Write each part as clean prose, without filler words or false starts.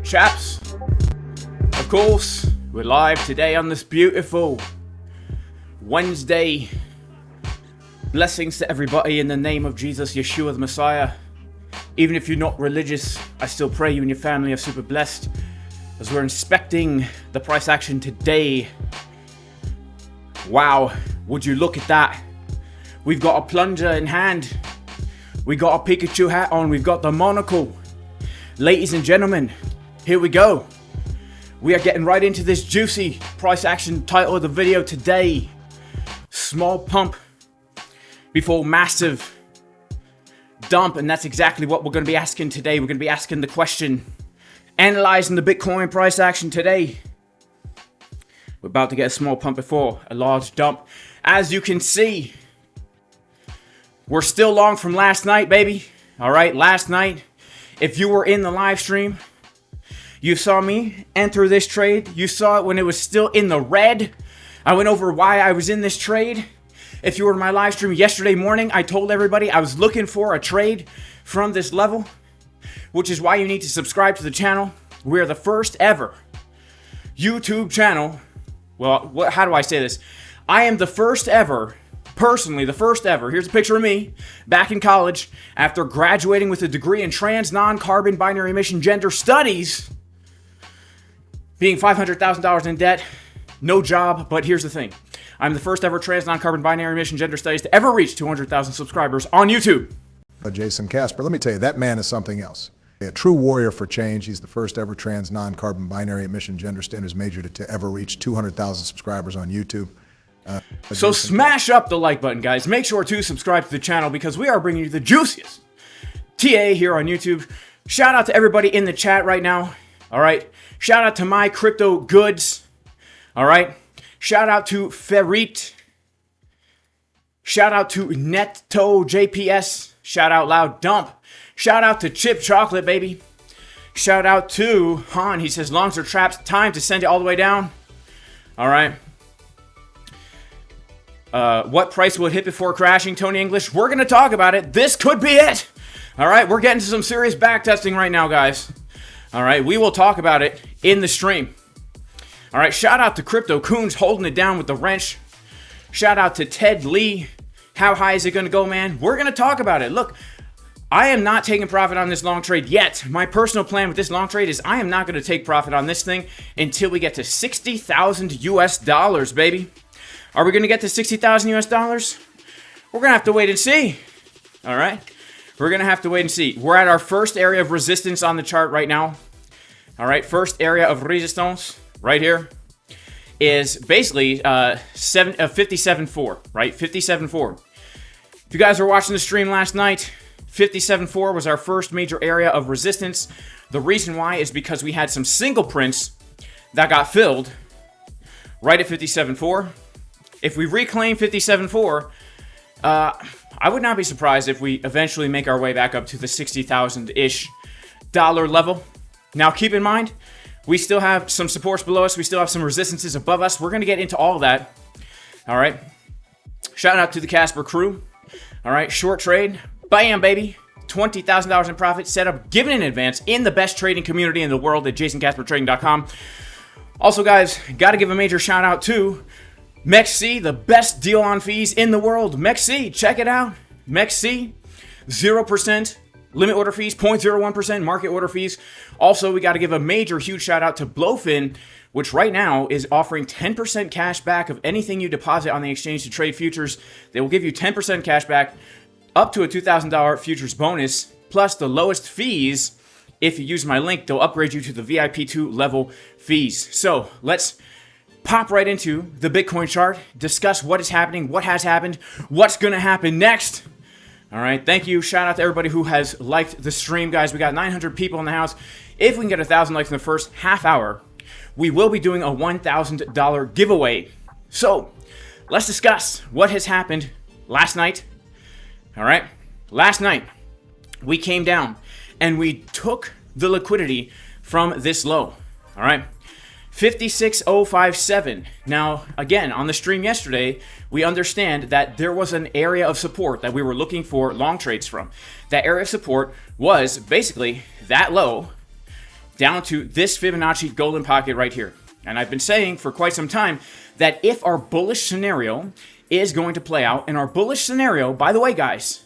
Alright, chaps. Of course, we're live today on this beautiful Wednesday. Blessings to everybody in the name of Jesus, Yeshua the Messiah. Even if you're not religious, I still pray you and your family are super blessed as we're inspecting the price action today. Wow, would you look at that? We've got a plunger in hand. We got a Pikachu hat on. We've got the monocle. Ladies and gentlemen, here we go. We are getting right into this juicy price action. Title of the video today: small pump before massive dump. And that's exactly what we're going to be asking today. We're going to be asking the question, analyzing the Bitcoin price action today. We're about to get a small pump before a large dump. As you can see, we're still long from last night, baby. All right, last night, if you were in the live stream, you saw me enter this trade. You saw it when it was still in the red. I went over why I was in this trade. If you were in my live stream yesterday morning, I told everybody I was looking for a trade from this level, which is why you need to subscribe to the channel. We're the first ever YouTube channel. Well, how do I say this? I am the first ever, personally, the first ever. Here's a picture of me back in college after graduating with a degree in trans, non-carbon, binary emission, gender studies, being $500,000 in debt, no job. But here's the thing. I'm the first ever trans, non-carbon, binary emission, gender studies to ever reach 200,000 subscribers on YouTube. Jason Casper, let me tell you, that man is something else. A true warrior for change. He's the first ever trans, non-carbon, binary emission, gender standards major to ever reach 200,000 subscribers on YouTube. So smash up the like button, guys. Make sure to subscribe to the channel because we are bringing you the juiciest TA here on YouTube. Shout out to everybody in the chat right now. All right. Shout out to My Crypto Goods. All right. Shout out to Ferit. Shout out to Netto JPS. Shout out Loud Dump. Shout out to Chip Chocolate, baby. Shout out to Han. He says longs are traps. Time to send it all the way down. All right. What price will it hit before crashing, Tony English? We're going to talk about it. This could be it. All right. We're getting to some serious back testing right now, guys. All right. We will talk about it in the stream. All right. Shout out to Crypto Coons holding it down with the wrench. Shout out to Ted Lee. How high is it going to go, man? We're going to talk about it. Look, I am not taking profit on this long trade yet. My personal plan with this long trade is I am not going to take profit on this thing until we get to 60,000 US dollars, baby. Are we going to get to 60,000 US dollars? We're going to have to wait and see. All right. We're going to have to wait and see. We're at our first area of resistance on the chart right now. All right. First area of resistance right here is basically 57.4, right? 57.4. If you guys were watching the stream last night, 57.4 was our first major area of resistance. The reason why is because we had some single prints that got filled right at 57.4. If we reclaim 57.4, I would not be surprised if we eventually make our way back up to the 60,000-ish dollar level. Now, keep in mind, we still have some supports below us. We still have some resistances above us. We're going to get into all of that. All right. Shout out to the Casper crew. All right. Short trade. Bam, baby. $20,000 in profit. Set up given in advance in the best trading community in the world at jasoncaspertrading.com. Also, guys, got to give a major shout out to MEXC, the best deal on fees in the world. MEXC, check it out. MEXC, 0% limit order fees, 0.01% market order fees. Also, we got to give a major, huge shout out to BLOFIN, which right now is offering 10% cash back of anything you deposit on the exchange to trade futures. They will give you 10% cash back up to a $2,000 futures bonus, plus the lowest fees. If you use my link, they'll upgrade you to the VIP 2 level fees. So let's pop right into the Bitcoin chart, discuss what is happening, what has happened, what's going to happen next. All right, thank you. Shout out to everybody who has liked the stream, guys. We got 900 people in the house. If we can get 1,000 likes in the first half hour, we will be doing a $1,000 giveaway. So let's discuss what has happened last night. All right, last night we came down and we took the liquidity from this low. All right. 56,057. Now, again, on the stream yesterday, we understand that there was an area of support that we were looking for long trades from. That area of support was basically that low down to this Fibonacci golden pocket right here. And I've been saying for quite some time that if our bullish scenario is going to play out, and our bullish scenario, by the way, guys,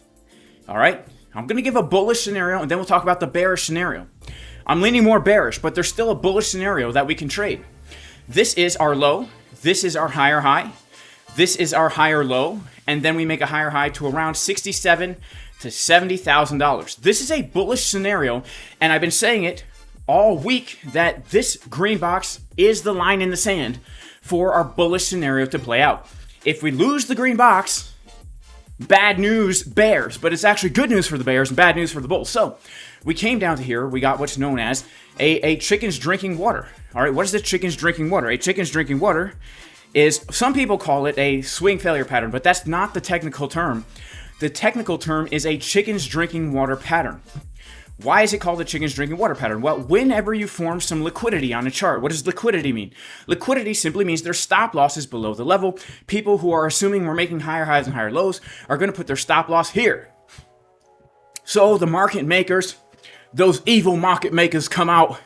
all right, I'm going to give a bullish scenario, and then we'll talk about the bearish scenario. I'm leaning more bearish, but there's still a bullish scenario that we can trade. This is our low. This is our higher high. This is our higher low, and then we make a higher high to around $67,000 to $70,000. This is a bullish scenario, and I've been saying it all week that this green box is the line in the sand for our bullish scenario to play out. If we lose the green box, bad news bears, but it's actually good news for the bears and bad news for the bulls. So we came down to here, we got what's known as a chicken's drinking water. All right, what is the chicken's drinking water? A chicken's drinking water is, some people call it a swing failure pattern, but that's not the technical term. The technical term is a chicken's drinking water pattern. Why is it called a chicken's drinking water pattern? Well, whenever you form some liquidity on a chart, what does liquidity mean? Liquidity simply means their stop loss is below the level. People who are assuming we're making higher highs and higher lows are going to put their stop loss here. So the market makers, those evil market makers come out,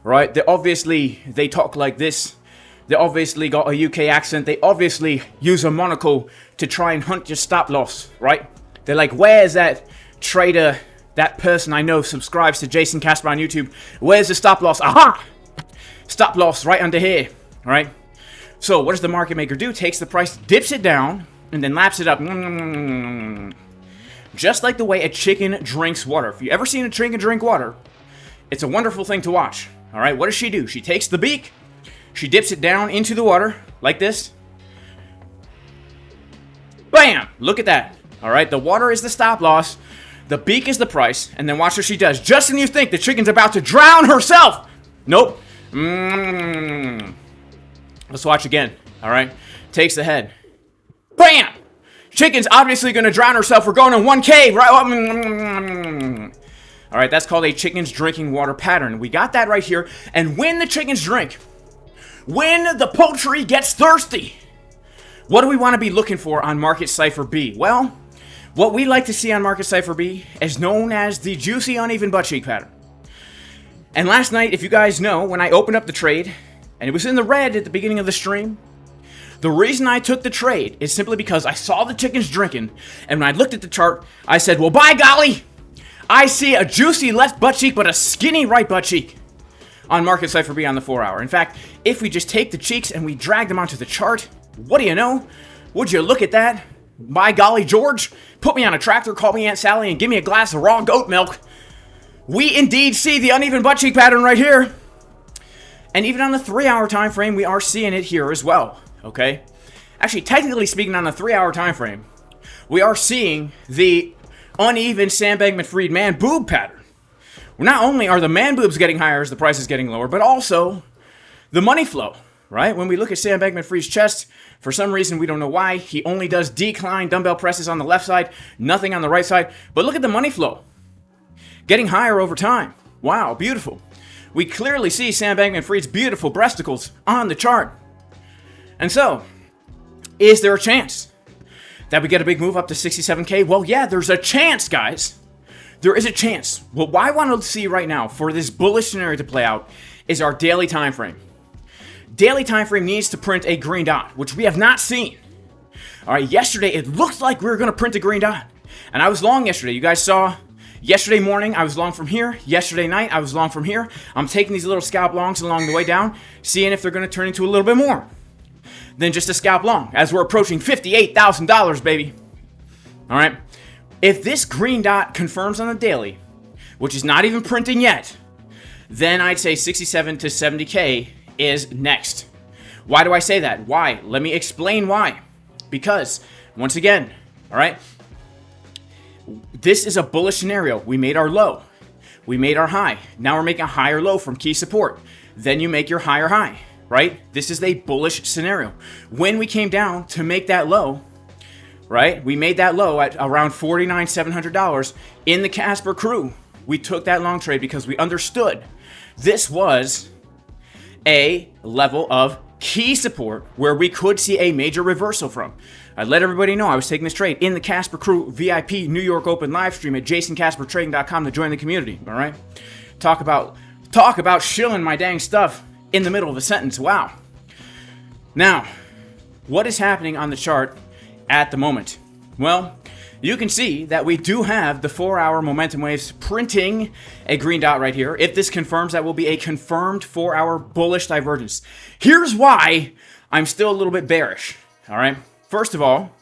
right? They talk like this. They obviously got a UK accent. They obviously use a monocle to try and hunt your stop loss, right? They're like, where's that trader, that person I know subscribes to Jason Casper on YouTube? Where's the stop loss? Aha! Stop loss right under here, right? So what does the market maker do? Takes the price, dips it down, and then laps it up. Just like the way a chicken drinks water. If you ever seen a chicken drink water, it's a wonderful thing to watch, all right? What does she do? She takes the beak, she dips it down into the water like this. Bam! Look at that. All right, the water is the stop loss. The beak is the price. And then watch what she does. Just when you think the chicken's about to drown herself. Nope. Let's watch again. All right. Takes the head. Bam! Chicken's obviously going to drown herself. We're going to 1K, right? All right, that's called a chicken's drinking water pattern. We got that right here. And when the chickens drink, when the poultry gets thirsty, what do we want to be looking for on Market Cipher B? Well, what we like to see on Market Cipher B is known as the juicy uneven butt cheek pattern. And last night, if you guys know, when I opened up the trade, and it was in the red at the beginning of the stream, the reason I took the trade is simply because I saw the chickens drinking, and when I looked at the chart, I said, well, by golly, I see a juicy left butt cheek, but a skinny right butt cheek on Market Cipher B on the 4-hour. In fact, if we just take the cheeks and we drag them onto the chart, what do you know? Would you look at that? By golly, George, put me on a tractor, call me Aunt Sally, and give me a glass of raw goat milk. We indeed see the uneven butt cheek pattern right here. And even on the 3-hour time frame, we are seeing it here as well, okay? Actually, technically speaking, on the 3-hour time frame, we are seeing the uneven Sam Bankman-Fried man boob pattern. Not only are the man boobs getting higher as the price is getting lower, but also the money flow, right? When we look at Sam Bankman-Fried's chest, for some reason, we don't know why, he only does decline dumbbell presses on the left side, nothing on the right side. But look at the money flow. Getting higher over time. Wow, beautiful. We clearly see Sam Bankman-Fried's beautiful breasticles on the chart. And so, is there a chance that we get a big move up to 67K? Well, yeah, there's a chance, guys. There is a chance. What I want to see right now for this bullish scenario to play out is our daily time frame. Daily time frame needs to print a green dot, which we have not seen. All right, yesterday it looked like we were going to print a green dot. And I was long yesterday. You guys saw yesterday morning I was long from here. Yesterday night I was long from here. I'm taking these little scalp longs along the way down, seeing if they're going to turn into a little bit more than just a scalp long as we're approaching $58,000, baby. All right. If this green dot confirms on the daily, which is not even printing yet, then I'd say 67 to 70K is next. Why do I say that? Why? Let me explain why. Because, once again, all right, this is a bullish scenario. We made our low. We made our high. Now we're making a higher low from key support. Then you make your higher high, right? This is a bullish scenario. When we came down to make that low, right, we made that low at around $49,700 in the Casper crew. We took that long trade because we understood this was a level of key support where we could see a major reversal from. I let everybody know I was taking this trade in the Casper Crew VIP New York Open live stream at jasoncaspertrading.com to join the community, all right? Talk about Talk about shilling my dang stuff in the middle of a sentence. Wow. Now, what is happening on the chart at the moment? Well, you can see that we do have the 4-hour momentum waves printing a green dot right here. If this confirms, that will be a confirmed 4-hour bullish divergence. Here's why I'm still a little bit bearish. All right. First of all,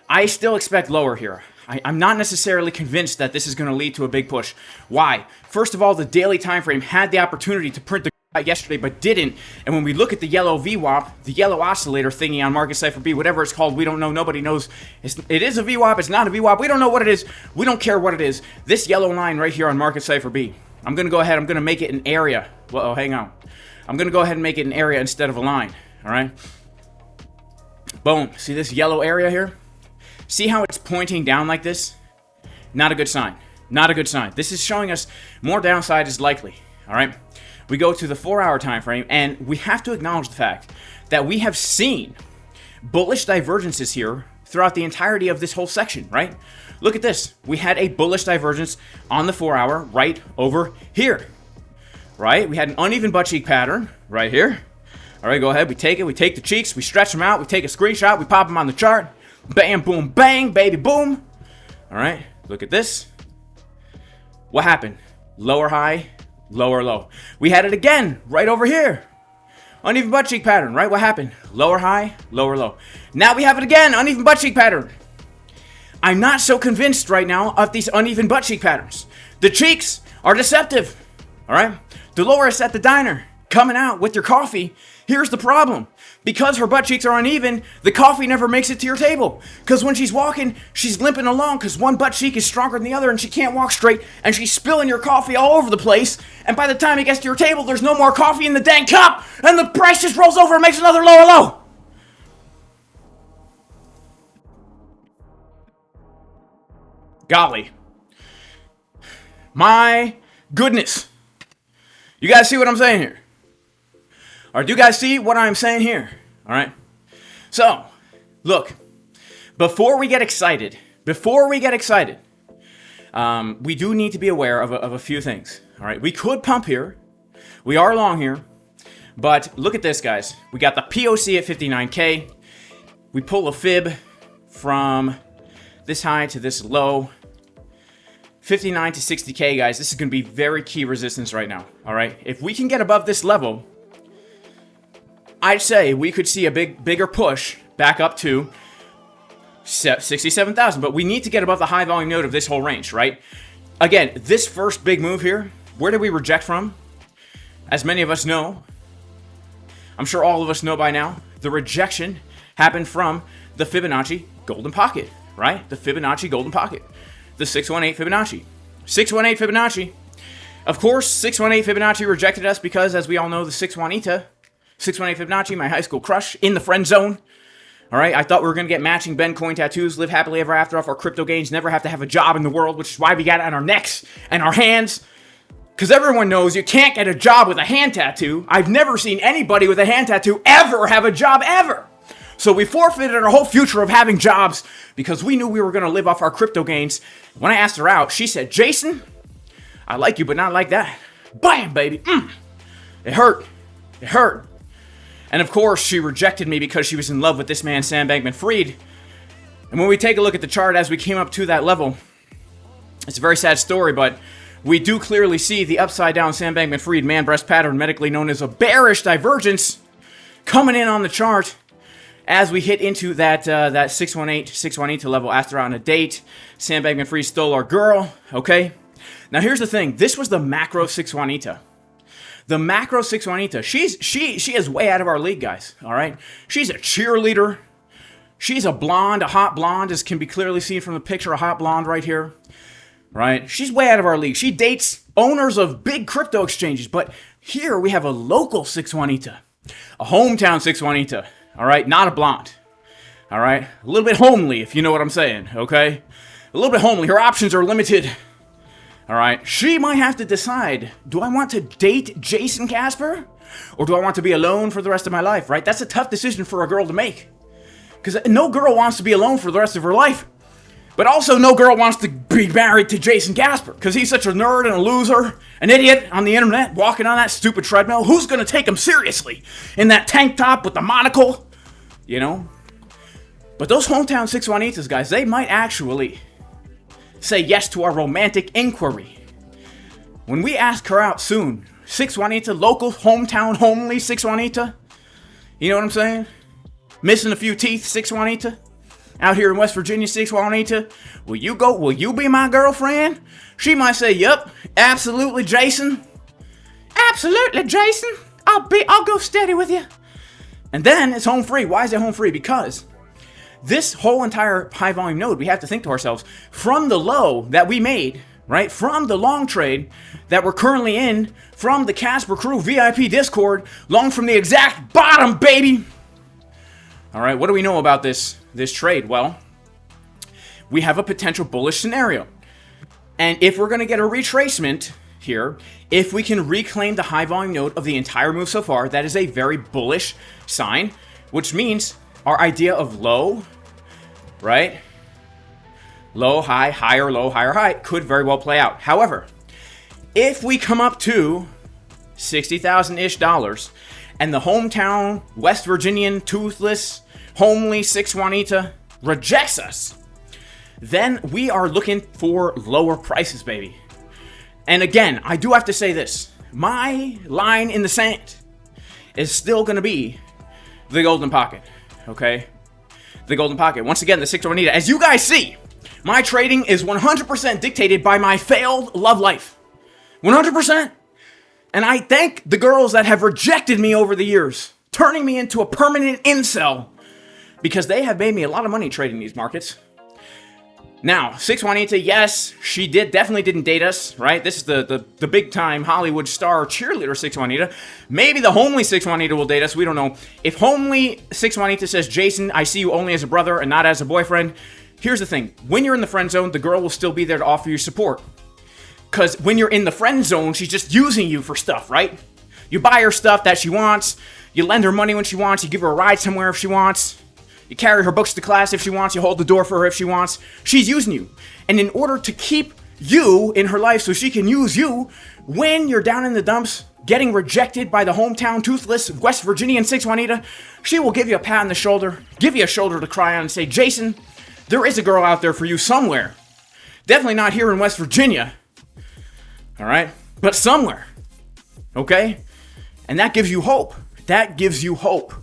I still expect lower here. I'm not necessarily convinced that this is going to lead to a big push. Why? First of all, the daily time frame had the opportunity to print the yesterday, but didn't. And when we look at the yellow VWAP, the yellow oscillator thingy on Market Cipher B, whatever it's called, we don't know. Nobody knows. It is a VWAP. It's not a VWAP. We don't know what it is. We don't care what it is. This yellow line right here on Market Cipher B, I'm going to go ahead. I'm going to make it an area. Well, hang on. I'm going to go ahead and make it an area instead of a line. All right. Boom. See this yellow area here? See how it's pointing down like this? Not a good sign. Not a good sign. This is showing us more downside is likely. All right. We go to the 4-hour time frame, and we have to acknowledge the fact that we have seen bullish divergences here throughout the entirety of this whole section, right? Look at this. We had a bullish divergence on the 4-hour right over here, right? We had an uneven butt cheek pattern right here. All right, go ahead. We take it. We take the cheeks. We stretch them out. We take a screenshot. We pop them on the chart. Bam, boom, bang, baby, boom. All right, look at this. What happened? Lower high, lower low. We had it again right over here. Uneven butt cheek pattern, right? What happened? Lower high, lower low. Now we have it again, uneven butt cheek pattern. I'm not so convinced right now of these uneven butt cheek patterns. The cheeks are deceptive, all right? Dolores at the diner, coming out with your coffee. Here's the problem. Because her butt cheeks are uneven, the coffee never makes it to your table. Because when she's walking, she's limping along because one butt cheek is stronger than the other and she can't walk straight, and she's spilling your coffee all over the place, and by the time it gets to your table, there's no more coffee in the dang cup, and the price just rolls over and makes another lower low. Golly. My goodness. You guys see what I'm saying here? Or do you guys see what I'm saying here? All right. So, look, before we get excited, we do need to be aware of a few things. All right. We could pump here. We are long here. But look at this, guys. We got the POC at 59K. We pull a fib from this high to this low. 59 to 60K, guys. This is going to be very key resistance right now. All right. If we can get above this level, I'd say we could see a bigger push back up to 67,000, but we need to get above the high volume node of this whole range, right? Again, this first big move here, where did we reject from? As many of us know, I'm sure all of us know by now, the rejection happened from the Fibonacci golden pocket, right? The Fibonacci golden pocket, the 618 Fibonacci. 618 Fibonacci. Of course, 618 Fibonacci rejected us because, as we all know, the 618 Fibonacci, my high school crush, in the friend zone. All right, I thought we were going to get matching Ben coin tattoos, live happily ever after off our crypto gains, never have to have a job in the world, which is why we got it on our necks and our hands. Because everyone knows you can't get a job with a hand tattoo. I've never seen anybody with a hand tattoo ever have a job, ever. So we forfeited our whole future of having jobs because we knew we were going to live off our crypto gains. When I asked her out, she said, "Jason, I like you, but not like that." Bam, baby. It hurt. It hurt. And of course, she rejected me because she was in love with this man, Sam Bankman-Fried. And when we take a look at the chart as we came up to that level, it's a very sad story, but we do clearly see the upside-down Sam Bankman-Fried man-breast pattern, medically known as a bearish divergence, coming in on the chart as we hit into that 618 level. Asked her out on a date. Sam Bankman-Fried stole our girl, okay? Now, here's the thing. This was the macro 618. The macro 618, she is way out of our league, guys, all right? She's a cheerleader. She's a blonde, a hot blonde, as can be clearly seen from the picture, a hot blonde right here, right? She's way out of our league. She dates owners of big crypto exchanges, but here we have a local 618, a hometown 618, all right? Not a blonde, all right? A little bit homely, if you know what I'm saying, okay? A little bit homely. Her options are limited. All right, she might have to decide, do I want to date Jason Casper or do I want to be alone for the rest of my life, right? That's a tough decision for a girl to make because no girl wants to be alone for the rest of her life. But also, no girl wants to be married to Jason Gasper because he's such a nerd and a loser, an idiot on the internet, walking on that stupid treadmill. Who's going to take him seriously in that tank top with the monocle? You know? But those hometown 618s, guys, they might actually say yes to our romantic inquiry. When we ask her out soon, 618, local, hometown, homely 618, you know what I'm saying? Missing a few teeth, 618. Out here in West Virginia, 618, will you be my girlfriend? She might say, yup, absolutely, Jason. Absolutely, Jason. I'll go steady with you. And then it's home free. Why is it home free? Because this whole entire high volume node, we have to think to ourselves, from the low that we made, right? From the long trade that we're currently in, from the Casper Crew VIP Discord, long from the exact bottom, baby. All right, what do we know about this trade? Well, we have a potential bullish scenario. And if we're going to get a retracement here, if we can reclaim the high volume node of the entire move so far, that is a very bullish sign, which means our idea of low, right? Low, high, higher, low, higher, high could very well play out. However, if we come up to $60,000-ish and the hometown West Virginian toothless homely 618 rejects us, then we are looking for lower prices, baby. And again, I do have to say this. My line in the sand is still going to be the golden pocket, okay? The golden pocket. Once again, the 618. As you guys see, my trading is 100% dictated by my failed love life. 100%. And I thank the girls that have rejected me over the years, turning me into a permanent incel, because they have made me a lot of money trading these markets. Now, 618, yes, she definitely didn't date us, right? This is the big time Hollywood star cheerleader 618. Maybe the homely 618 will date us, we don't know. If homely 618 says, Jason, I see you only as a brother and not as a boyfriend, here's the thing. When you're in the friend zone, the girl will still be there to offer you support. Because when you're in the friend zone, she's just using you for stuff, right? You buy her stuff that she wants. You lend her money when she wants. You give her a ride somewhere if she wants. You carry her books to class if she wants. You hold the door for her if she wants. She's using you. And in order to keep you in her life so she can use you, when you're down in the dumps, getting rejected by the hometown toothless West Virginian 618, she will give you a pat on the shoulder, give you a shoulder to cry on and say, Jason, there is a girl out there for you somewhere. Definitely not here in West Virginia. All right? But somewhere. Okay? And that gives you hope. That gives you hope.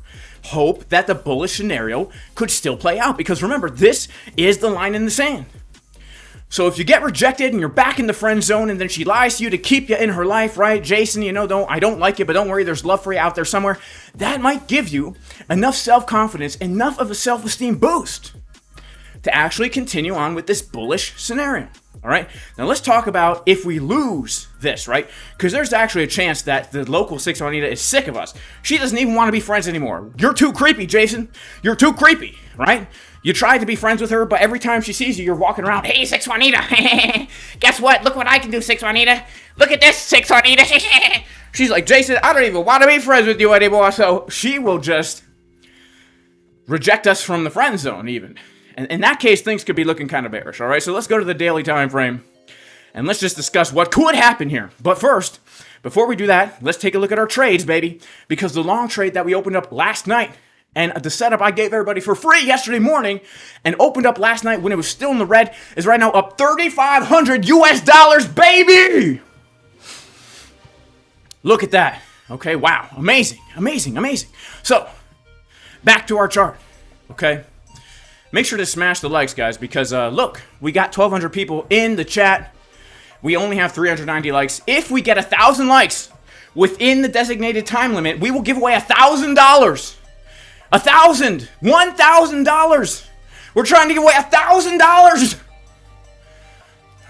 Hope that the bullish scenario could still play out. Because remember, this is the line in the sand. So if you get rejected and you're back in the friend zone and then she lies to you to keep you in her life, right? Jason, you know, I don't like you, but don't worry, there's love for you out there somewhere. That might give you enough self-confidence, enough of a self-esteem boost to actually continue on with this bullish scenario. All right, now let's talk about if we lose this, right? Because there's actually a chance that the local 618 is sick of us. She doesn't even want to be friends anymore. You're too creepy, Jason. You're too creepy, right? You tried to be friends with her, but every time she sees you, you're walking around, hey, 618. Guess what? Look what I can do, 618. Look at this, 618. She's like, Jason, I don't even want to be friends with you anymore. So she will just reject us from the friend zone even. And in that case, things could be looking kind of bearish, all right? So let's go to the daily time frame, and let's just discuss what could happen here. But first, before we do that, let's take a look at our trades, baby, because the long trade that we opened up last night and the setup I gave everybody for free yesterday morning and opened up last night when it was still in the red is right now up $3,500 US, baby! Look at that. Okay, wow. Amazing, amazing, amazing. So, back to our chart, okay? Make sure to smash the likes, guys, because, look, we got 1,200 people in the chat. We only have 390 likes. If we get 1,000 likes within the designated time limit, we will give away $1,000. $1,000. We're trying to give away $1,000.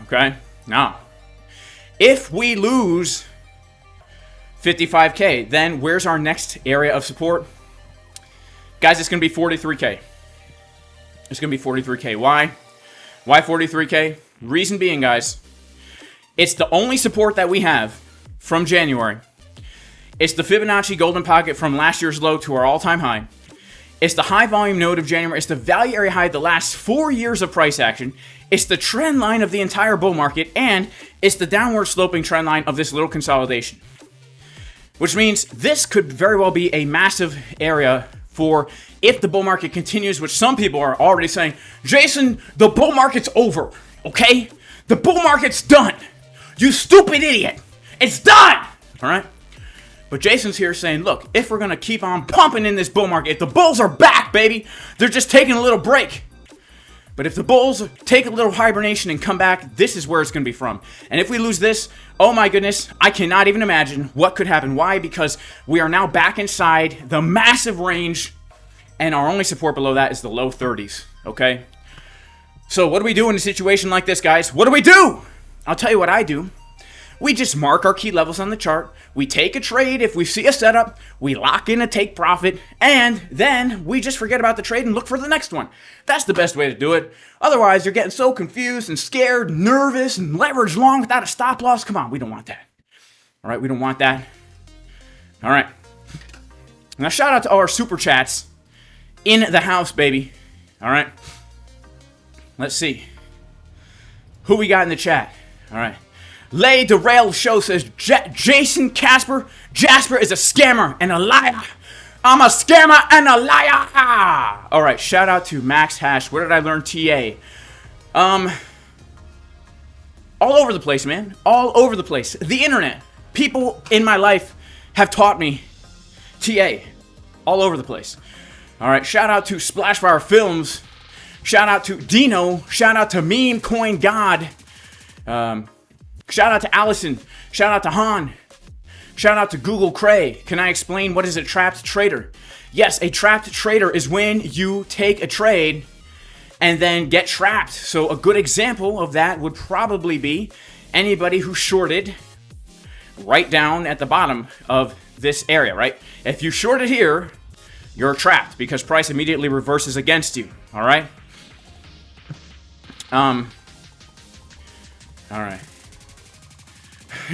Okay? Now, if we lose 55K, then where's our next area of support? Guys, it's going to be 43K. It's going to be 43K. Why? Why 43K? Reason being, guys, it's the only support that we have from January. It's the Fibonacci golden pocket from last year's low to our all-time high. It's the high volume node of January. It's the value area high of the last 4 years of price action. It's the trend line of the entire bull market, and it's the downward sloping trend line of this little consolidation. Which means this could very well be a massive area for if the bull market continues, which some people are already saying, Jason, the bull market's over, okay? The bull market's done. You stupid idiot. It's done, all right? But Jason's here saying, look, if we're going to keep on pumping in this bull market, if the bulls are back, baby, they're just taking a little break. But if the bulls take a little hibernation and come back, this is where it's going to be from. And if we lose this, oh my goodness, I cannot even imagine what could happen. Why? Because we are now back inside the massive range, and our only support below that is the low 30s, okay? So what do we do in a situation like this, guys? What do we do? I'll tell you what I do. We just mark our key levels on the chart. We take a trade if we see a setup. We lock in a take profit. And then we just forget about the trade and look for the next one. That's the best way to do it. Otherwise, you're getting so confused and scared, nervous, and leveraged long without a stop loss. Come on, we don't want that. All right, we don't want that. All right. Now, shout out to all our super chats in the house, baby. All right. Let's see. Who we got in the chat? All right. Lay Derail Show says, Jason Jasper is a scammer and a liar. I'm a scammer and a liar. All right, shout out to Max Hash. Where did I learn TA? All over the place, man. All over the place. The internet. People in my life have taught me TA. All over the place. All right, shout out to Splashfire Films. Shout out to Dino. Shout out to Meme Coin God. Shout out to Allison. Shout out to Han. Shout out to Google Cray. Can I explain what is a trapped trader? Yes, a trapped trader is when you take a trade and then get trapped. So a good example of that would probably be anybody who shorted right down at the bottom of this area, right? If you shorted here, you're trapped because price immediately reverses against you, all right? All right.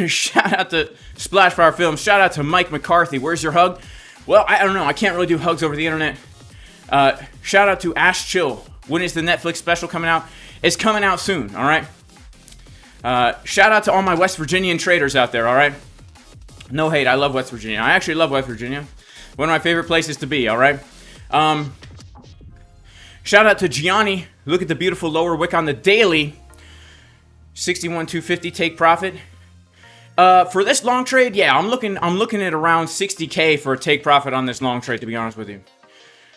Shout out to Splashfire Films. Shout out to Mike McCarthy. Where's your hug? Well, I don't know. I can't really do hugs over the internet. Shout out to Ash Chill. When is the Netflix special coming out? It's coming out soon, all right? Shout out to all my West Virginian traders out there, all right? No hate. I love West Virginia. I actually love West Virginia. One of my favorite places to be, all right? Shout out to Gianni. Look at the beautiful lower wick on the daily. 61,250 take profit. For this long trade, yeah, I'm looking at around 60K for a take profit on this long trade, to be honest with you.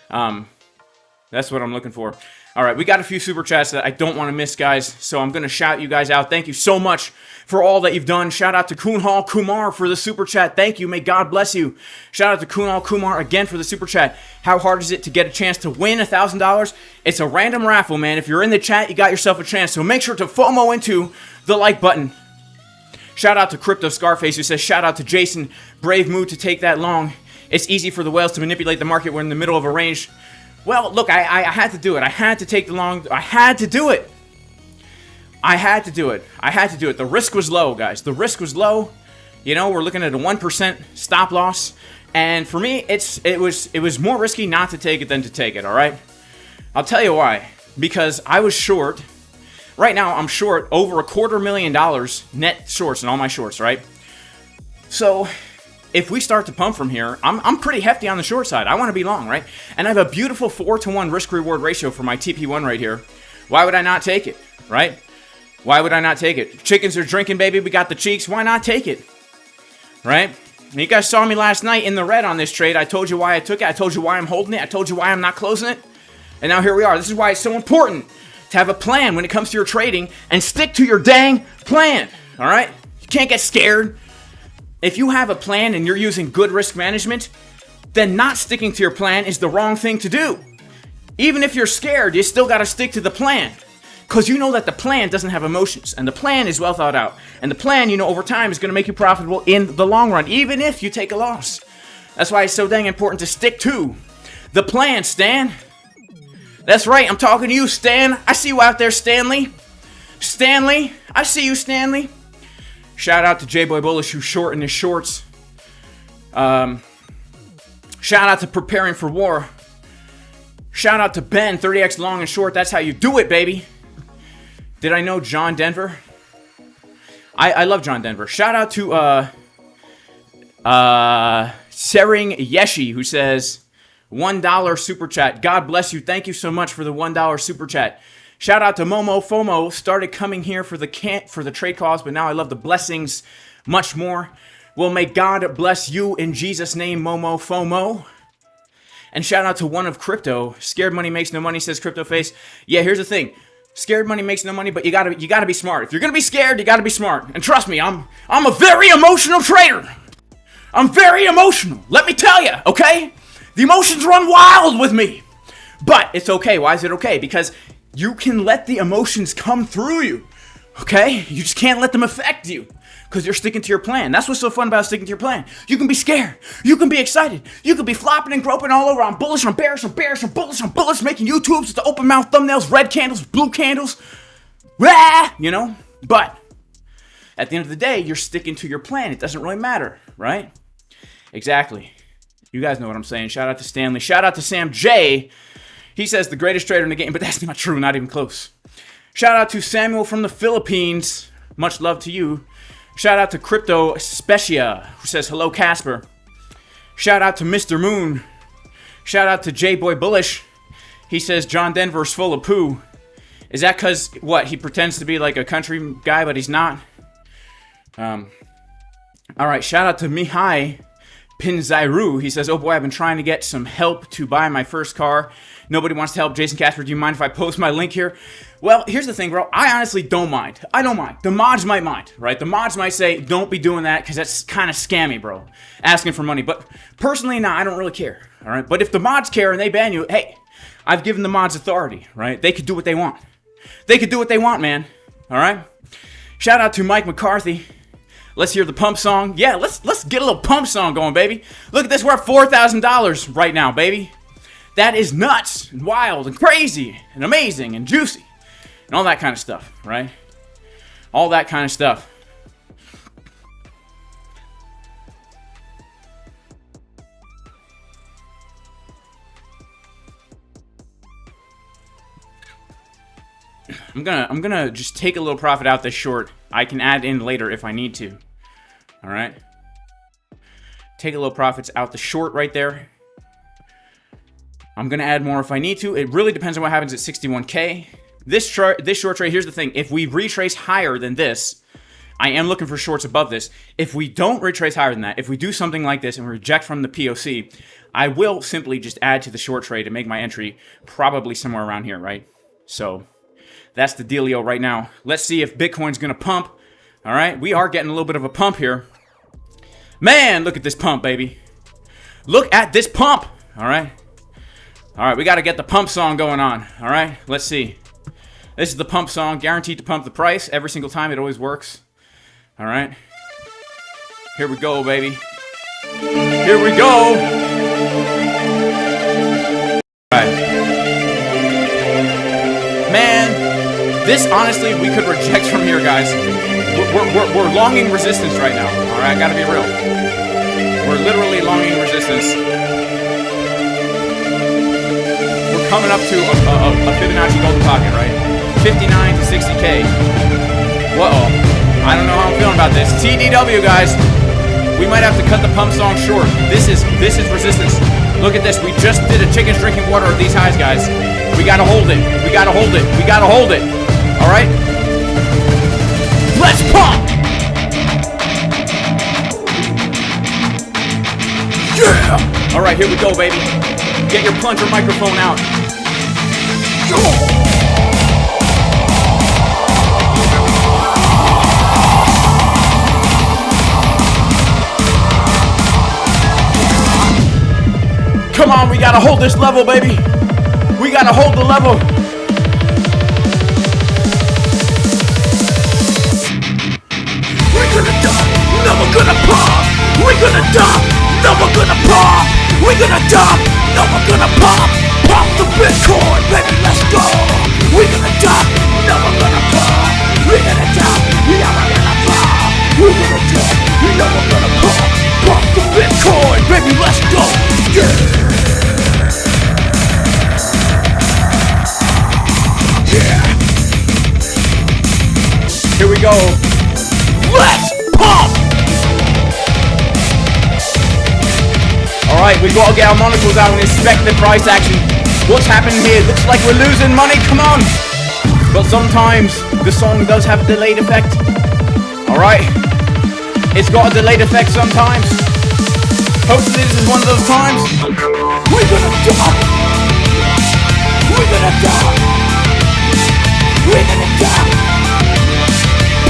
That's what I'm looking for. All right, we got a few super chats that I don't want to miss, guys, so I'm going to shout you guys out. Thank you so much for all that you've done. Shout out to Kunhal Kumar for the super chat. Thank you. May God bless you. Shout out to Kunhal Kumar again for the super chat. How hard is it to get a chance to win $1,000? It's a random raffle, man. If you're in the chat, you got yourself a chance, so make sure to FOMO into the like button. Shout out to Crypto Scarface who says, shout out to Jason. Brave move to take that long. It's easy for the whales to manipulate the market. We're in the middle of a range. Well, look, I had to do it. I had to take the long. I had to do it. I had to do it. I had to do it. The risk was low, guys. The risk was low. You know, we're looking at a 1% stop loss. And for me, it was more risky not to take it than to take it, all right? I'll tell you why. Because I was short. Right now, I'm short over $250,000 net shorts in all my shorts, right? So if we start to pump from here, I'm pretty hefty on the short side. I want to be long, right? And I have a beautiful 4-to-1 risk-reward ratio for my TP1 right here. Why would I not take it, right? Why would I not take it? Chickens are drinking, baby. We got the cheeks. Why not take it, right? And you guys saw me last night in the red on this trade. I told you why I took it. I told you why I'm holding it. I told you why I'm not closing it. And now here we are. This is why it's so important to have a plan when it comes to your trading and stick to your dang plan, all right? You can't get scared. If you have a plan and you're using good risk management, then not sticking to your plan is the wrong thing to do. Even if you're scared, you still got to stick to the plan because you know that the plan doesn't have emotions and the plan is well thought out. And the plan, you know, over time is going to make you profitable in the long run, even if you take a loss. That's why it's so dang important to stick to the plan, Stan. That's right, I'm talking to you, Stan. I see you out there, Stanley. Stanley, I see you, Stanley. Shout out to J-Boy Bullish who's short in his shorts. Shout out to Preparing for War. Shout out to Ben, 30x long and short. That's how you do it, baby. Did I know John Denver? I love John Denver. Shout out to Sering Yeshi, who says $1 super chat. God bless you. Thank you so much for the $1 super chat. Shout out to Momo FOMO. Started coming here for the trade calls, but now I love the blessings much more. Well, may God bless you in Jesus' name, Momo FOMO. And shout out to One of Crypto. Scared money makes no money, says Crypto Face. Yeah, here's the thing. Scared money makes no money, but you gotta be smart. If you're gonna be scared, you gotta be smart. And trust me, I'm a very emotional trader. I'm very emotional. Let me tell you, okay? The emotions run wild with me. But it's okay. Why is it okay? Because you can let the emotions come through you. Okay? You just can't let them affect you. Because you're sticking to your plan. That's what's so fun about sticking to your plan. You can be scared. You can be excited. You can be flopping and groping all over. I'm bullish, I'm bearish, I'm bearish, I'm bullish, I'm bullish, making YouTubes with the open mouth thumbnails, red candles, blue candles. Rah! You know? But at the end of the day, you're sticking to your plan. It doesn't really matter, right? Exactly. You guys know what I'm saying. Shout out to Stanley. Shout out to Sam J. He says the greatest trader in the game, but that's not true. Not even close. Shout out to Samuel from the Philippines. Much love to you. Shout out to Crypto Specia, who says, hello, Casper. Shout out to Mr. Moon. Shout out to J-Boy Bullish. He says, John Denver's full of poo. Is that because, what, he pretends to be like a country guy, but he's not? All right, shout out to Mihai Pinzairu. He says, oh boy, I've been trying to get some help to buy my first car. Nobody wants to help. Jason Casper, do you mind if I post my link here? Well, here's the thing, bro. I honestly don't mind. I don't mind. The mods might mind, right? The mods might say, don't be doing that because that's kind of scammy, bro. Asking for money. But personally, nah, I don't really care, all right? But if the mods care and they ban you, hey, I've given the mods authority, right? They could do what they want. They could do what they want, man, all right? Shout out to Mike McCarthy. Let's hear the pump song. Yeah, let's get a little pump song going, baby. Look at this. We're at $4,000 right now, baby. That is nuts and wild and crazy and amazing and juicy and all that kind of stuff, right? All that kind of stuff. I'm gonna just take a little profit out this short. I can add in later if I need to. All right. Take a little profits out the short right there. I'm gonna add more if I need to. It really depends on what happens at 61K. This short trade, here's the thing. If we retrace higher than this, I am looking for shorts above this. If we don't retrace higher than that, if we do something like this and we reject from the POC, I will simply just add to the short trade and make my entry probably somewhere around here, right? So that's the dealio right now. Let's see if Bitcoin's gonna pump. All right, we are getting a little bit of a pump here. Man, look at this pump, baby. Look at this pump. All right. All right, we got to get the pump song going on. All right, let's see. This is the pump song, guaranteed to pump the price every single time. It always works. All right. Here we go, baby. Here we go. All right. Man, this honestly, we could reject from here, guys. We're longing resistance right now. All right, I got to be real. We're literally longing resistance. Coming up to a Fibonacci golden pocket, right? 59 to 60K. Whoa. I don't know how I'm feeling about this. TDW, guys. We might have to cut the pump song short. This is resistance. Look at this. We just did a chickens drinking water at these highs, guys. We gotta hold it. We gotta hold it. We gotta hold it. All right? Let's pump! Yeah! All right, here we go, baby. Get your plunger microphone out. Come on, we gotta hold this level, baby. We gotta hold the level. We're gonna dump, then we're gonna pop. We're gonna dump, then we're gonna pop. We're gonna dump, then we're gonna pop. Pop the Bitcoin, baby, let's go. We're gonna dump, then we're gonna pop. We're gonna dump, then we're gonna pop. We're gonna dump, then we're gonna pop. Pop the Bitcoin, baby, let's go. Yeah. go. Let's pump! Alright, we gotta get our monocles out and inspect the price action. What's happening here? Looks like we're losing money, come on! But sometimes the song does have a delayed effect. Alright? It's got a delayed effect sometimes. Hopefully this is one of those times. We're gonna die! We're gonna die! We're gonna die!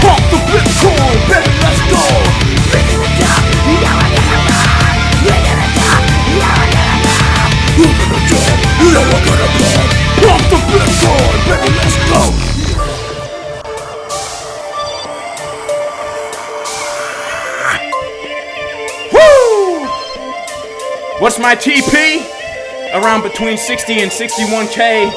Pump the Bitcoin, baby, let's go! We're gonna die! Yeah, we're gonna die! We're gonna die! Yeah, we're gonna die! We're gonna die! Yeah, we're gonna die! Pump the Bitcoin, baby, let's go! Woo! What's my TP? Around between 60 and 61K.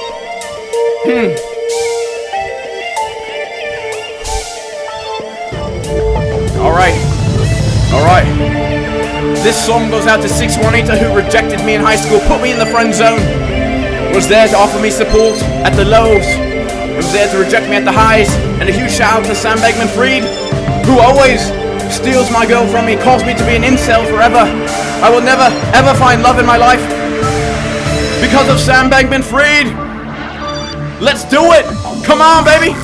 Alright. This song goes out to 618 who rejected me in high school, put me in the friend zone. Was there to offer me support at the lows. Was there to reject me at the highs. And a huge shout out to Sam Bankman-Fried, who always steals my girl from me, calls me to be an incel forever. I will never, ever find love in my life because of Sam Bankman-Fried. Let's do it! Come on, baby!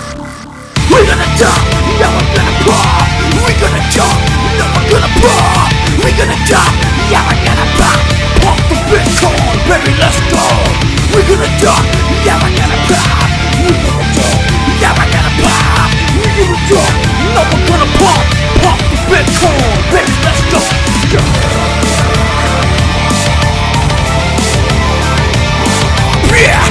We're gonna die! Yeah, we're gonna pop! We're gonna die! Yeah, we're gonna pop! We're gonna die! Yeah, we're gonna pop! Pump the Bitcoin, baby, let's go! We're gonna die! Yeah, we're gonna pop! We're gonna die! Yeah, we're gonna pop! We're gonna die! No, we're gonna pump! Pump the Bitcoin, baby, let's go! Yeah!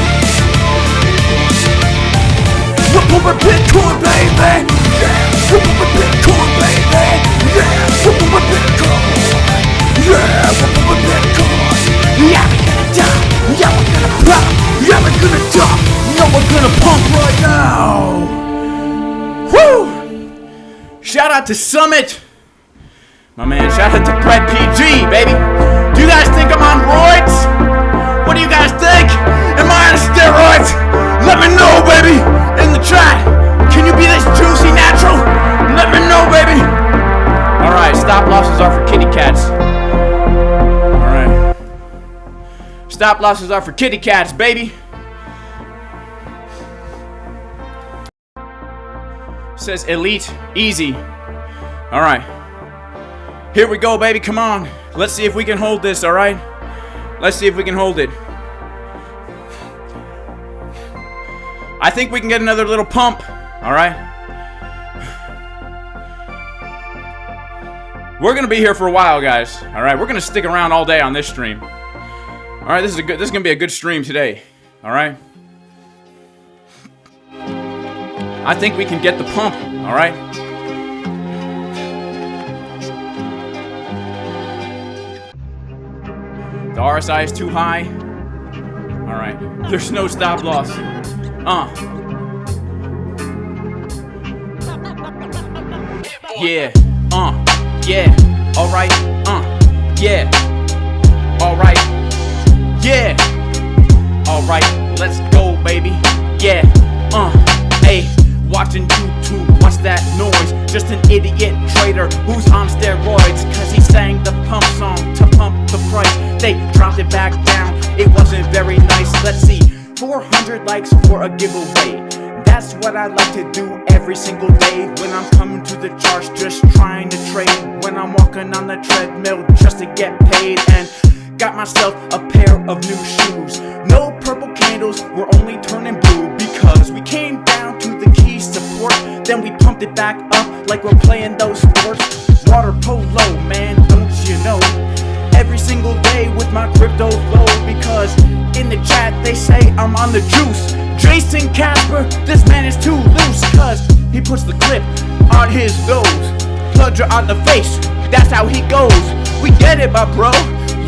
We're pumping Bitcoin, baby! Yeah! We're pumping Bitcoin, baby! Yeah! We're pumping Bitcoin! Yeah! We're pumping Bitcoin! Yeah, we're gonna die! Yeah, we're gonna pop! Yeah, we're gonna die! No, we're gonna pump right now! Woo! Shout out to Summit! My man, shout out to Brett PG, baby! Do you guys think I'm on roids? What do you guys think? Am I on steroids? Let me know, baby, in the chat. Can you be this juicy natural? Let me know, baby. All right, stop losses are for kitty cats. All right. Stop losses are for kitty cats, baby. Says elite, easy. All right. Here we go, baby, come on. Let's see if we can hold this, all right? Let's see if we can hold it. I think we can get another little pump, all right? We're gonna be here for a while, guys. All right, we're gonna stick around all day on this stream. All right, this is gonna be a good stream today. All right. I think we can get the pump. All right. The RSI is too high. All right. There's no stop loss. Yeah. Yeah. Alright. Yeah. Alright. Yeah. Alright. Let's go, baby. Yeah. Hey. Watching YouTube. What's that noise? Just an idiot trader who's on steroids. Cause he sang the pump song to pump the price. They dropped it back down. It wasn't very nice. Let's see. 400 likes for a giveaway. That's what I like to do every single day when I'm coming to the charts, just trying to trade. When I'm walking on the treadmill just to get paid. And got myself a pair of new shoes. No purple candles, we're only turning blue because we came down to the key support. Then we pumped it back up like we're playing those sports. Water polo, man, don't you know? Every single day with my crypto flow, because in the chat they say I'm on the juice. Jason Casper, this man is too loose, cause he puts the clip on his nose. Pludger on the face, that's how he goes. We get it, my bro,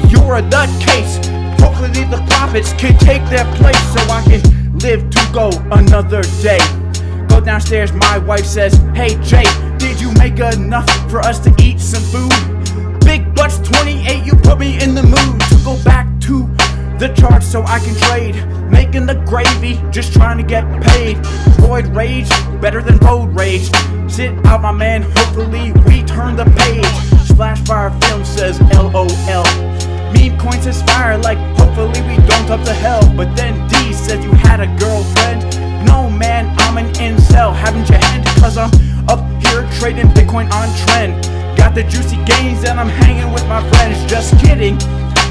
you're a nut case. Hopefully the prophets can take their place so I can live to go another day. Go downstairs, my wife says, hey Jay, did you make enough for us to eat some food? Big Butts 28, you put me in the mood to go back to the charts so I can trade. Making the gravy, just trying to get paid. Void rage, better than road rage. Sit out, my man, hopefully we turn the page. Splash Fire Film says LOL. Meme coin says fire, like hopefully we don't up to hell. But then D said you had a girlfriend. No man, I'm an incel. Haven't you hand? Cause I'm up here trading Bitcoin on trend. Got the juicy gains and I'm hanging with my friends. Just kidding,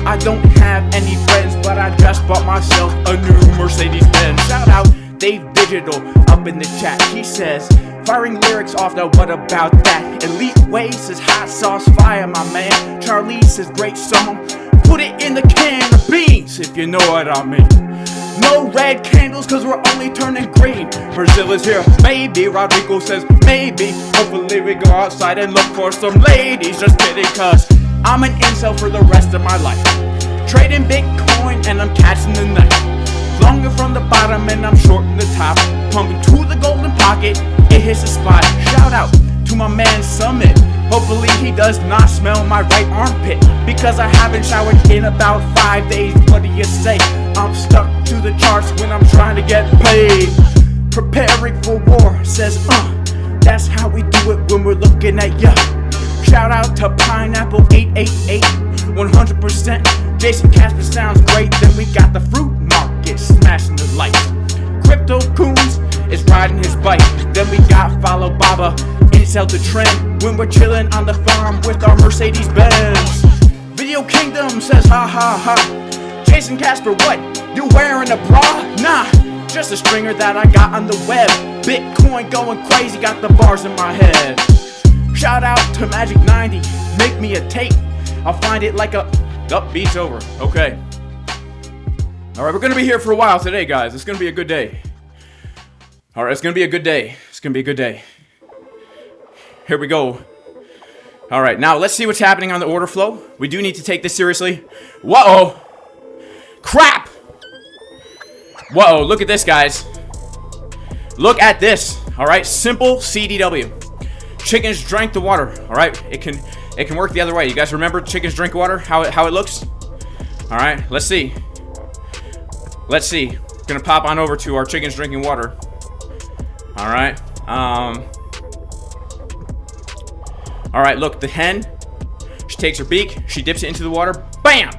I don't have any friends, but I just bought myself a new Mercedes-Benz. Shout out Dave Digital up in the chat. He says, firing lyrics off, now what about that? Elite Way says hot sauce fire, my man. Charlie says great song. Put it in the can of beans, if you know what I mean. No red candles, cause we're only turning green. Brazil is here, maybe. Rodrigo says maybe. Hopefully we go outside and look for some ladies. Just kidding, cause I'm an incel for the rest of my life. Trading Bitcoin and I'm catching the knife. Longer from the bottom and I'm shorting the top. Pumping to the golden pocket, it hits the spot. Shout out to my man Summit. Hopefully he does not smell my right armpit, because I haven't showered in about 5 days. What do you say? I'm stuck to the charts when I'm trying to get paid. Preparing for war says that's how we do it when we're looking at ya. Shout out to Pineapple 888, 100%. Jason Casper sounds great. Then we got the fruit market smashing the lights. Crypto Coons is riding his bike. Then we got Follow Baba, incel to trend, when we're chilling on the farm with our Mercedes-Benz. Video Kingdom says ha ha ha. Jason Casper, what? You wearing a bra? Nah, just a stringer that I got on the web. Bitcoin going crazy, got the bars in my head. Shout out to Magic 90, make me a tape. I'll find it like a... Oh, beat's over. Okay. Alright, we're gonna be here for a while today, guys. It's gonna be a good day. Alright, it's gonna be a good day. It's gonna be a good day. Here we go. Alright, now let's see what's happening on the order flow. We do need to take this seriously. Whoa! Crap! Whoa, look at this, guys. Look at this. Alright, simple CDW. Chickens drank the water. Alright, it can work the other way. You guys remember chickens drink water? How it looks? Alright, let's see. Let's see. Gonna pop on over to our chickens drinking water. Alright. Alright, look, the hen. She takes her beak, she dips it into the water. Bam!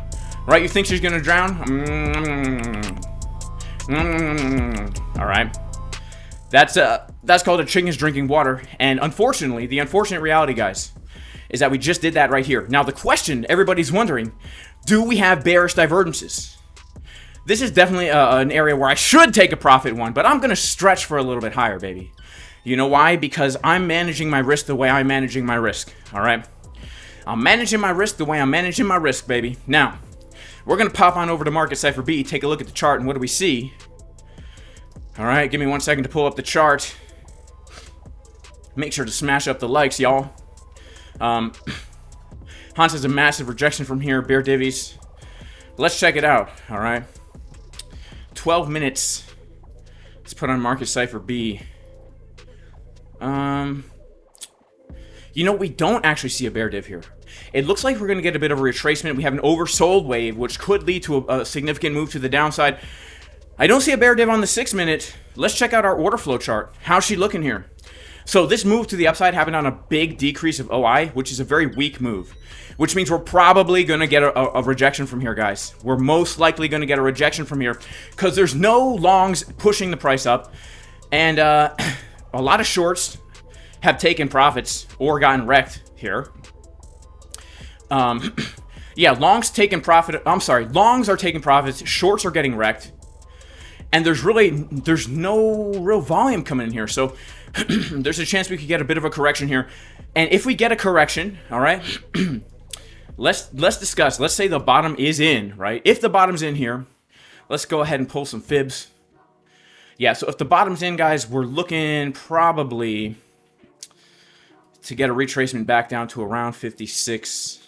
Right, you think she's gonna drown? Alright. That's called a chicken's drinking water. And unfortunately, the unfortunate reality, guys, is that we just did that right here. Now, the question everybody's wondering, do we have bearish divergences? This is definitely an area where I should take a profit one, but I'm going to stretch for a little bit higher, baby. You know why? Because I'm managing my risk the way I'm managing my risk, all right? I'm managing my risk the way I'm managing my risk, baby. Now, we're going to pop on over to Market Cipher B, take a look at the chart, and what do we see? All right, give me 1 second to pull up the chart. Make sure to smash up the likes, y'all. Hans has a massive rejection from here, bear divvies. Let's check it out, all right? 12 minutes. Let's put on Market Cipher B. You know, we don't actually see a bear div here. It looks like we're going to get a bit of a retracement. We have an oversold wave, which could lead to a significant move to the downside. I don't see a bear div on the 6 minute. Let's check out our order flow chart. How's she looking here? So this move to the upside happened on a big decrease of OI, which is a very weak move. Which means we're probably going to get a rejection from here, guys. We're most likely going to get a rejection from here because there's no longs pushing the price up. And a lot of shorts have taken profits or gotten wrecked here. Yeah, longs taking profit. I'm sorry, longs are taking profits. Shorts are getting wrecked. And there's no real volume coming in here. So there's a chance we could get a bit of a correction here. And if we get a correction, all right, let's discuss. Let's say the bottom is in, right? If the bottom's in here, let's go ahead and pull some fibs. Yeah, so if the bottom's in, guys, we're looking probably to get a retracement back down to around 56.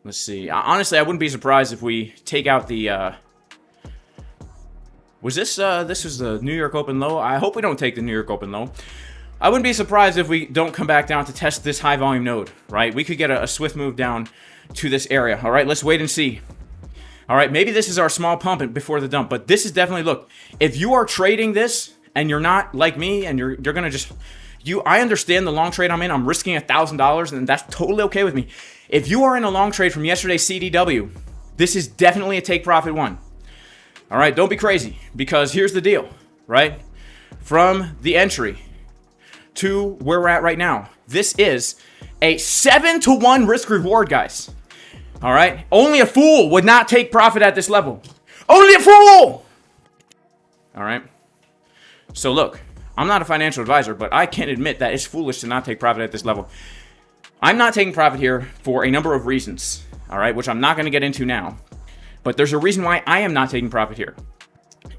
Let's see. Honestly, I wouldn't be surprised if we take out the... Was this was the New York Open low? I hope we don't take the New York Open low. I wouldn't be surprised if we don't come back down to test this high volume node, right? We could get a swift move down to this area. All right, let's wait and see. All right, maybe this is our small pump before the dump, but this is definitely, look, if you are trading this and you're not like me, and you're gonna just I understand the long trade I'm in. I'm risking $1,000, and that's totally okay with me. If you are in a long trade from yesterday's CDW, this is definitely a take profit one. All right, don't be crazy, because here's the deal, right? From the entry to where we're at right now, this is a 7-to-1 risk reward, guys. All right, only a fool would not take profit at this level. Only a fool. All right. So look, I'm not a financial advisor, but I can admit that it's foolish to not take profit at this level. I'm not taking profit here for a number of reasons, all right, which I'm not going to get into now. But there's a reason why I am not taking profit here.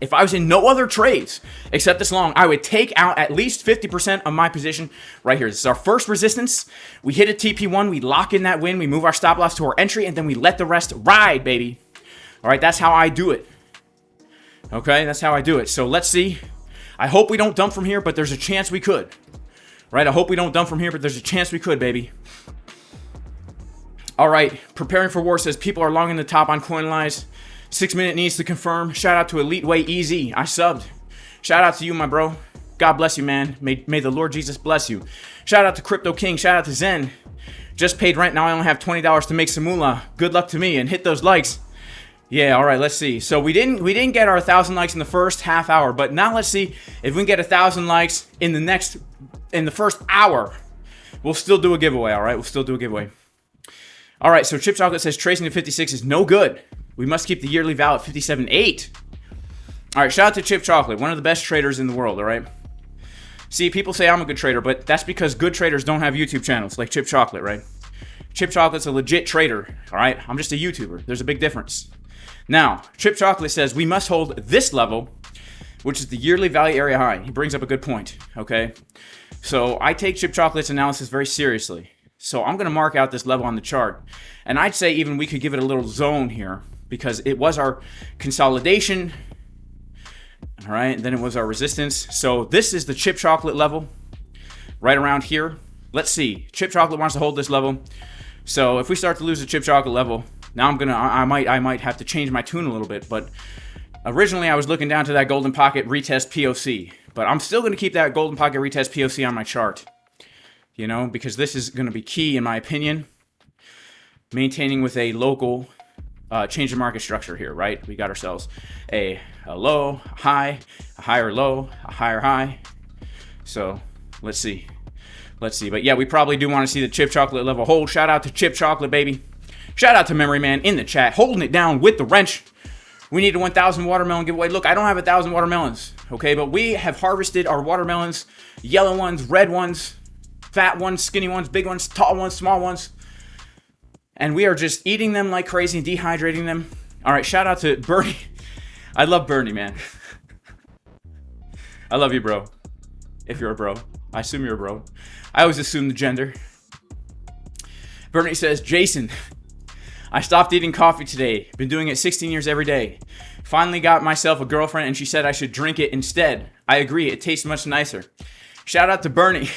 If I was in no other trades except this long, I would take out at least 50% of my position right here. This is our first resistance. We hit a TP1, we lock in that win, we move our stop loss to our entry, and then we let the rest ride, baby. All right, that's how I do it. Okay, that's how I do it. So let's see. I hope we don't dump from here, but there's a chance we could. Right, I hope we don't dump from here, but there's a chance we could, baby. All right, Preparing for War says people are long in the top on CoinLies. 6 minute needs to confirm. Shout out to Elite Way Easy. I subbed. Shout out to you, my bro. God bless you, man. May the Lord Jesus bless you. Shout out to Crypto King. Shout out to Zen. Just paid rent. Now I only have $20 to make some moolah. Good luck to me, and hit those likes. Yeah, all right, let's see. So we didn't get our 1,000 likes in the first half hour, but now let's see if we can get 1,000 likes in the first hour. We'll still do a giveaway, all right? We'll still do a giveaway. All right, so Chip Chocolate says tracing to 56 is no good. We must keep the yearly val at 57.8. All right, shout out to Chip Chocolate, one of the best traders in the world, all right? See, people say I'm a good trader, but that's because good traders don't have YouTube channels like Chip Chocolate, right? Chip Chocolate's a legit trader, all right? I'm just a YouTuber. There's a big difference. Now, Chip Chocolate says we must hold this level, which is the yearly value area high. He brings up a good point, okay? So I take Chip Chocolate's analysis very seriously. So I'm going to mark out this level on the chart. And I'd say even we could give it a little zone here because it was our consolidation, all right? And then it was our resistance. So this is the Chip Chocolate level right around here. Let's see. Chip Chocolate wants to hold this level. So if we start to lose the Chip Chocolate level, now I might have to change my tune a little bit, but originally I was looking down to that golden pocket retest POC, but I'm still going to keep that golden pocket retest POC on my chart, you know, because this is going to be key in my opinion, maintaining with a local change of market structure here, right? We got ourselves a low, a high, a higher low, a higher high. So let's see. But yeah, we probably do want to see the Chip Chocolate level hold. Shout out to Chip Chocolate, baby. Shout out to Memory Man in the chat, holding it down with the wrench. We need a 1,000 watermelon giveaway. Look, I don't have 1,000 watermelons, okay? But we have harvested our watermelons, yellow ones, red ones, fat ones, skinny ones, big ones, tall ones, small ones. And we are just eating them like crazy, dehydrating them. All right, shout out to Bernie. I love Bernie, man. I love you, bro. If you're a bro. I assume you're a bro. I always assume the gender. Bernie says, Jason, I stopped eating coffee today. Been doing it 16 years every day. Finally got myself a girlfriend and she said I should drink it instead. I agree. It tastes much nicer. Shout out to Bernie.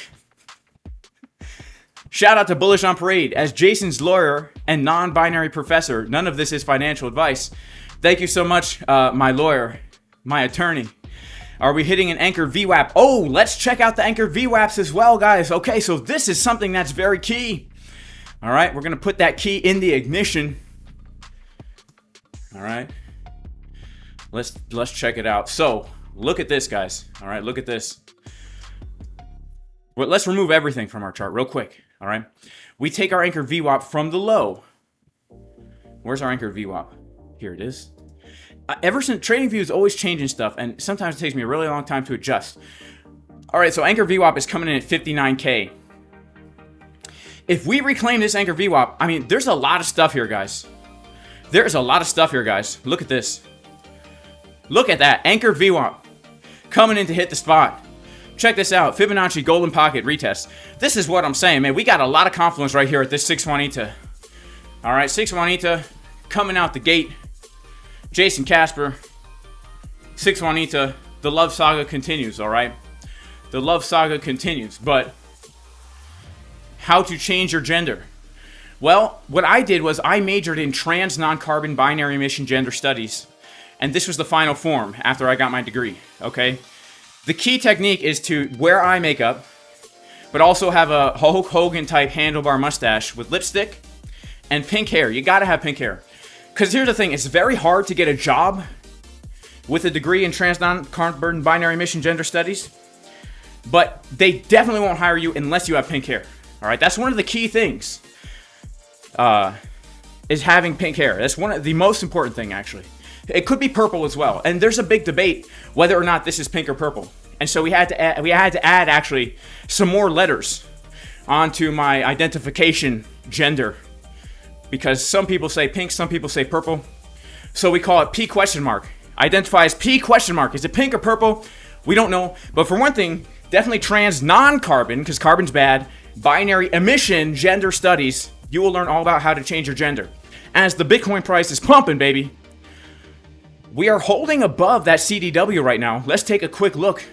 Shout out to Bullish on Parade. As Jason's lawyer and non-binary professor, none of this is financial advice. Thank you so much, my lawyer, my attorney. Are we hitting an Anchor VWAP? Oh, let's check out the Anchor VWAPs as well, guys. Okay, so this is something that's very key. All right, we're going to put that key in the ignition. All right. Let's check it out. So, look at this, guys. All right, look at this. Well, let's remove everything from our chart real quick. All right. We take our Anchor VWAP from the low. Where's our Anchor VWAP? Here it is. Ever since TradingView is always changing stuff, and sometimes it takes me a really long time to adjust. All right, so Anchor VWAP is coming in at 59K. If we reclaim this Anchor VWAP, I mean, there's a lot of stuff here, guys. There's a lot of stuff here, guys. Look at this. Look at that. Anchor VWAP coming in to hit the spot. Check this out. Fibonacci Golden Pocket retest. This is what I'm saying, man. We got a lot of confluence right here at this 6-1 ETA. All right, 6-1 ETA coming out the gate. Jason Casper, 6-1 ETA. The love saga continues, all right? The love saga continues, but how to change your gender? Well, what I did was I majored in trans non-carbon binary emission gender studies, and this was the final form after I got my degree, okay? The key technique is to wear eye makeup, but also have a Hulk Hogan type handlebar mustache with lipstick and pink hair. You gotta have pink hair. Because here's the thing, it's very hard to get a job with a degree in trans non-carbon binary emission gender studies, but they definitely won't hire you unless you have pink hair. All right, that's one of the key things, is having pink hair. That's one of the most important thing, actually. It could be purple as well, and there's a big debate whether or not this is pink or purple. And so we had to add actually some more letters onto my identification gender, because some people say pink, some people say purple. So we call it P question mark. Identify as P question mark. Is it pink or purple? We don't know. But for one thing, definitely trans non-carbon, because carbon's bad, binary emission gender studies. You will learn all about how to change your gender. As the Bitcoin price is pumping, baby, we are holding above that CDW right now. Let's take a quick look.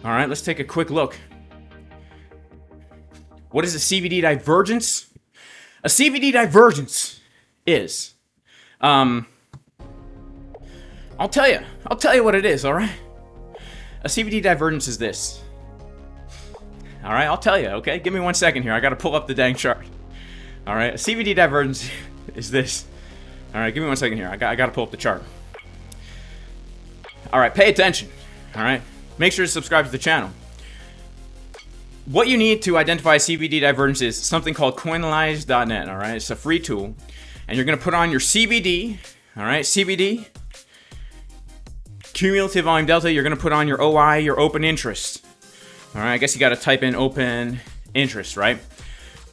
All right, let's take a quick look. What is a CVD divergence? A CVD divergence is, I'll tell you what it is, all right? A CVD divergence is this. All right, I'll tell you, okay? Give me 1 second here. I got to pull up the dang chart. All right, a CVD divergence is this. All right, give me 1 second here. I got to pull up the chart. All right, pay attention. All right, make sure to subscribe to the channel. What you need to identify CVD divergence is something called coinalize.net. All right, it's a free tool, and you're going to put on your CVD. All right, CVD, cumulative volume delta. You're going to put on your OI, your open interest. All right, I guess you got to type in open interest, right?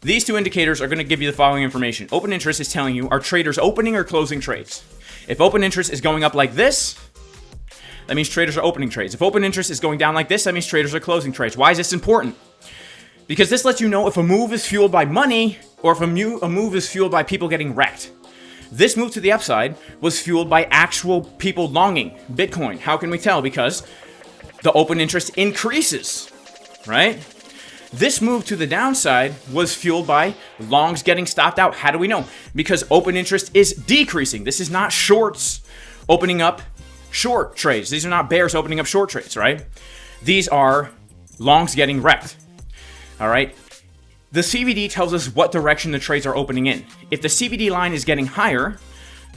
These two indicators are going to give you the following information. Open interest is telling you, are traders opening or closing trades? If open interest is going up like this, that means traders are opening trades. If open interest is going down like this, that means traders are closing trades. Why is this important? Because this lets you know if a move is fueled by money or if a move is fueled by people getting wrecked. This move to the upside was fueled by actual people longing Bitcoin. How can we tell? Because the open interest increases, right? This move to the downside was fueled by longs getting stopped out. How do we know? Because open interest is decreasing. This is not shorts opening up short trades. These are not bears opening up short trades, right? These are longs getting wrecked. All right. The CVD tells us what direction the trades are opening in. If the CVD line is getting higher,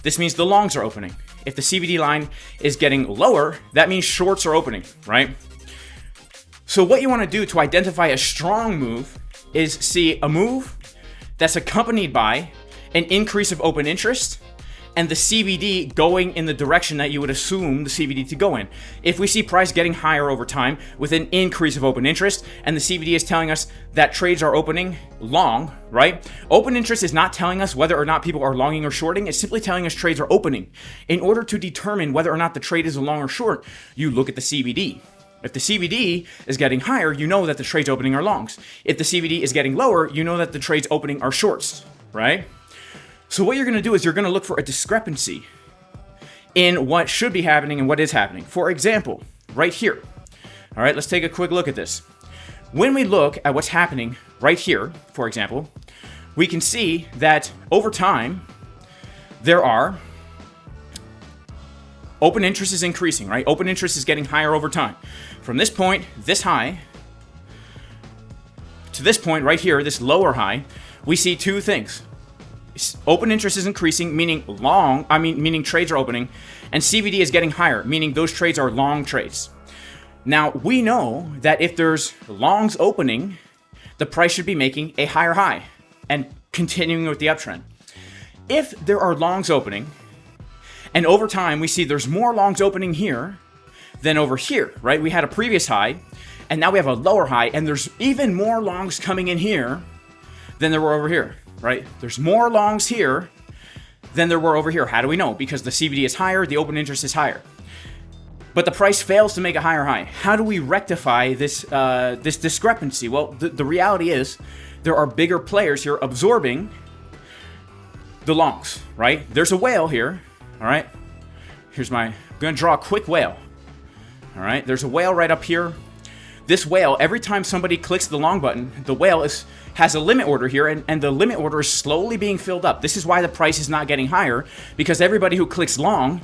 this means the longs are opening. If the CVD line is getting lower, that means shorts are opening, right? So what you want to do to identify a strong move is see a move that's accompanied by an increase of open interest and the CVD going in the direction that you would assume the CVD to go in. If we see price getting higher over time with an increase of open interest and the CVD is telling us that trades are opening long, right? Open interest is not telling us whether or not people are longing or shorting. It's simply telling us trades are opening. In order to determine whether or not the trade is a long or short, you look at the CVD. If the CVD is getting higher, you know that the trades opening are longs. If the CVD is getting lower, you know that the trades opening are shorts, right? So what you're going to do is you're going to look for a discrepancy in what should be happening and what is happening. For example, right here. All right, let's take a quick look at this. When we look at what's happening right here, for example, we can see that over time, there are open interest is increasing, right? Open interest is getting higher over time. From this point, this high, to this point right here, this lower high, we see two things. Open interest is increasing, meaning trades are opening, and CVD is getting higher, meaning those trades are long trades. Now, we know that if there's longs opening, the price should be making a higher high and continuing with the uptrend. If there are longs opening, and over time we see there's more longs opening here than over here, right? We had a previous high, and now we have a lower high, and there's even more longs coming in here than there were over here. Right? There's more longs here than there were over here. How do we know? Because the CVD is higher, the open interest is higher. But the price fails to make a higher high. How do we rectify this this discrepancy? Well, the reality is there are bigger players here absorbing the longs, right? There's a whale here, all right? I'm going to draw a quick whale, all right? There's a whale right up here. This whale, every time somebody clicks the long button, the whale has a limit order here, and the limit order is slowly being filled up. This is why the price is not getting higher, because everybody who clicks long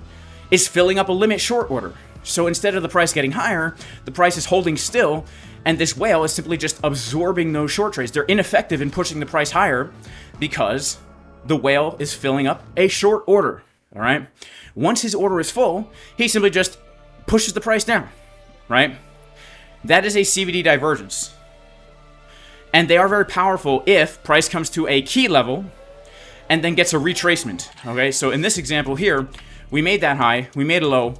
is filling up a limit short order, So instead of the price getting higher, the price is holding still, and this whale is simply just absorbing those short trades. They're ineffective in pushing the price higher because the whale is filling up a short order, all right? Once his order is full, he simply just pushes the price down, right? That is a CVD divergence. And they are very powerful if price comes to a key level and then gets a retracement, okay? So in this example here, we made that high, we made a low,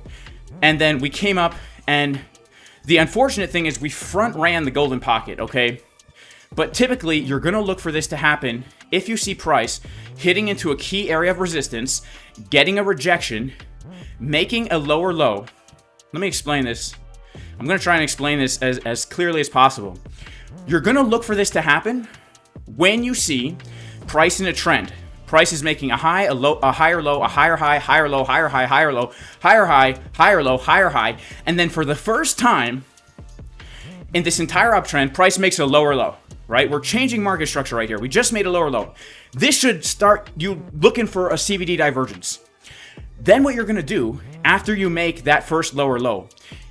and then we came up, and the unfortunate thing is we front ran the golden pocket, okay? But typically, you're gonna look for this to happen if you see price hitting into a key area of resistance, getting a rejection, making a lower low. Let me explain this. I'm gonna try and explain this as clearly as possible. You're gonna look for this to happen when you see price in a trend. Price is making a high, a low, a higher low, a higher high, higher low, higher high, higher low, higher high, higher low, higher high. And then for the first time in this entire uptrend, price makes a lower low, right? We're changing market structure right here. We just made a lower low. This should start you looking for a CVD divergence. Then what you're gonna do after you make that first lower low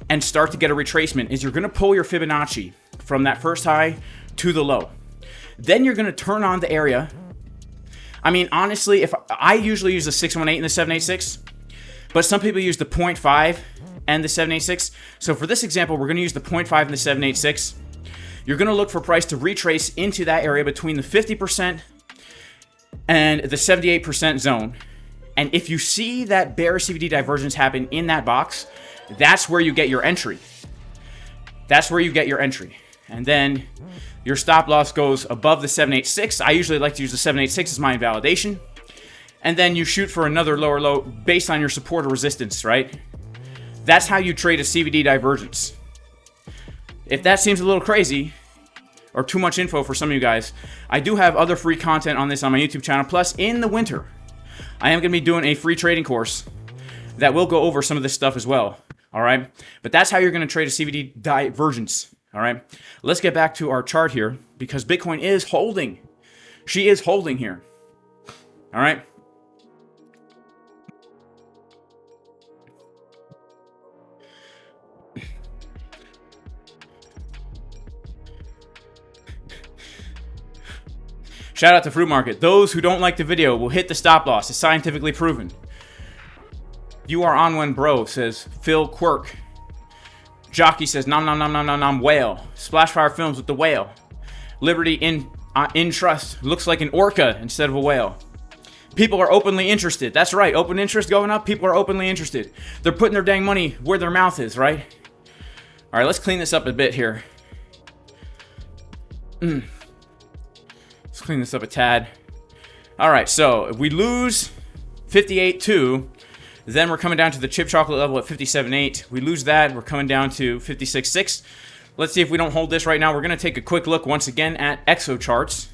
and start to get a retracement is you're gonna pull your Fibonacci from that first high to the low. Then you're gonna turn on the area. I mean, honestly, if I usually use the 618 and the 786, but some people use the 0.5 and the 786. So for this example, we're going to use the 0.5 and the 786. You're going to look for price to retrace into that area between the 50% and the 78% zone. And if you see that bearish CVD divergence happen in that box, that's where you get your entry. That's where you get your entry. And then your stop loss goes above the 786. I usually like to use the 786 as my invalidation. And then you shoot for another lower low based on your support or resistance, right? That's how you trade a CVD divergence. If that seems a little crazy or too much info for some of you guys, I do have other free content on this on my YouTube channel. Plus, in the winter, I am going to be doing a free trading course that will go over some of this stuff as well. All right? But that's how you're going to trade a CVD divergence. All right, let's get back to our chart here because Bitcoin is holding. She is holding here. All right. Shout out to Fruit Market. Those who don't like the video will hit the stop loss. It's scientifically proven. You are on one, bro, says Phil Quirk. Jockey says, nom nom nom nom nom nom whale. Splashfire Films with the whale. Liberty in trust. Looks like an orca instead of a whale. People are openly interested. That's right. Open interest going up. People are openly interested. They're putting their dang money where their mouth is, right? All right, let's clean this up a bit here. Let's clean this up a tad. All right, so if we lose 58.2, then we're coming down to the chip chocolate level at 57.8. We lose that, we're coming down to 56.6. Let's see if we don't hold this right now. We're going to take a quick look once again at exo charts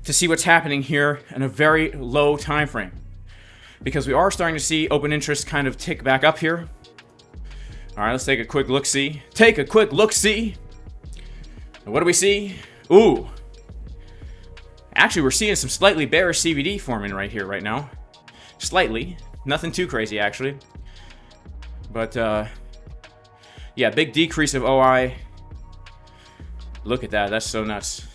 to see what's happening here in a very low time frame. Because we are starting to see open interest kind of tick back up here. All right, let's take a quick look-see. Take a quick look-see. What do we see? Ooh. Actually, we're seeing some slightly bearish CVD forming right here, right now. Slightly. Nothing too crazy, actually. But, yeah, big decrease of OI. Look at that. That's so nuts.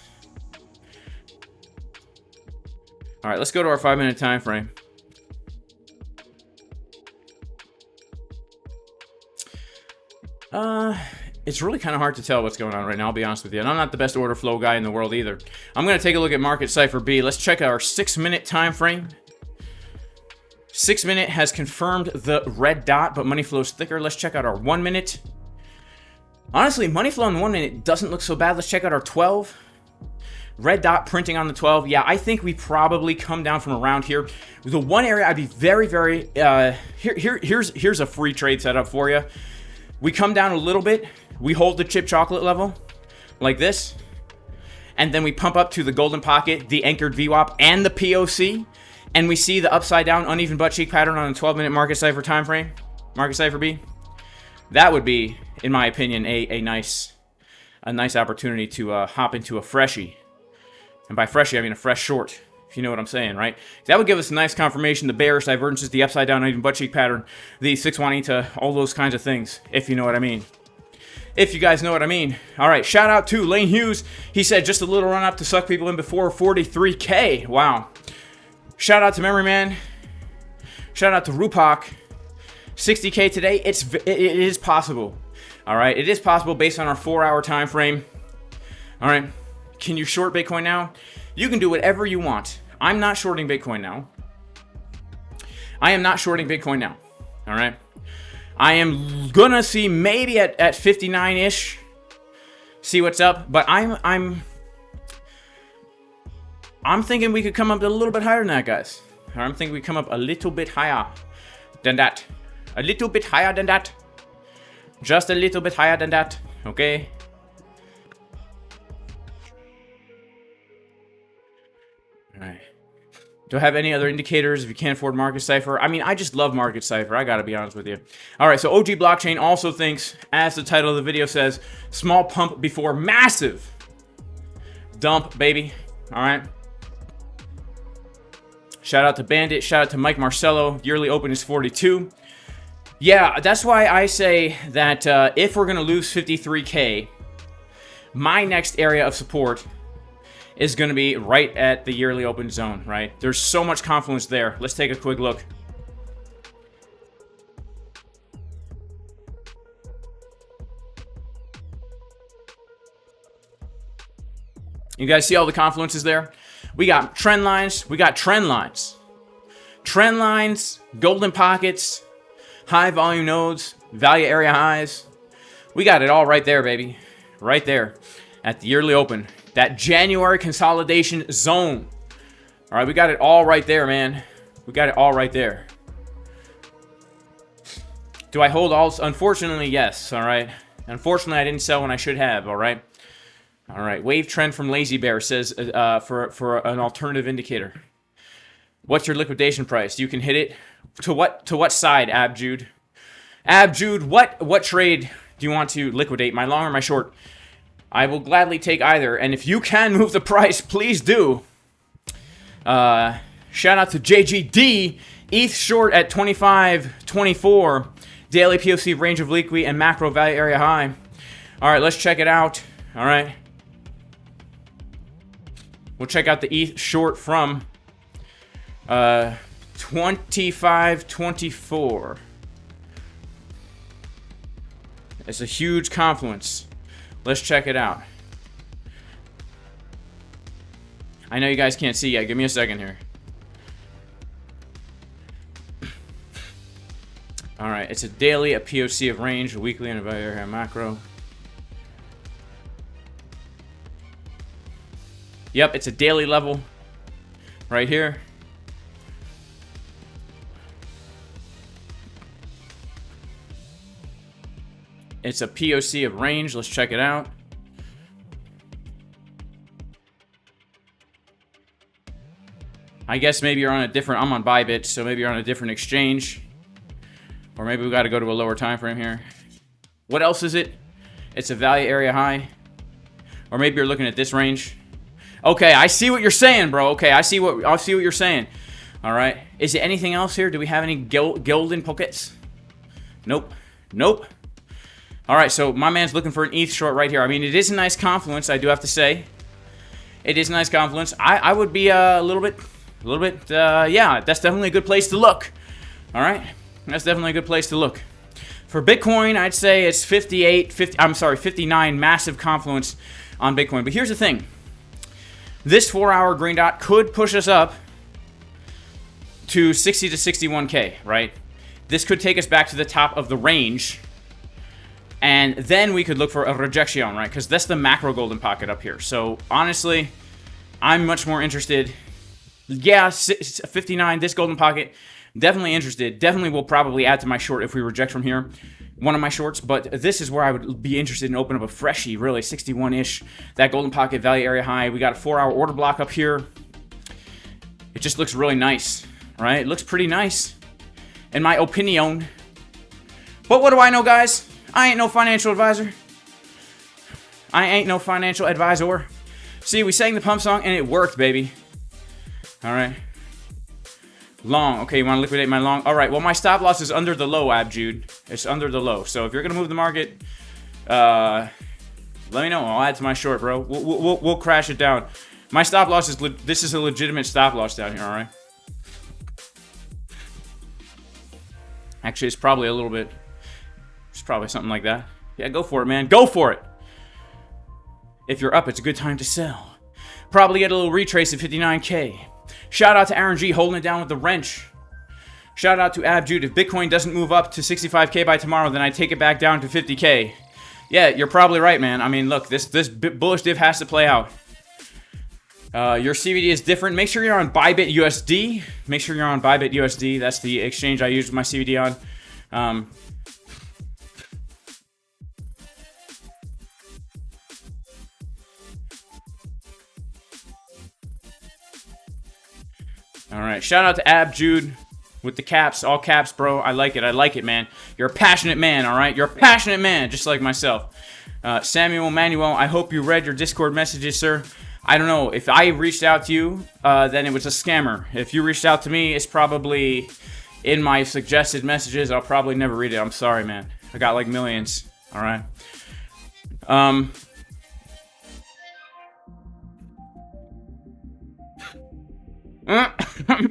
All right, let's go to our 5-minute time frame. It's really kind of hard to tell what's going on right now, I'll be honest with you. And I'm not the best order flow guy in the world either. I'm going to take a look at market Cipher B. Let's check our 6-minute time frame. 6-minute has confirmed the red dot, but money flows thicker. Let's check out our 1-minute. Honestly, money flow in the 1-minute doesn't look so bad. Let's check out our 12. Red dot printing on the 12. Yeah, I think we probably come down from around here. The one area I'd be very, very... Here's a free trade setup for you. We come down a little bit. We hold the chip chocolate level like this. And then we pump up to the golden pocket, the anchored VWAP, and the POC. And we see the upside down uneven butt cheek pattern on a 12-minute market Cipher time frame. Market Cipher B. That would be, in my opinion, a nice opportunity to hop into a freshie. And by freshie, I mean a fresh short. if you know what I'm saying, right? That would give us a nice confirmation, the bearish divergences, the upside down even butt cheek pattern, the 6 Juanita, all those kinds of things, if you know what I mean. If you guys know what I mean. All right, shout out to Lane Hughes. He said just a little run up to suck people in before 43K. Wow. Shout out to Memory Man. Shout out to Rupak. 60K today. It is possible. All right, it is possible based on our 4-hour time frame. All right, can you short Bitcoin now? You can do whatever you want. I'm not shorting Bitcoin now. I am not shorting Bitcoin now. All right. I am gonna see maybe at 59-ish, see what's up. But I'm thinking we could come up a little bit higher than that, guys. I'm thinking we come up a little bit higher than that. A little bit higher than that. Just a little bit higher than that. Okay. All right. Do I have any other indicators if you can't afford Market Cipher? I mean, I just love Market Cipher. I gotta be honest with you. All right, so OG Blockchain also thinks, as the title of the video says, small pump before massive dump, baby. All right. Shout out to Bandit. Shout out to Mike Marcello. Yearly open is 42. Yeah, that's why I say that if we're gonna lose 53K, my next area of support is going to be right at the yearly open zone, right? There's so much confluence there. Let's take a quick look. You guys see all the confluences there? We got trend lines. We got trend lines. Trend lines, golden pockets, high volume nodes, value area highs. We got it all right there, baby. Right there at the yearly open. That January consolidation zone. All right, we got it all right there, man. We got it all right there. Do I hold all? Unfortunately, yes. All right. Unfortunately, I didn't sell when I should have. All right. All right. Wave trend from Lazy Bear says for an alternative indicator. What's your liquidation price? You can hit it to what side, Abjude? Abjude, what trade do you want to liquidate? My long or my short? I will gladly take either, and if you can move the price, please do. Shout out to JGD, ETH short at 25.24, daily POC range of weekly and macro value area high. All right, let's check it out. All right, we'll check out the ETH short from 25.24. It's a huge confluence. Let's check it out. I know you guys can't see yet. Give me a second here. All right, it's a daily, a POC of range, a weekly, and a value area macro. Yep, it's a daily level right here. It's a POC of range. Let's check it out. I guess maybe you're on a different, I'm on ByBit, so maybe you're on a different exchange. Or maybe we got to go to a lower time frame here. What else is it? It's a value area high. Or maybe you're looking at this range. Okay, I see what you're saying, bro. Okay, I see what you're saying. All right. Is it anything else here? Do we have any golden pockets? Nope. Nope. All right, so my man's looking for an ETH short right here. I mean, it is a nice confluence, I do have to say. It is a nice confluence. I would be a little bit, yeah, that's definitely a good place to look. All right, that's definitely a good place to look. For Bitcoin, I'd say it's 59 massive confluence on Bitcoin. But here's the thing. This 4-hour green dot could push us up to 60 to 61K, right? This could take us back to the top of the range. And then we could look for a rejection, right? Because that's the macro golden pocket up here. So honestly, I'm much more interested. Yeah, 59, this golden pocket, definitely interested. Definitely will probably add to my short if we reject from here. One of my shorts, but this is where I would be interested in opening up a freshie, really, 61-ish. That golden pocket value area high. We got a 4-hour order block up here. It just looks really nice, right? It looks pretty nice, in my opinion. But what do I know, guys? I ain't no financial advisor. I ain't no financial advisor. See, we sang the pump song and it worked, baby. All right. Long. Okay, you want to liquidate my long? All right. Well, my stop loss is under the low, Abjude. It's under the low. So if you're gonna move the market, let me know. I'll add to my short, bro. We'll crash it down. My stop loss is this is a legitimate stop loss down here. All right. Actually, it's probably a little bit. It's probably something like that. Yeah, go for it, man. Go for it. If you're up, it's a good time to sell. Probably get a little retrace at 59K. Shout out to Aaron G holding it down with the wrench. Shout out to Abjude. If Bitcoin doesn't move up to 65K by tomorrow, then I take it back down to 50K. Yeah, you're probably right, man. I mean, look, this bullish div has to play out. Your CBD is different. Make sure you're on ByBit USD. Make sure you're on ByBit USD. That's the exchange I use my CBD on. All right, shout out to Abjude with the caps, all caps, bro. I like it, man. You're a passionate man, all right? You're a passionate man, just like myself. Samuel Manuel, I hope you read your Discord messages, sir. I don't know. If I reached out to you, then it was a scammer. If you reached out to me, it's probably in my suggested messages. I'll probably never read it. I'm sorry, man. I got like millions, all right?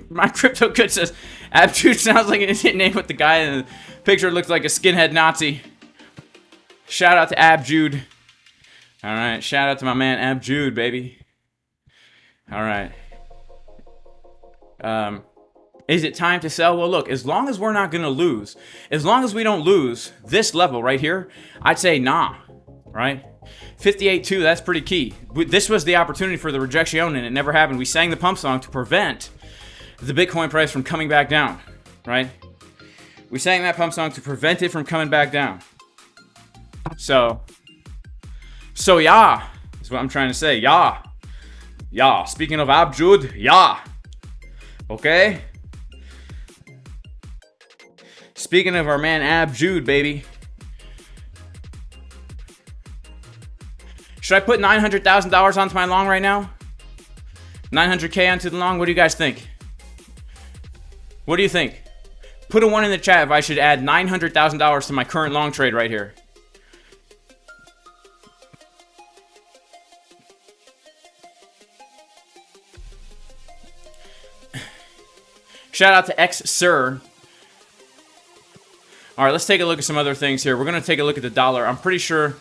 My crypto good says Abjude sounds like an Indian name with the guy in the picture looks like a skinhead Nazi. Shout out to Abjude. All right, shout out to my man Abjude, baby. All right. Is it time to sell? Well, look, as long as we're not gonna lose, as long as we don't lose this level right here, I'd say nah, right? 58.2, that's pretty key. This was the opportunity for the rejection, and it never happened. We sang the pump song to prevent the Bitcoin price from coming back down, right? We sang that pump song to prevent it from coming back down. So yeah, that's what I'm trying to say. Yeah. Yeah. Speaking of Abjude, yeah. Okay? Speaking of our man Abjude, baby. Should I put $900,000 onto my long right now? 900K onto the long? What do you guys think? What do you think? Put a 1 in the chat if I should add $900,000 to my current long trade right here. Shout out to X Sir. All right, let's take a look at some other things here. We're going to take a look at the dollar. I'm pretty sure...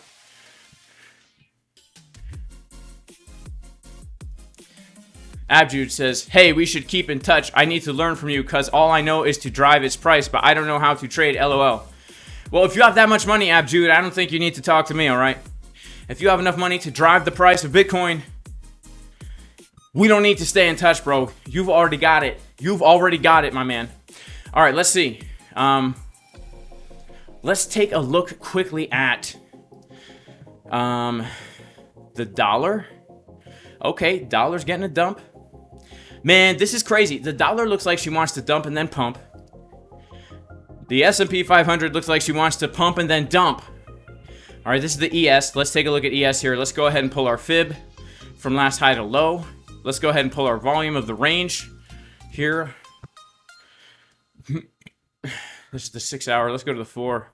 Abjude says, hey, we should keep in touch. I need to learn from you because all I know is to drive its price, but I don't know how to trade, LOL. Well, if you have that much money, Abjude, I don't think you need to talk to me, all right? If you have enough money to drive the price of Bitcoin, we don't need to stay in touch, bro. You've already got it. You've already got it, my man. All right, let's see. Let's take a look quickly at the dollar. Okay, dollar's getting a dump. Man, this is crazy. The dollar looks like she wants to dump and then pump. The S&P 500 looks like she wants to pump and then dump. All right, this is the ES. Let's take a look at ES here. Let's go ahead and pull our fib from last high to low. Let's go ahead and pull our volume of the range here. This is the 6 hour. Let's go to the 4.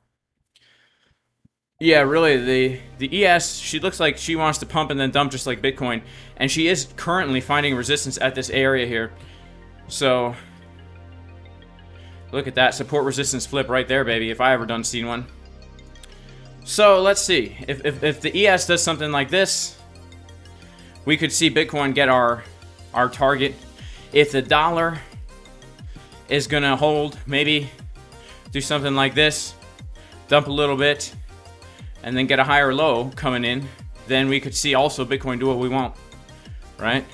Yeah, really, the ES, she looks like she wants to pump and then dump just like Bitcoin. And she is currently finding resistance at this area here. So, look at that. Support resistance flip right there, baby, if I ever done seen one. So, let's see. If the ES does something like this, we could see Bitcoin get our target. If the dollar is going to hold, maybe do something like this, dump a little bit, and then get a higher low coming in, then we could see also Bitcoin do what we want, right?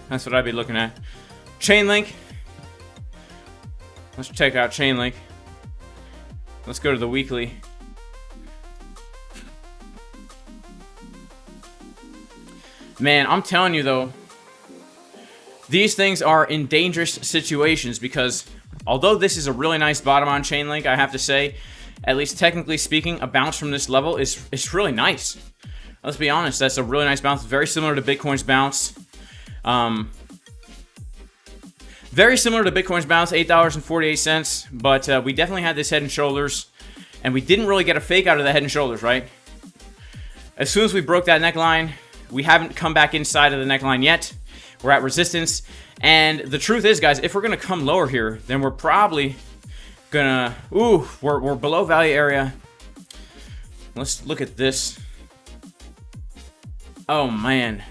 That's what I'd be looking at. Chainlink. Let's check out Chainlink. Let's go to the weekly. Man, I'm telling you though, these things are in dangerous situations because although this is a really nice bottom on Chainlink, I have to say, at least technically speaking, a bounce from this level is really nice. Let's be honest, that's a really nice bounce. Very similar to Bitcoin's bounce. Very similar to Bitcoin's bounce, $8.48, but we definitely had this head and shoulders, and we didn't really get a fake out of the head and shoulders, right? As soon as we broke that neckline, we haven't come back inside of the neckline yet. We're at resistance, and the truth is, guys, if we're gonna come lower here, then we're probably gonna, we're below value area. Let's look at this. Oh man,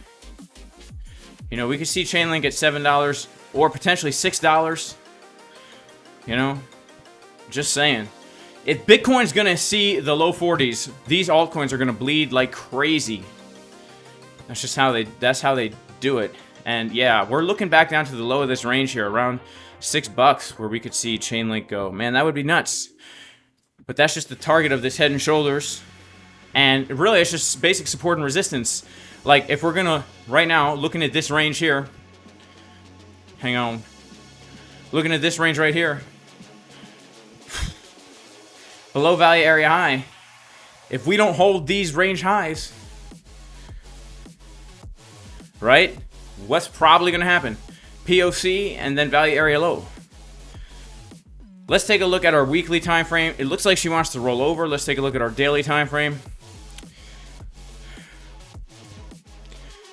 you know, we could see Chainlink at $7 or potentially $6. You know, just saying. If Bitcoin's gonna see the low 40s, these altcoins are gonna bleed like crazy. That's just how they do it. And yeah, we're looking back down to the low of this range here, around $6, where we could see Chainlink go. Man, that would be nuts. But that's just the target of this head and shoulders. And really, it's just basic support and resistance. Like, if we're gonna, right now, looking at this range here. Hang on. Looking at this range right here. Below value area high. If we don't hold these range highs, right? What's probably gonna happen? POC and then value area low. Let's take a look at our weekly time frame. It looks like she wants to roll over. Let's take a look at our daily time frame.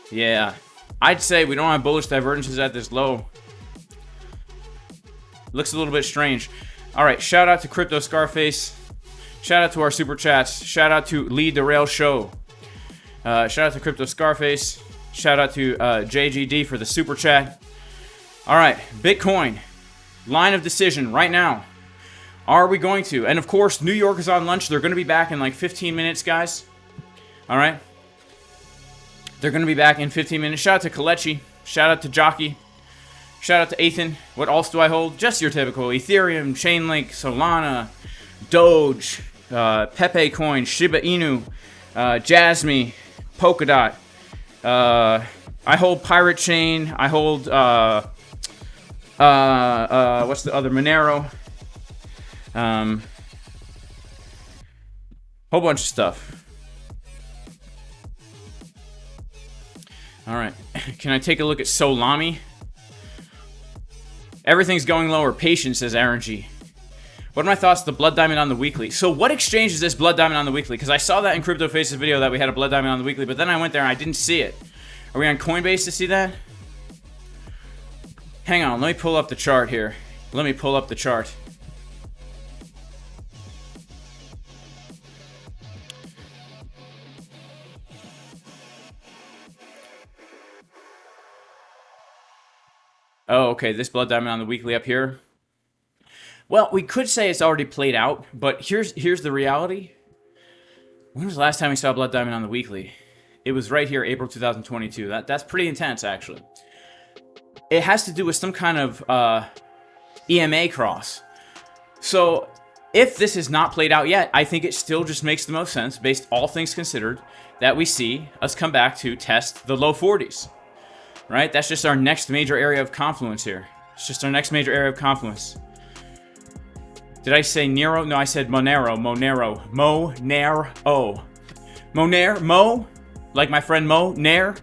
Yeah, I'd say we don't have bullish divergences at this low. Looks a little bit strange. All right, shout out to Crypto Scarface. Shout out to our super chats. Shout out to Lead the Rail Show. Shout out to Crypto Scarface. Shout out to JGD for the super chat. All right, Bitcoin. Line of decision right now. Are we going to? And of course, New York is on lunch. They're going to be back in like 15 minutes, guys. All right. They're going to be back in 15 minutes. Shout out to Kalechi. Shout out to Jockey. Shout out to Ethan. What else do I hold? Just your typical Ethereum, Chainlink, Solana, Doge, Pepe Coin, Shiba Inu, Jasmy, Polkadot. I hold Pirate Chain. I hold what's the other? Monero. Whole bunch of stuff. All right. Can I take a look at Solami? Everything's going lower. Patience, says Aaron G. What are my thoughts on the Blood Diamond on the weekly? So what exchange is this Blood Diamond on the weekly? Because I saw that in Crypto Face's video that we had a Blood Diamond on the weekly, but then I went there and I didn't see it. Are we on Coinbase to see that? Hang on, let me pull up the chart here. Let me pull up the chart. Oh, okay, this Blood Diamond on the weekly up here. Well, we could say it's already played out, but here's the reality. When was the last time we saw Blood Diamond on the weekly? It was right here, April 2022. That's pretty intense, actually. It has to do with some kind of EMA cross. So, if this is not played out yet, I think it still just makes the most sense, based all things considered, that we see us come back to test the low 40s. Right? That's just our next major area of confluence here. It's just our next major area of confluence. Did I say Nero? No, I said Monero. Monero. Monero. Moner? Mo? Like my friend Mo? Nair?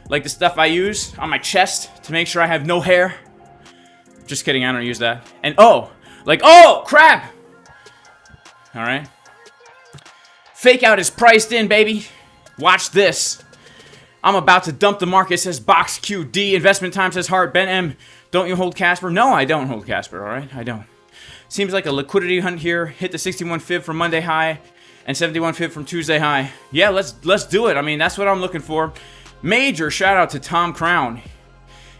Like the stuff I use on my chest to make sure I have no hair? Just kidding, I don't use that. And oh! Like, oh! Crap! Alright. Fake out is priced in, baby. Watch this. I'm about to dump the market, says BoxQD. Investment time, says Hart. Ben M, don't you hold Casper? No, I don't hold Casper, alright? I don't. Seems like a liquidity hunt here. Hit the 61 fib from Monday high and 71 fib from Tuesday high. Yeah, let's do it. I mean, that's what I'm looking for. Major shout out to Tom Crown.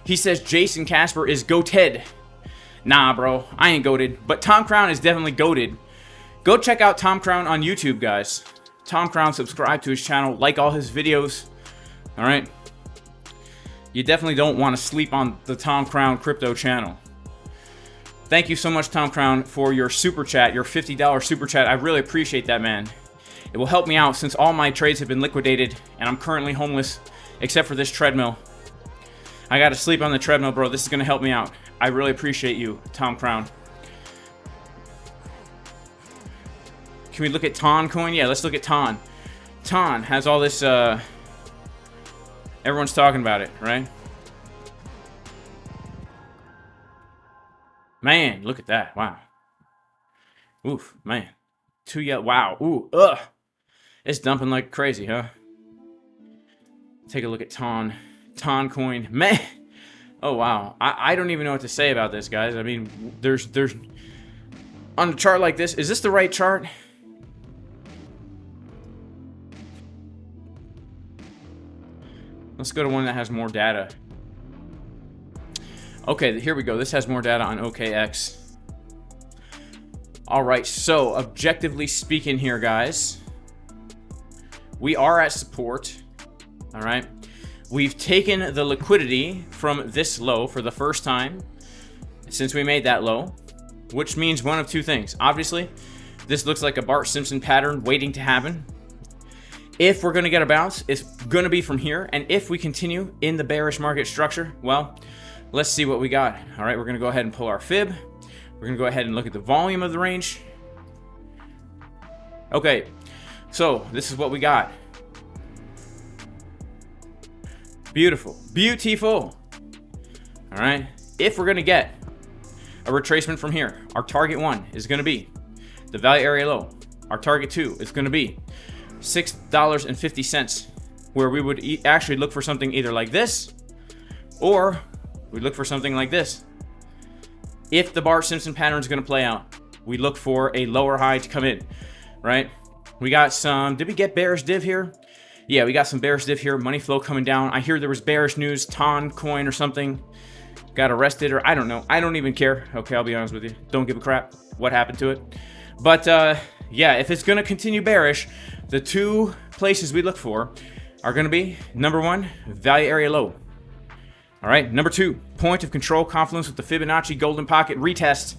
He says Jason Casper is goated. Nah, bro, I ain't goated. But Tom Crown is definitely goated. Go check out Tom Crown on YouTube, guys. Tom Crown, subscribe to his channel, like all his videos. Alright? You definitely don't want to sleep on the Tom Crown crypto channel. Thank you so much, Tom Crown, for your super chat, your $50 super chat. I really appreciate that, man. It will help me out since all my trades have been liquidated and I'm currently homeless except for this treadmill. I gotta sleep on the treadmill, bro. This is gonna help me out. I really appreciate you, Tom Crown. Can we look at Ton coin? Yeah, let's look at Ton. Ton has all this, everyone's talking about it, right? Man, look at that. Wow. Oof, man. Two yellow. Wow. Ooh, ugh. It's dumping like crazy, huh? Take a look at Ton coin. Man. Oh, wow. I don't even know what to say about this, guys. I mean, there's on a chart like this, is this the right chart? Let's go to one that has more data. Okay, here we go. This has more data on OKX. All right, so objectively speaking here, guys, we are at support. All right. We've taken the liquidity from this low for the first time since we made that low, which means one of two things. Obviously, this looks like a Bart Simpson pattern waiting to happen. If we're going to get a bounce, it's going to be from here. And if we continue in the bearish market structure, well, let's see what we got. All right, we're going to go ahead and pull our fib. We're going to go ahead and look at the volume of the range. Okay, so this is what we got. Beautiful. Beautiful. All right. If we're going to get a retracement from here, our target 1 is going to be the value area low. Our target 2 is going to be $6.50, where we would actually look for something either like this, or we look for something like this. If the Bart Simpson pattern is going to play out, we look for a lower high to come in, right? We got some, did we get bearish div here? Yeah, we got some bearish div here. Money flow coming down. I hear there was bearish news. Ton coin or something got arrested, or I don't know. I don't even care. Okay, I'll be honest with you. Don't give a crap what happened to it. But yeah, if it's going to continue bearish, the two places we look for are going to be, number 1, value area low. All right, number 2, point of control confluence with the Fibonacci golden pocket retest.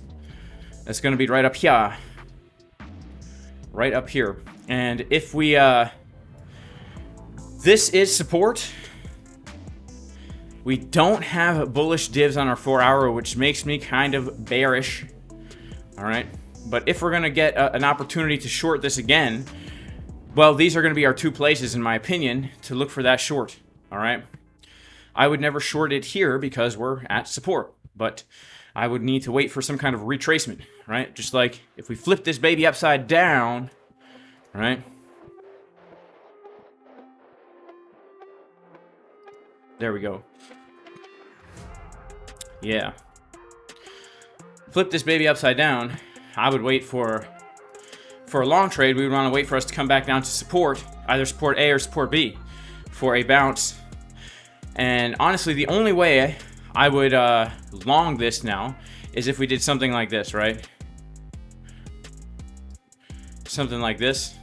That's going to be right up here. Right up here. And if we... this is support. We don't have bullish divs on our 4-hour, which makes me kind of bearish. All right. But if we're going to get an opportunity to short this again, well, these are going to be our two places, in my opinion, to look for that short. All right. I would never short it here because we're at support, but I would need to wait for some kind of retracement, right? Just like if we flip this baby upside down, right? There we go. Yeah. Flip this baby upside down. I would wait for a long trade. We would want to wait for us to come back down to support, either support A or support B, for a bounce. And honestly, the only way I would long this now is if we did something like this, right? Something like this.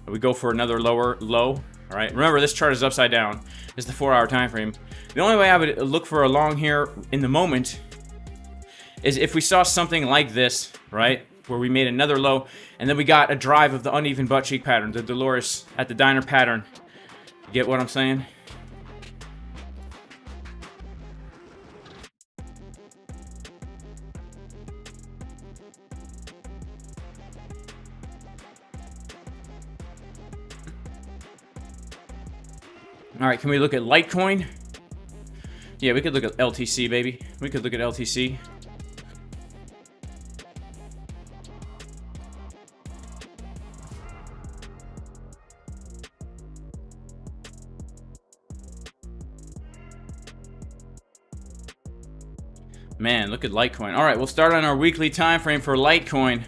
We go for another lower low. All right. Remember, this chart is upside down. It's the 4-hour time frame. The only way I would look for a long here in the moment is if we saw something like this, right? Where we made another low, and then we got a drive of the uneven butt cheek pattern, the Dolores at the diner pattern. You get what I'm saying? All right, can we look at Litecoin? Yeah, we could look at LTC, baby. We could look at LTC. Man, look at Litecoin. All right, we'll start on our weekly time frame for Litecoin.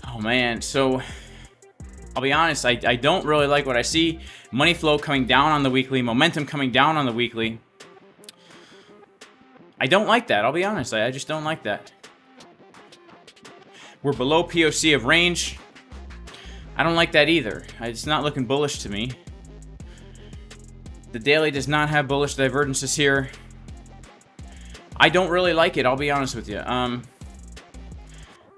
Oh, man. So, I'll be honest, I don't really like what I see. Money flow coming down on the weekly. Momentum coming down on the weekly. I don't like that. I'll be honest. I just don't like that. We're below POC of range. I don't like that either. It's not looking bullish to me. The daily does not have bullish divergences here. I don't really like it. I'll be honest with you.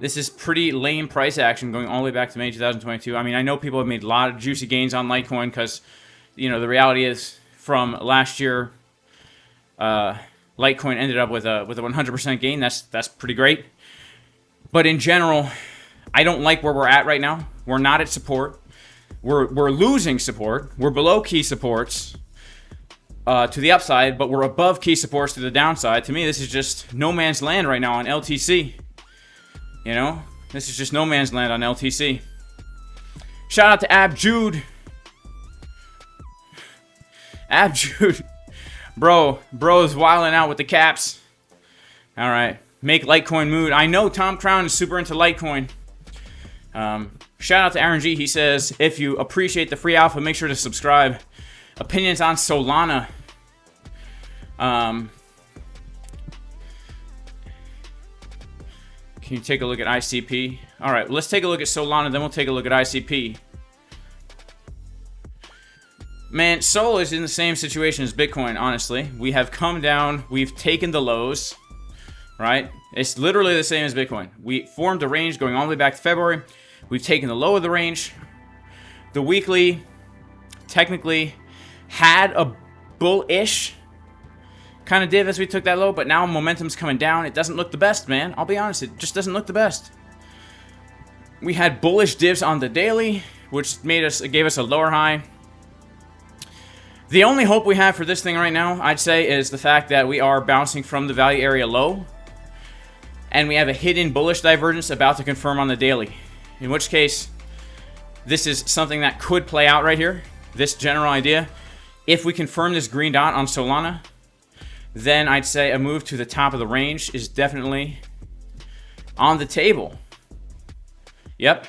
This is pretty lame price action going all the way back to May 2022. I mean, I know people have made a lot of juicy gains on Litecoin because, you know, the reality is from last year, Litecoin ended up with a 100% gain. That's pretty great. But in general, I don't like where we're at right now. We're not at support. We're losing support. We're below key supports. to the upside, but we're above key supports to the downside. To me, this is just no man's land right now on LTC. You know, this is just no man's land on LTC. Shout out to Abjude. Abjude. Bro's wilding out with the caps. All right. Make Litecoin mood. I know Tom Crown is super into Litecoin. Shout out to Aaron G. He says, if you appreciate the free alpha, make sure to subscribe. Opinions on Solana. Can you take a look at ICP? All right, let's take a look at Solana, then we'll take a look at ICP. Man, Sol is in the same situation as Bitcoin, honestly. We have come down, we've taken the lows, right? It's literally the same as Bitcoin. We formed a range going all the way back to February. We've taken the low of the range. The weekly technically had a bullish kind of div as we took that low, but now momentum's coming down. It doesn't look the best, man. I'll be honest, it just doesn't look the best. We had bullish divs on the daily, which gave us a lower high. The only hope we have for this thing right now, I'd say, is the fact that we are bouncing from the value area low, and we have a hidden bullish divergence about to confirm on the daily. In which case, this is something that could play out right here, this general idea. If we confirm this green dot on Solana, then I'd say a move to the top of the range is definitely on the table. Yep.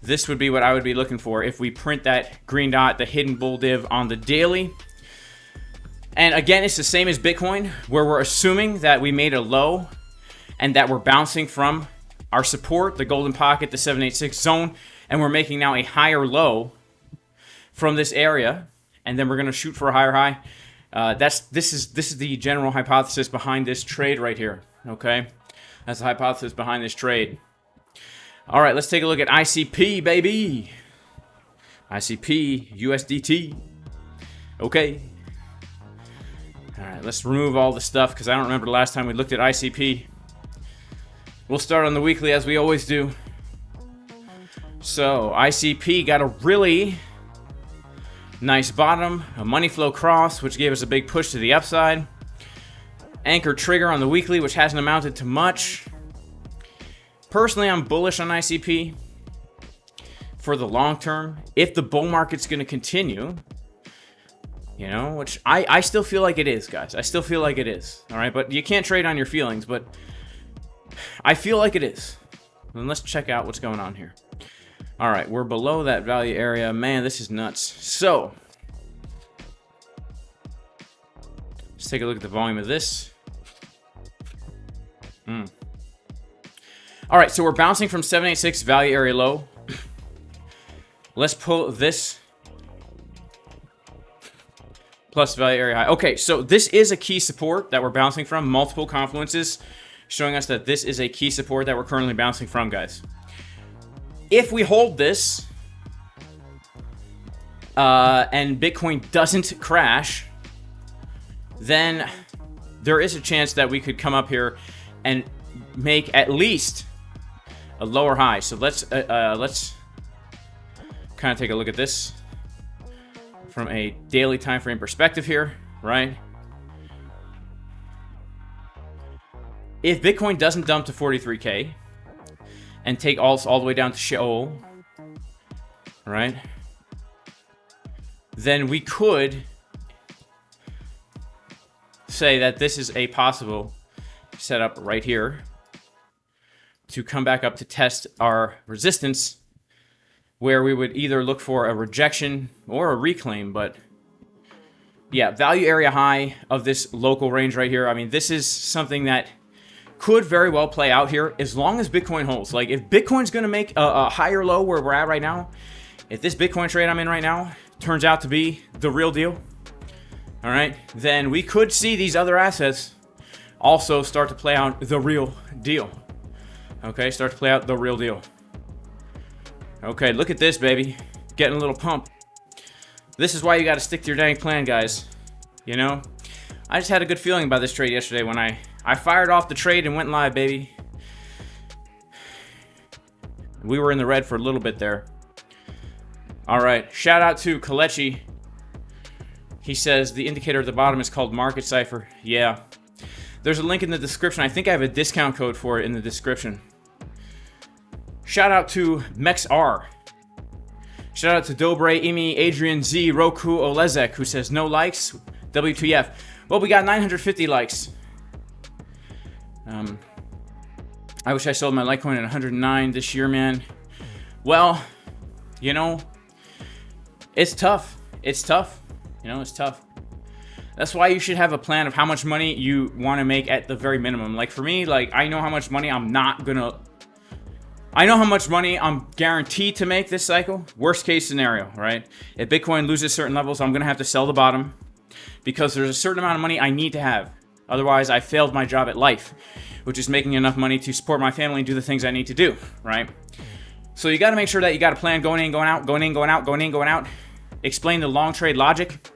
This would be what I would be looking for if we print that green dot, the hidden bull div on the daily. And again, it's the same as Bitcoin, where we're assuming that we made a low and that we're bouncing from our support, the golden pocket, the 786 zone, and we're making now a higher low from this area, and then we're going to shoot for a higher high. This is the general hypothesis behind this trade right here. Okay, that's the hypothesis behind this trade. All right, let's take a look at ICP, baby. ICP USDT. Okay. All right, let's remove all the stuff because I don't remember the last time we looked at ICP. We'll start on the weekly as we always do. So ICP got a really nice bottom, a money flow cross, which gave us a big push to the upside. Anchor trigger on the weekly, which hasn't amounted to much. Personally, I'm bullish on ICP for the long term. If the bull market's going to continue, you know, which I still feel like it is, guys. I still feel like it is. All right, but you can't trade on your feelings, but I feel like it is. And let's check out what's going on here. All right, we're below that value area. Man, this is nuts. So let's take a look at the volume of this. All right, so we're bouncing from 786 value area low. Let's pull this plus value area high. Okay, so this is a key support that we're bouncing from. Multiple confluences showing us that this is a key support that we're currently bouncing from, guys. If we hold this and Bitcoin doesn't crash, then there is a chance that we could come up here and make at least a lower high. So let's kind of take a look at this from a daily time frame perspective here, right? If Bitcoin doesn't dump to 43K and take all the way down to Sheol, right? Then we could say that this is a possible setup right here to come back up to test our resistance, where we would either look for a rejection or a reclaim. But yeah, value area high of this local range right here. I mean, this is something that could very well play out here as long as Bitcoin holds. Like, if Bitcoin's going to make a higher low where we're at right now, if this Bitcoin trade I'm in right now turns out to be the real deal, all right, then we could see these other assets also start to play out the real deal. Okay, start to play out the real deal. Okay, look at this, baby. Getting a little pump. This is why you got to stick to your dang plan, guys. You know? I just had a good feeling about this trade yesterday when I fired off the trade and went live, baby. We were in the red for a little bit there. All right. Shout out to Kalechi. He says the indicator at the bottom is called Market Cipher. Yeah. There's a link in the description. I think I have a discount code for it in the description. Shout out to MEXC. Shout out to Dobre, Imi, Adrian Z, Roku, Olezek, who says no likes. WTF. Well, we got 950 likes. I wish I sold my Litecoin at 109 this year, man. Well, you know, it's tough. It's tough. You know, it's tough. That's why you should have a plan of how much money you want to make at the very minimum. Like for me, like I know how much money I'm guaranteed to make this cycle. Worst case scenario, right? If Bitcoin loses certain levels, I'm going to have to sell the bottom because there's a certain amount of money I need to have. Otherwise, I failed my job at life, which is making enough money to support my family and do the things I need to do, right? So you got to make sure that you got a plan going in, going out, going in, going out, going in, going out. Explain the long trade logic.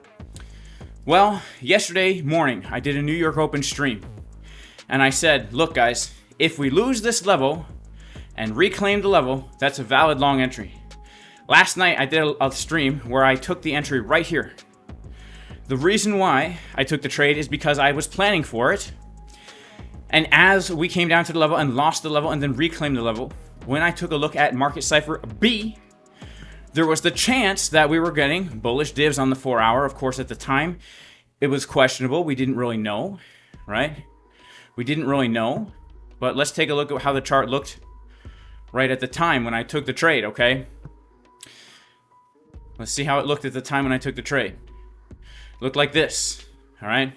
Well, yesterday morning, I did a New York Open stream. And I said, look guys, if we lose this level and reclaim the level, that's a valid long entry. Last night, I did a stream where I took the entry right here. The reason why I took the trade is because I was planning for it. And as we came down to the level and lost the level and then reclaimed the level, when I took a look at Market Cipher B, there was the chance that we were getting bullish divs on the 4 hour. Of course, at the time, it was questionable. We didn't really know, right? We didn't really know. But let's take a look at how the chart looked right at the time when I took the trade, okay? Let's see how it looked at the time when I took the trade. It looked like this, all right?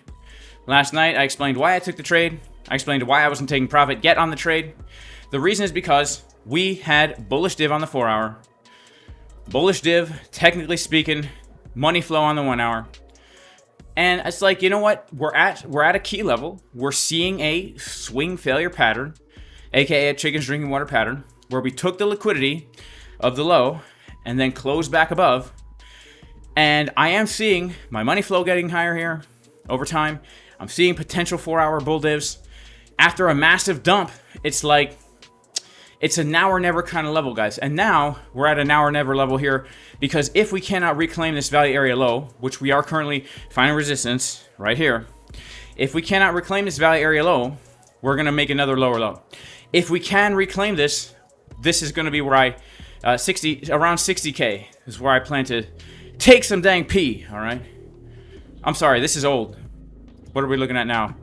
Last night, I explained why I took the trade. I explained why I wasn't taking profit yet on the trade. The reason is because we had bullish div on the 4 hour. Bullish div, technically speaking, money flow on the 1 hour. And it's like, you know what? We're at a key level. We're seeing a swing failure pattern, aka a chickens drinking water pattern, where we took the liquidity of the low and then closed back above. And I am seeing my money flow getting higher here over time. I'm seeing potential 4 hour bull divs. After a massive dump, it's like, it's a now or never kind of level, guys. And now we're at a now or never level here because if we cannot reclaim this value area low, which we are currently finding resistance right here, if we cannot reclaim this value area low, we're going to make another lower low. If we can reclaim this, this is going to be where I, around 60K is where I plan to take some dang P, all right? I'm sorry, this is old. What are we looking at now?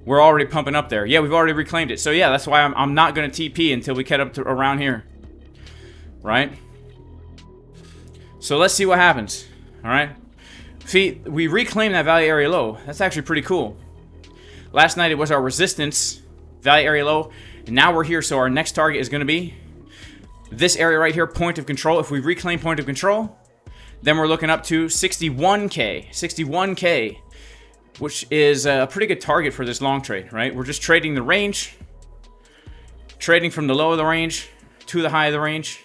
We're already pumping up there. Yeah, we've already reclaimed it. So yeah, that's why I'm not going to TP until we get up to around here. Right? So let's see what happens. All right? See, we reclaimed that value area low. That's actually pretty cool. Last night it was our resistance value area low. And now we're here. So our next target is going to be this area right here, point of control. If we reclaim point of control, then we're looking up to 61K. 61K. Which is a pretty good target for this long trade, right? We're just trading the range, trading from the low of the range to the high of the range.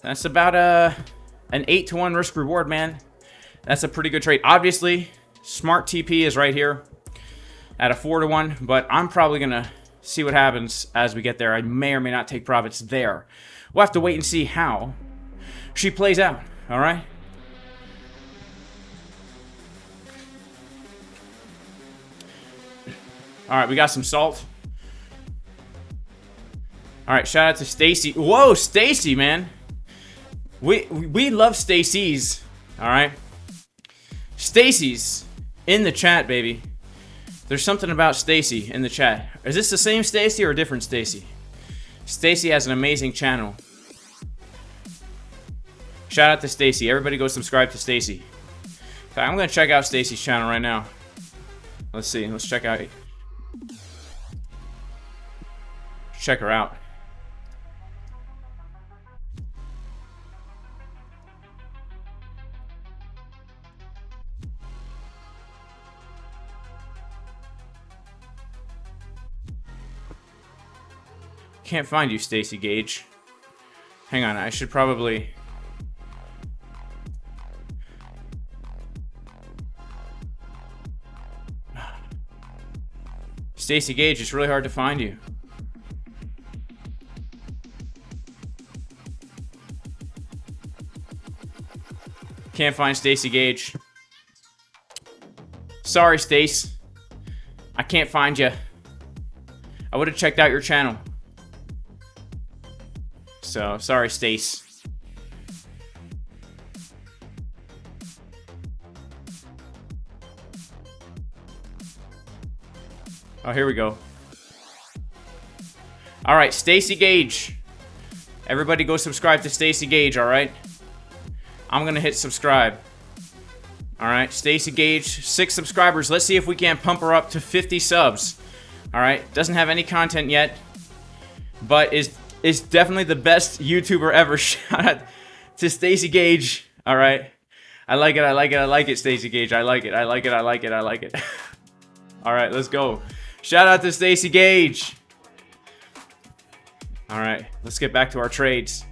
That's about an 8-to-1 risk reward, man. That's a pretty good trade. Obviously, smart TP is right here at a 4-to-1, but I'm probably going to see what happens as we get there. I may or may not take profits there. We'll have to wait and see how she plays out, all right? All right, we got some salt. All right, shout out to Stacy. Whoa, Stacy, man. We love Stacy's. All right. Stacy's in the chat, baby. There's something about Stacy in the chat. Is this the same Stacy or a different Stacy? Stacy has an amazing channel. Shout out to Stacy. Everybody go subscribe to Stacy. Okay, I'm going to check out Stacy's channel right now. Let's see. Let's check out. Check her out. Can't find you, Stacy Gage. Hang on, I should probably... Stacy Gage, it's really hard to find you. Can't find Stacy Gage. Sorry, Stace. I can't find you. I would have checked out your channel. So, sorry, Stace. Oh, here we go. All right, Stacy Gage. Everybody go subscribe to Stacy Gage, all right? I'm going to hit subscribe. All right, Stacy Gage, 6 subscribers. Let's see if we can't pump her up to 50 subs. All right, doesn't have any content yet, but is definitely the best YouTuber ever. Shout out to Stacy Gage. All right, I like it. I like it. I like it. Stacy Gage. I like it. I like it. I like it. I like it. All right, let's go. Shout out to Stacy Gage. All right, let's get back to our trades.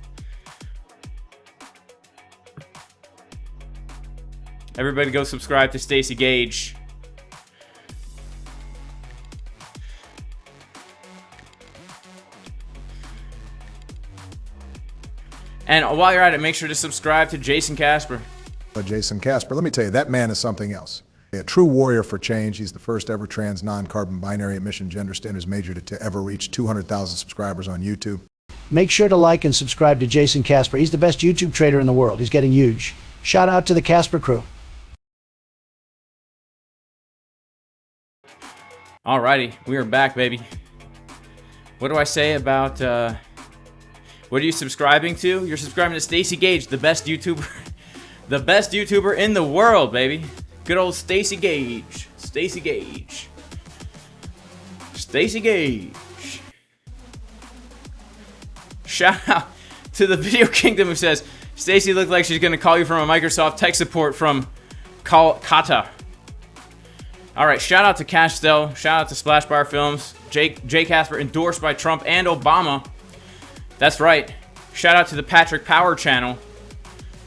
Everybody go subscribe to Stacy Gage. And while you're at it, make sure to subscribe to Jason Casper. Jason Casper, let me tell you, that man is something else. A true warrior for change. He's the first ever trans non-carbon binary emission gender standards major to ever reach 200,000 subscribers on YouTube. Make sure to like and subscribe to Jason Casper. He's the best YouTube trader in the world. He's getting huge. Shout out to the Casper crew. Alrighty, we are back, baby. What do I say about, what are you subscribing to? You're subscribing to Stacy Gage, the best YouTuber, the best YouTuber in the world, baby. Good old Stacy Gage. Stacy Gage. Stacy Gage. Shout out to the Video Kingdom who says, Stacy looked like she's going to call you from a Microsoft tech support from Kata. Alright, shout out to Cashstel, shout out to Splash Bar Films, J Casper endorsed by Trump and Obama. That's right. Shout out to the Patrick Power channel.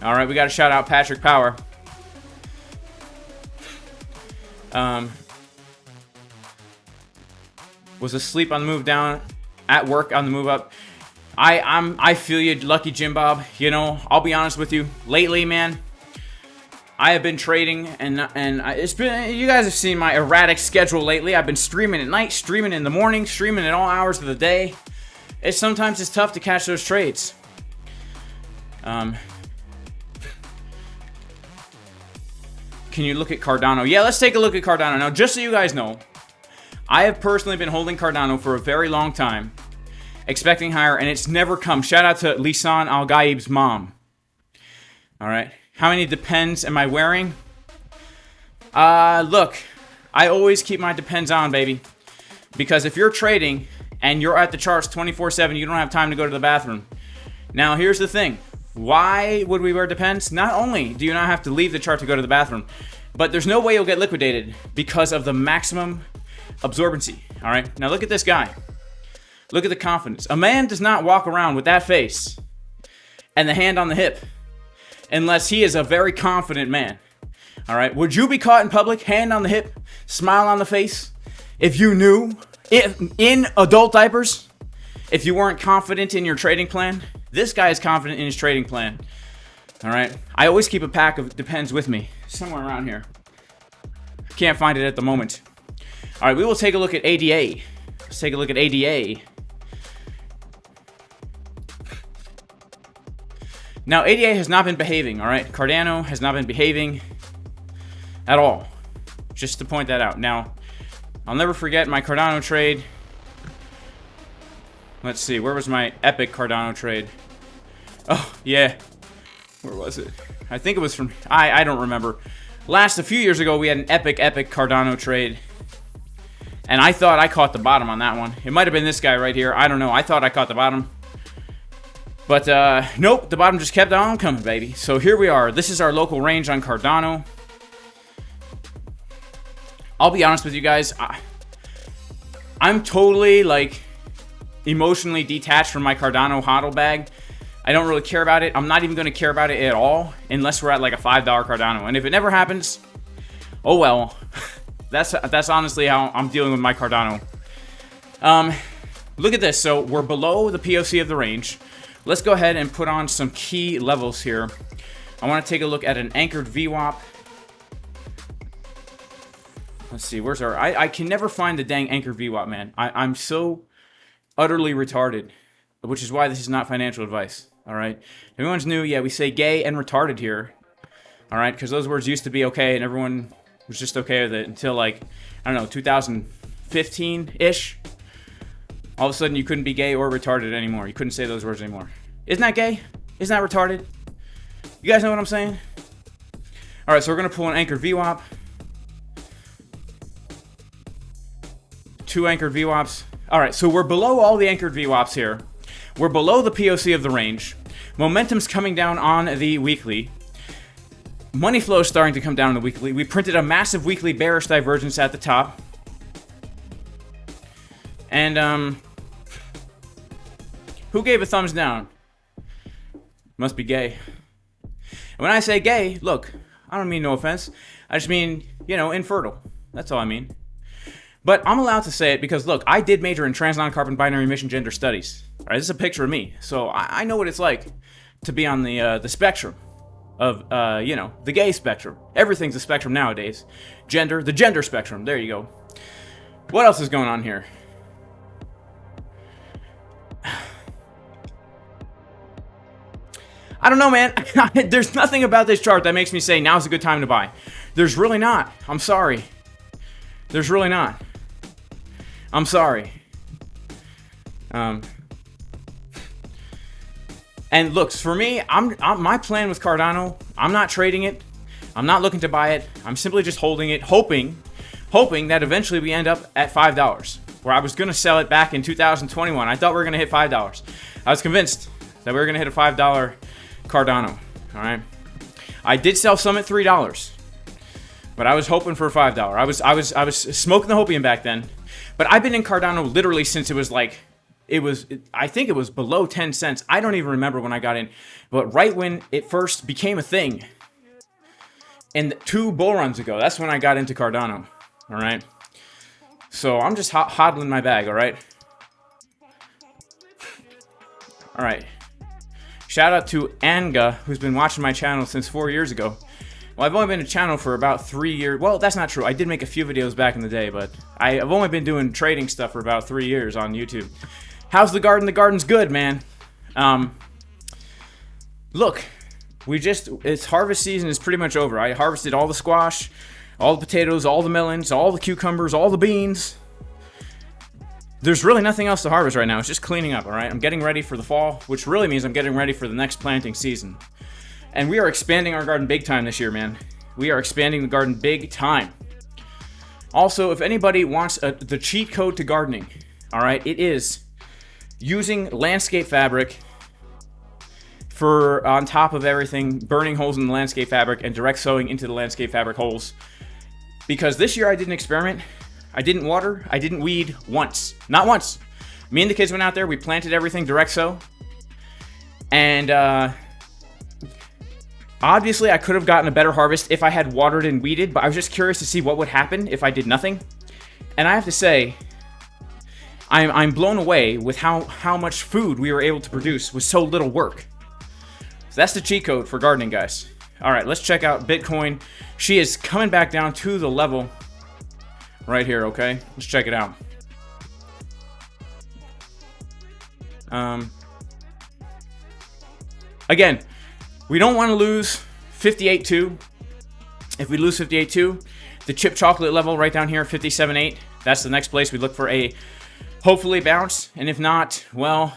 Alright, we got to shout out Patrick Power. Was asleep on the move down, at work on the move up. I feel you, Lucky Jim Bob. You know, I'll be honest with you. Lately, man, I have been trading, and it's been, you guys have seen my erratic schedule lately. I've been streaming at night, streaming in the morning, streaming at all hours of the day. Sometimes it's tough to catch those trades. Can you look at Cardano? Yeah, let's take a look at Cardano. Now, just so you guys know, I have personally been holding Cardano for a very long time, expecting higher, and it's never come. Shout out to Lisan Al-Gaib's mom. All right. How many depends am I wearing? Look, I always keep my depends on, baby. Because if you're trading and you're at the charts 24/7, you don't have time to go to the bathroom. Now, here's the thing. Why would we wear depends? Not only do you not have to leave the chart to go to the bathroom, but there's no way you'll get liquidated because of the maximum absorbency. All right. Now, look at this guy. Look at the confidence. A man does not walk around with that face and the hand on the hip unless he is a very confident man. All right. Would you be caught in public, hand on the hip, smile on the face, if you knew, in adult diapers, if you weren't confident in your trading plan? This guy is confident in his trading plan. All right. I always keep a pack of depends with me somewhere around here. Can't find it at the moment. All right. We will take a look at ADA. Let's take a look at ADA. Now, ADA has not been behaving, all right? Cardano has not been behaving at all. Just to point that out. Now, I'll never forget my Cardano trade. Let's see, where was my epic Cardano trade? Oh, yeah. Where was it? I think it was from, I don't remember. A few years ago, we had an epic Cardano trade. And I thought I caught the bottom on that one. It might have been this guy right here. I don't know. I thought I caught the bottom. But, nope, the bottom just kept on coming, baby. So here we are. This is our local range on Cardano. I'll be honest with you guys. I'm totally, like, emotionally detached from my Cardano hodl bag. I don't really care about it. I'm not even going to care about it at all unless we're at, like, a $5 Cardano. And if it never happens, oh, well. That's honestly how I'm dealing with my Cardano. Look at this. So we're below the POC of the range. Let's go ahead and put on some key levels here. I want to take a look at an anchored VWAP. Let's see, where's our... I can never find the dang anchor VWAP, man. I'm so utterly retarded, which is why this is not financial advice, all right? If everyone's new, yeah, we say gay and retarded here, all right? Because those words used to be okay, and everyone was just okay with it until, like, I don't know, 2015-ish. All of a sudden, you couldn't be gay or retarded anymore. You couldn't say those words anymore. Isn't that gay? Isn't that retarded? You guys know what I'm saying? All right, so we're going to pull an anchor VWAP. 2 anchored VWAPs. All right, so we're below all the anchored VWAPs here. We're below the POC of the range. Momentum's coming down on the weekly. Money flow is starting to come down on the weekly. We printed a massive weekly bearish divergence at the top. And, who gave a thumbs down? Must be gay. And when I say gay, look, I don't mean no offense. I just mean, you know, infertile. That's all I mean. But I'm allowed to say it because, look, I did major in trans non-carbon binary emission gender studies. All right, this is a picture of me. So I know what it's like to be on the spectrum of, you know, the gay spectrum. Everything's a spectrum nowadays. Gender, the gender spectrum. There you go. What else is going on here? I don't know, man. There's nothing about this chart that makes me say now's a good time to buy. There's really not. I'm sorry. There's really not. I'm sorry. And look, for me, my plan with Cardano, I'm not trading it. I'm not looking to buy it. I'm simply just holding it, hoping that eventually we end up at $5, where I was going to sell it back in 2021. I thought we were going to hit $5. I was convinced that we were going to hit a $5 Cardano. All right. I did sell some at $3, but I was hoping for a $5. I was smoking the hopium back then. But I've been in Cardano literally since it was like, I think it was below 10 cents. I don't even remember when I got in, but right when it first became a thing, and 2 bull runs ago, that's when I got into Cardano. All right. So I'm just hodling my bag. All right. All right. Shout out to Anga, who's been watching my channel since 4 years ago. Well, I've only been a channel for about 3 years. Well, that's not true. I did make a few videos back in the day, but I've only been doing trading stuff for about 3 years on YouTube. How's the garden? The garden's good, man. Look, it's harvest season is pretty much over. I harvested all the squash, all the potatoes, all the melons, all the cucumbers, all the beans. There's really nothing else to harvest right now. It's just cleaning up, all right? I'm getting ready for the fall, which really means I'm getting ready for the next planting season. And we are expanding our garden big time this year, man. We are expanding the garden big time. Also, if anybody wants the cheat code to gardening, all right, it is using landscape fabric for on top of everything, burning holes in the landscape fabric and direct sowing into the landscape fabric holes. Because this year I did an experiment. I didn't water, I didn't weed once. Not once. Me and the kids went out there, we planted everything direct sow. And obviously I could have gotten a better harvest if I had watered and weeded, but I was just curious to see what would happen if I did nothing. And I have to say, I'm blown away with how much food we were able to produce with so little work. So that's the cheat code for gardening, guys. All right, let's check out Bitcoin. She is coming back down to the level right here, okay? Let's check it out. Again, we don't want to lose 58.2. If we lose 58.2, the chip chocolate level right down here, 57.8, that's the next place we look for a hopefully bounce. And if not, well,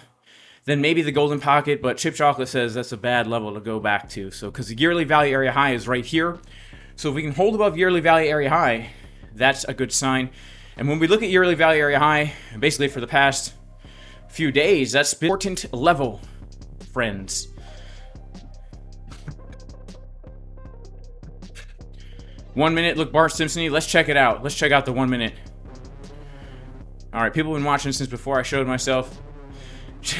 then maybe the golden pocket, but chip chocolate says that's a bad level to go back to. So, because the yearly value area high is right here. So if we can hold above yearly value area high, that's a good sign. And when we look at yearly value area high, basically for the past few days, that's been an important level, friends. 1 minute, look, Bart Simpson, let's check it out. Let's check out the 1 minute. All right, people have been watching since before I showed myself.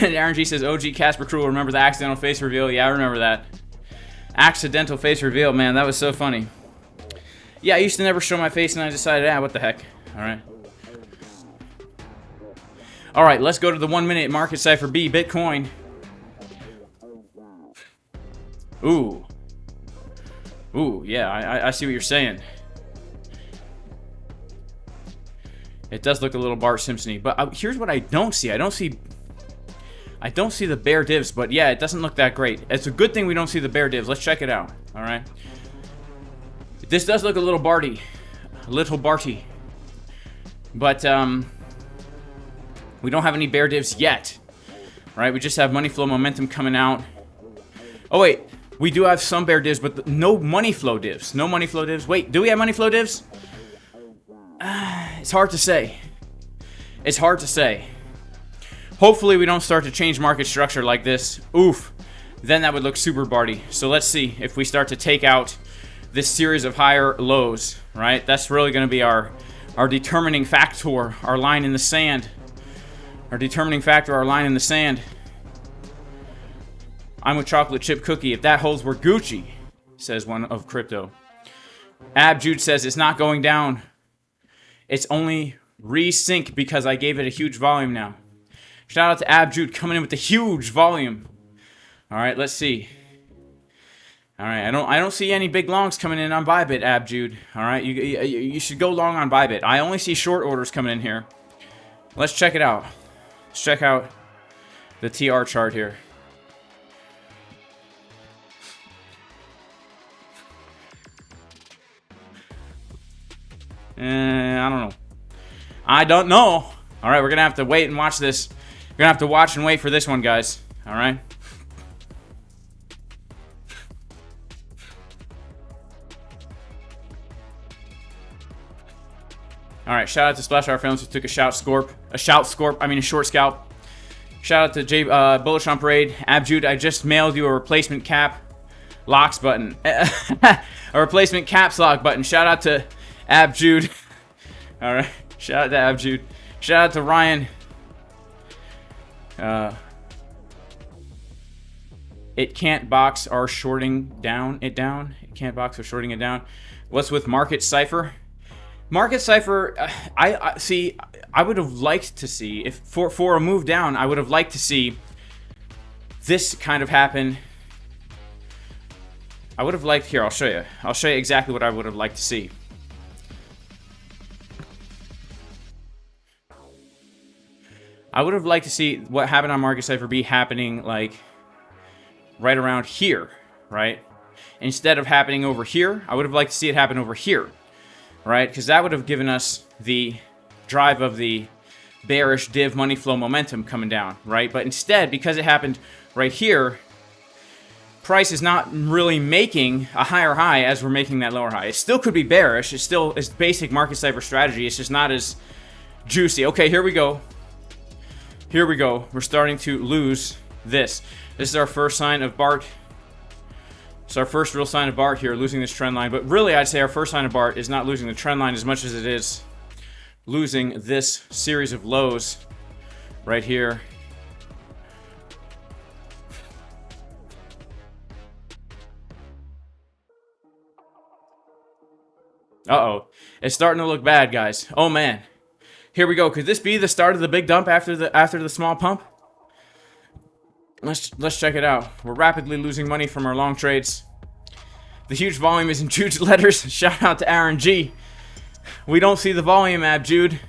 Aaron G says, OG Casper Crew, remember the accidental face reveal? Yeah, I remember that. Accidental face reveal, man, that was so funny. Yeah, I used to never show my face, and I decided, what the heck. All right. All right, let's go to the 1 minute market cipher B, Bitcoin. Ooh. Ooh, yeah, I see what you're saying. It does look a little Bart Simpson-y. But here's what I don't see. I don't see the bear divs, but yeah, it doesn't look that great. It's a good thing we don't see the bear divs. Let's check it out. All right. This does look a little Barty. A little Barty. But we don't have any bear divs yet. Right? We just have money flow momentum coming out. Oh, wait. We do have some bear divs, but no money flow divs. No money flow divs. Wait, do we have money flow divs? It's hard to say. It's hard to say. Hopefully we don't start to change market structure like this. Oof. Then that would look super Barty. So let's see if we start to take out this series of higher lows, right? That's really going to be our determining factor, our line in the sand. Our determining factor, our line in the sand. I'm with chocolate chip cookie. If that holds, we're Gucci, says one of crypto. Abjude says it's not going down. It's only resync because I gave it a huge volume now. Shout out to Abjude coming in with the huge volume. All right, let's see. All right, I don't see any big longs coming in on ByBit, Abjude. All right, you should go long on ByBit. I only see short orders coming in here. Let's check it out. Let's check out the TR chart here. I don't know. I don't know. All right, we're going to have to wait and watch this. We're going to have to watch and wait for this one, guys. All right. All right, shout out to Splash Hour Films who took a short scalp. Shout out to Jay Bullish on Parade. Abjude, I just mailed you a replacement cap locks button. A replacement caps lock button. Shout out to Abjude. All right, shout out to Abjude. Shout out to Ryan. It can't box our shorting down. It can't box our shorting it down. What's with Market Cipher? Market Cipher, I see. I would have liked to see if for a move down. I would have liked to see this kind of happen. I would have liked here. I'll show you. I'll show you exactly what I would have liked to see. I would have liked to see what happened on Market Cipher be happening like right around here, right? Instead of happening over here, I would have liked to see it happen over here. Right, because that would have given us the drive of the bearish div money flow momentum coming down, right? But instead, because it happened right here, price is not really making a higher high as we're making that lower high. It still could be bearish. It's still it's basic market cipher strategy. It's just not as juicy. Okay, here we go. Here we go. We're starting to lose this. This is our first sign of Bart. It's our first real sign of Bart here, losing this trend line. But really, I'd say our first sign of Bart is not losing the trend line as much as it is losing this series of lows right here. Uh-oh. It's starting to look bad, guys. Oh, man. Here we go. Could this be the start of the big dump after the small pump? Let's check it out. We're rapidly losing money from our long trades. The huge volume is in Jude's letters. Shout out to Aaron G. We don't see the volume, Abjude.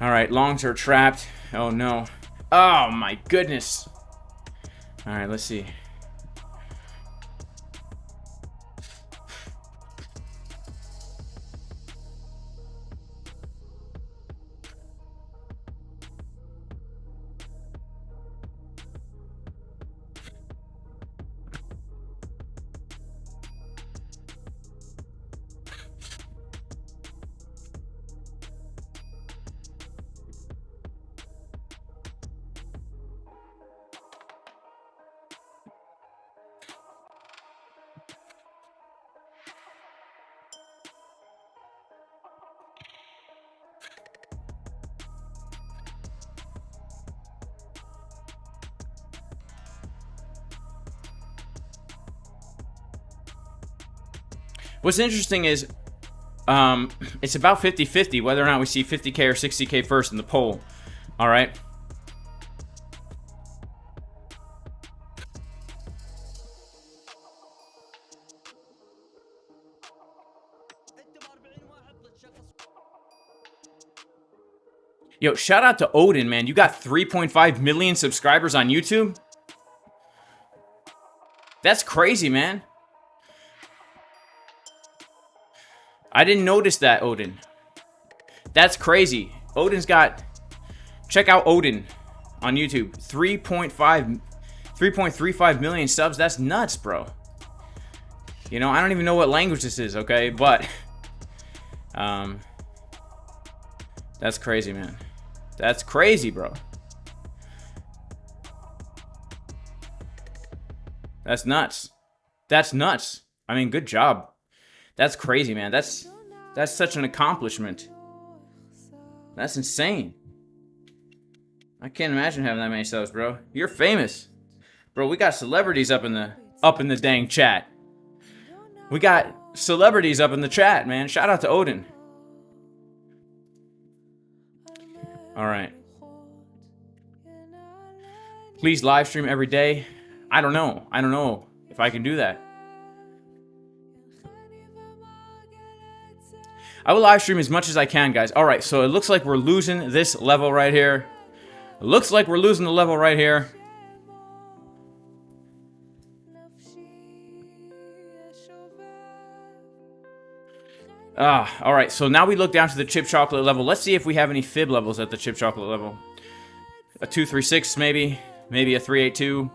All right, longs are trapped. Oh, no. Oh, my goodness. All right, let's see. What's interesting is it's about 50-50 whether or not we see 50K or 60K first in the poll. All right. Yo, shout out to Odin, man. You got 3.5 million subscribers on YouTube? That's crazy, man. I didn't notice that, Odin. That's crazy. Odin's got... Check out Odin on YouTube. 3.35 million subs. That's nuts, bro. You know, I don't even know what language this is, okay? But... that's crazy, man. That's crazy, bro. That's nuts. That's nuts. I mean, good job. That's crazy, man. That's such an accomplishment. That's insane. I can't imagine having that many subs, bro. You're famous. Bro, we got celebrities up in the dang chat. We got celebrities up in the chat, man. Shout out to Odin. All right. Please live stream every day. I don't know. I don't know if I can do that. I will live stream as much as I can, guys. All right, so it looks like we're losing this level right here. It looks like we're losing the level right here. All right, so now we look down to the chip chocolate level. Let's see if we have any fib levels at the chip chocolate level. A 236 maybe a 382.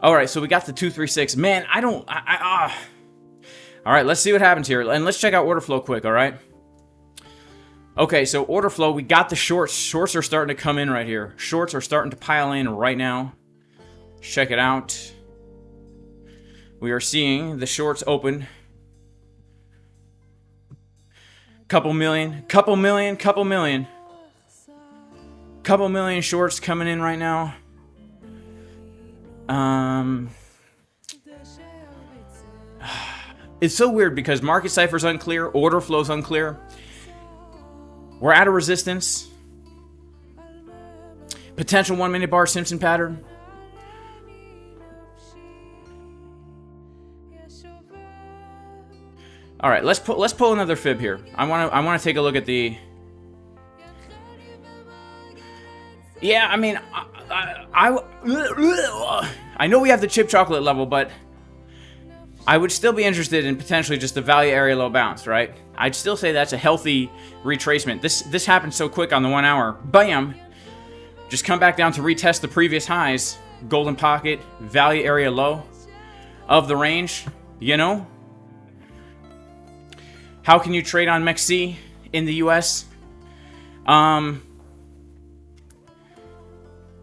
All right, so we got the 236. Man, all right, let's see what happens here. And let's check out order flow quick, all right? Okay, so order flow, we got the shorts. Shorts are starting to come in right here. Shorts are starting to pile in right now. Check it out. We are seeing the shorts open. Couple million shorts coming in right now. It's so weird because market cipher's unclear, order flow's unclear. We're at a resistance. Potential 1 minute bar Simpson pattern. All right, let's pull another fib here. I want to take a look at the. Yeah, I mean, I know we have the chip chocolate level, but I would still be interested in potentially just the value area low bounce, right? I'd still say that's a healthy retracement. This happened so quick on the 1 hour. Bam! Just come back down to retest the previous highs. Golden pocket, value area low of the range, you know? How can you trade on MEXC in the US?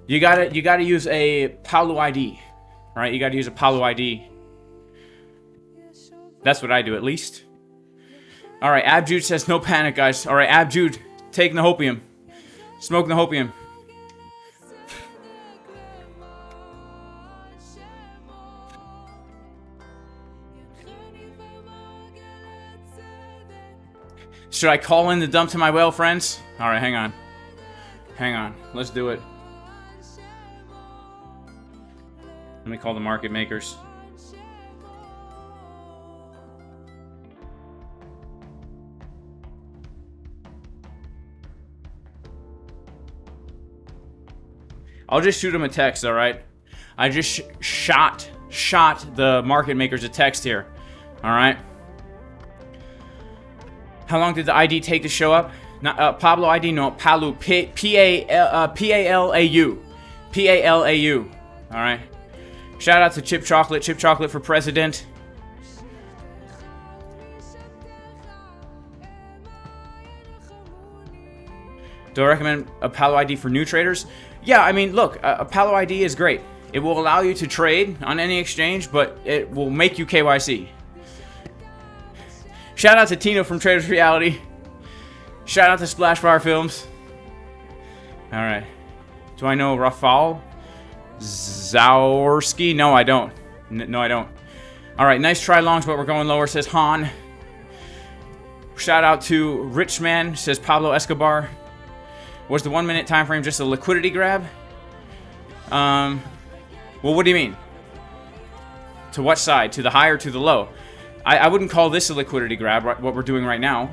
You gotta use a Palu ID, right? You gotta use a Palu ID. That's what I do, at least. All right, Abjude says no panic, guys. All right, Abjude, take Nahopium, smoke Nahopium. Should I call in the dump to my whale friends? All right, hang on. Hang on. Let's do it. Let me call the market makers. I'll just shoot them a text, all right? I just shot the market makers a text here, all right? How long did the ID take to show up? Not Pablo ID, no, Palu, P-A-L-A-U. P-A-L-A-U, all right? Shout out to Chip Chocolate for president. Do I recommend a Palo ID for new traders? Yeah, I mean, look, a Palo ID is great. It will allow you to trade on any exchange, but it will make you KYC. Shout out to Tino from Traders Reality. Shout out to Splashfire Films. All right. Do I know Rafal Zaworski? No, I don't. No, I don't. All right, nice try longs, but we're going lower, says Han. Shout out to Richman, says Pablo Escobar. Was the 1 minute time frame just a liquidity grab? Well, what do you mean? To what side? To the high or to the low? I wouldn't call this a liquidity grab, what we're doing right now.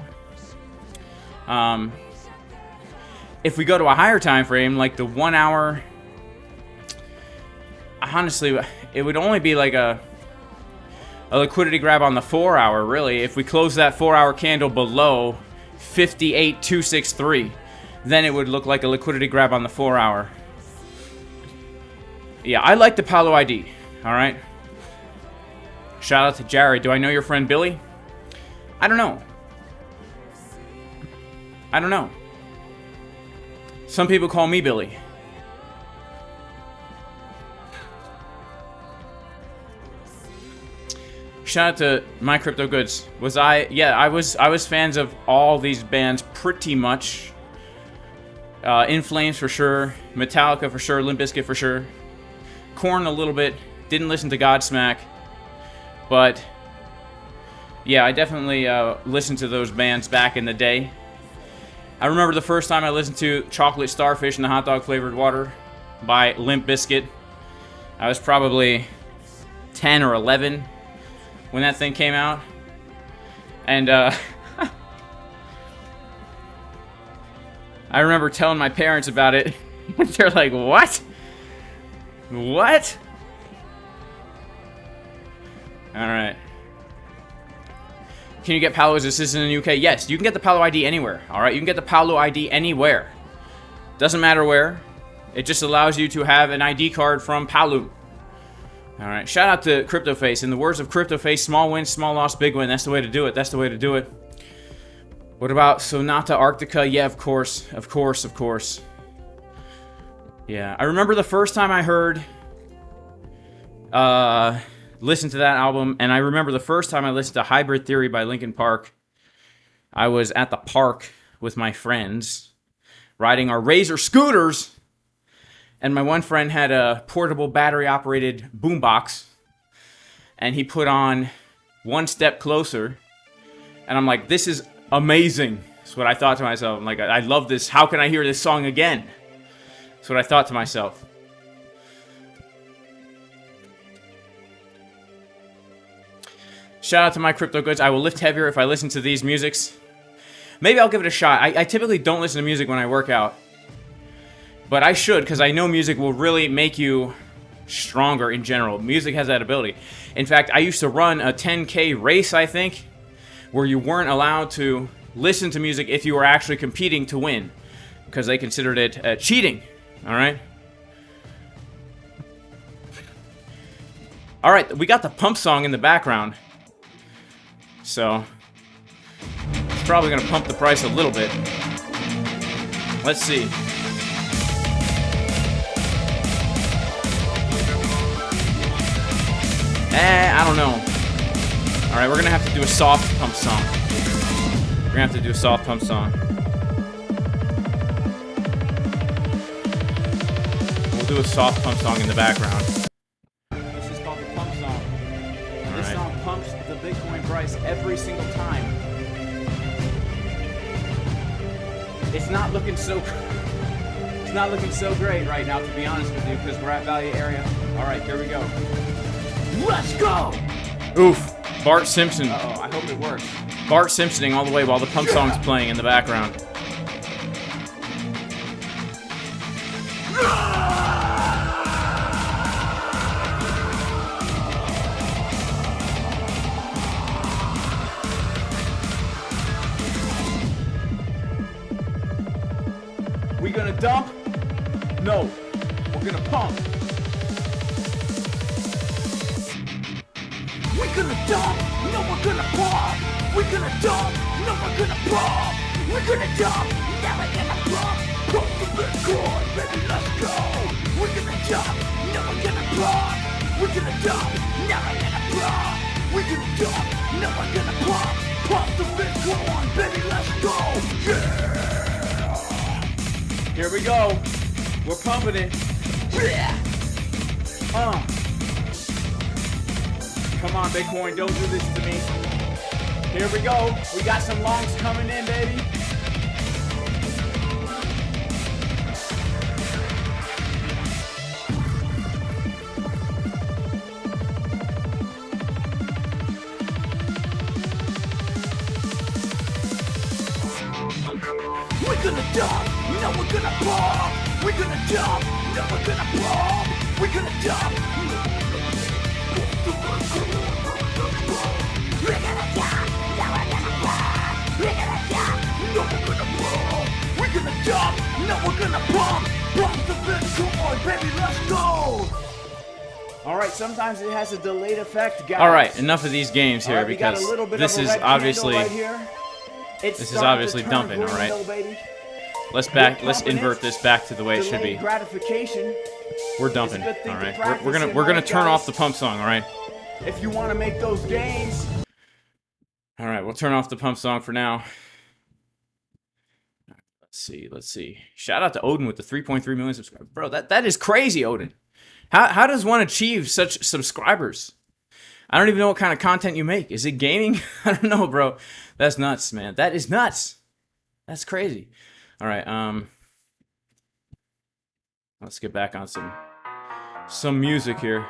if we go to a higher time frame, like the 1 hour, honestly, it would only be like a liquidity grab on the 4 hour, really. If we close that 4 hour candle below 58,263, then it would look like a liquidity grab on the 4 hour. Yeah, I like the Palo ID. All right. Shout out to Jared. Do I know your friend Billy? I don't know. I don't know. Some people call me Billy. Shout out to My Crypto Goods. Was I? Yeah, I was fans of all these bands pretty much. In Flames for sure, Metallica for sure, Limp Bizkit for sure, Korn a little bit. Didn't listen to Godsmack, but yeah, I definitely listened to those bands back in the day. I remember the first time I listened to Chocolate Starfish and the Hot Dog Flavored Water by Limp Bizkit. I was probably 10 or 11 when that thing came out, and I remember telling my parents about it. They're like, what? What? Alright. Can you get Palo's assistant in the UK? Yes, you can get the Palo ID anywhere. Alright, you can get the Palo ID anywhere. Doesn't matter where. It just allows you to have an ID card from Palo. Alright, shout out to CryptoFace. In the words of CryptoFace, small win, small loss, big win. That's the way to do it. That's the way to do it. What about Sonata Arctica? Yeah, of course. Of course, of course. Yeah, I remember the first time I heard, listened to that album, and I remember the first time I listened to Hybrid Theory by Linkin Park. I was at the park with my friends, riding our Razor scooters, and my one friend had a portable battery-operated boombox, and he put on One Step Closer, and I'm like, this is amazing. That's what I thought to myself. I'm like, I love this. How can I hear this song again? That's what I thought to myself. Shout out to My Crypto Goods. I will lift heavier if I listen to these musics. Maybe I'll give it a shot. I typically don't listen to music when I work out, but I should, because I know music will really make you stronger in general. Music has that ability. In fact, I used to run a 10K race, I think, where you weren't allowed to listen to music if you were actually competing to win, because they considered it cheating. All right? All right, we got the pump song in the background, so it's probably going to pump the price a little bit. Let's see. I don't know. Alright, we're gonna have to do a soft pump song. We're gonna have to do a soft pump song. We'll do a soft pump song in the background. This is called the pump song. This song pumps the Bitcoin price every single time. It's not looking so great right now, to be honest with you, because we're at value area. Alright, here we go. Let's go! Oof. Bart Simpson. Uh-oh, I hope it works. Bart Simpsoning all the way while the pump song's playing in the background. We gonna dump? No. We're gonna pump. We're gonna dump, no we're gonna pump. We're gonna dump, no we're gonna pump. We're gonna dump, now we're gonna pump. Pump the Bitcoin, baby, let's go. We're gonna dump, no we're gonna pump. We're gonna dump, now we're gonna pump. We're gonna dump, no we're gonna pump. Pump the Bitcoin, baby, let's go. Yeah. Here we go. We're pumping it. Come on, Bitcoin, don't do this to me. Here we go. We got some longs coming in, baby. We're gonna dump, no we're gonna bomb. We're gonna dump. No, we're gonna bomb. We're gonna dump. We're gonna dump. No, we're gonna bomb. We're gonna dump. No, we're gonna bomb. We're gonna dump. No, we're gonna bomb. Bomb the Bitcoin, baby. Let's go. All right, sometimes it has a delayed effect, guys. All right, enough of these games here, right, because this is obviously dumping. All right, let's invert this back to the way it should be. We're dumping. All right, we're gonna turn off the pump song. All right. If you want to make those gains. All right, we'll turn off the pump song for now. Let's see. Shout out to Odin with the 3.3 million subscribers, bro. That is crazy, Odin. How does one achieve such subscribers? I don't even know what kind of content you make. Is it gaming? I don't know, bro. That's nuts, man. That is nuts. That's crazy. All right, let's get back on some music here.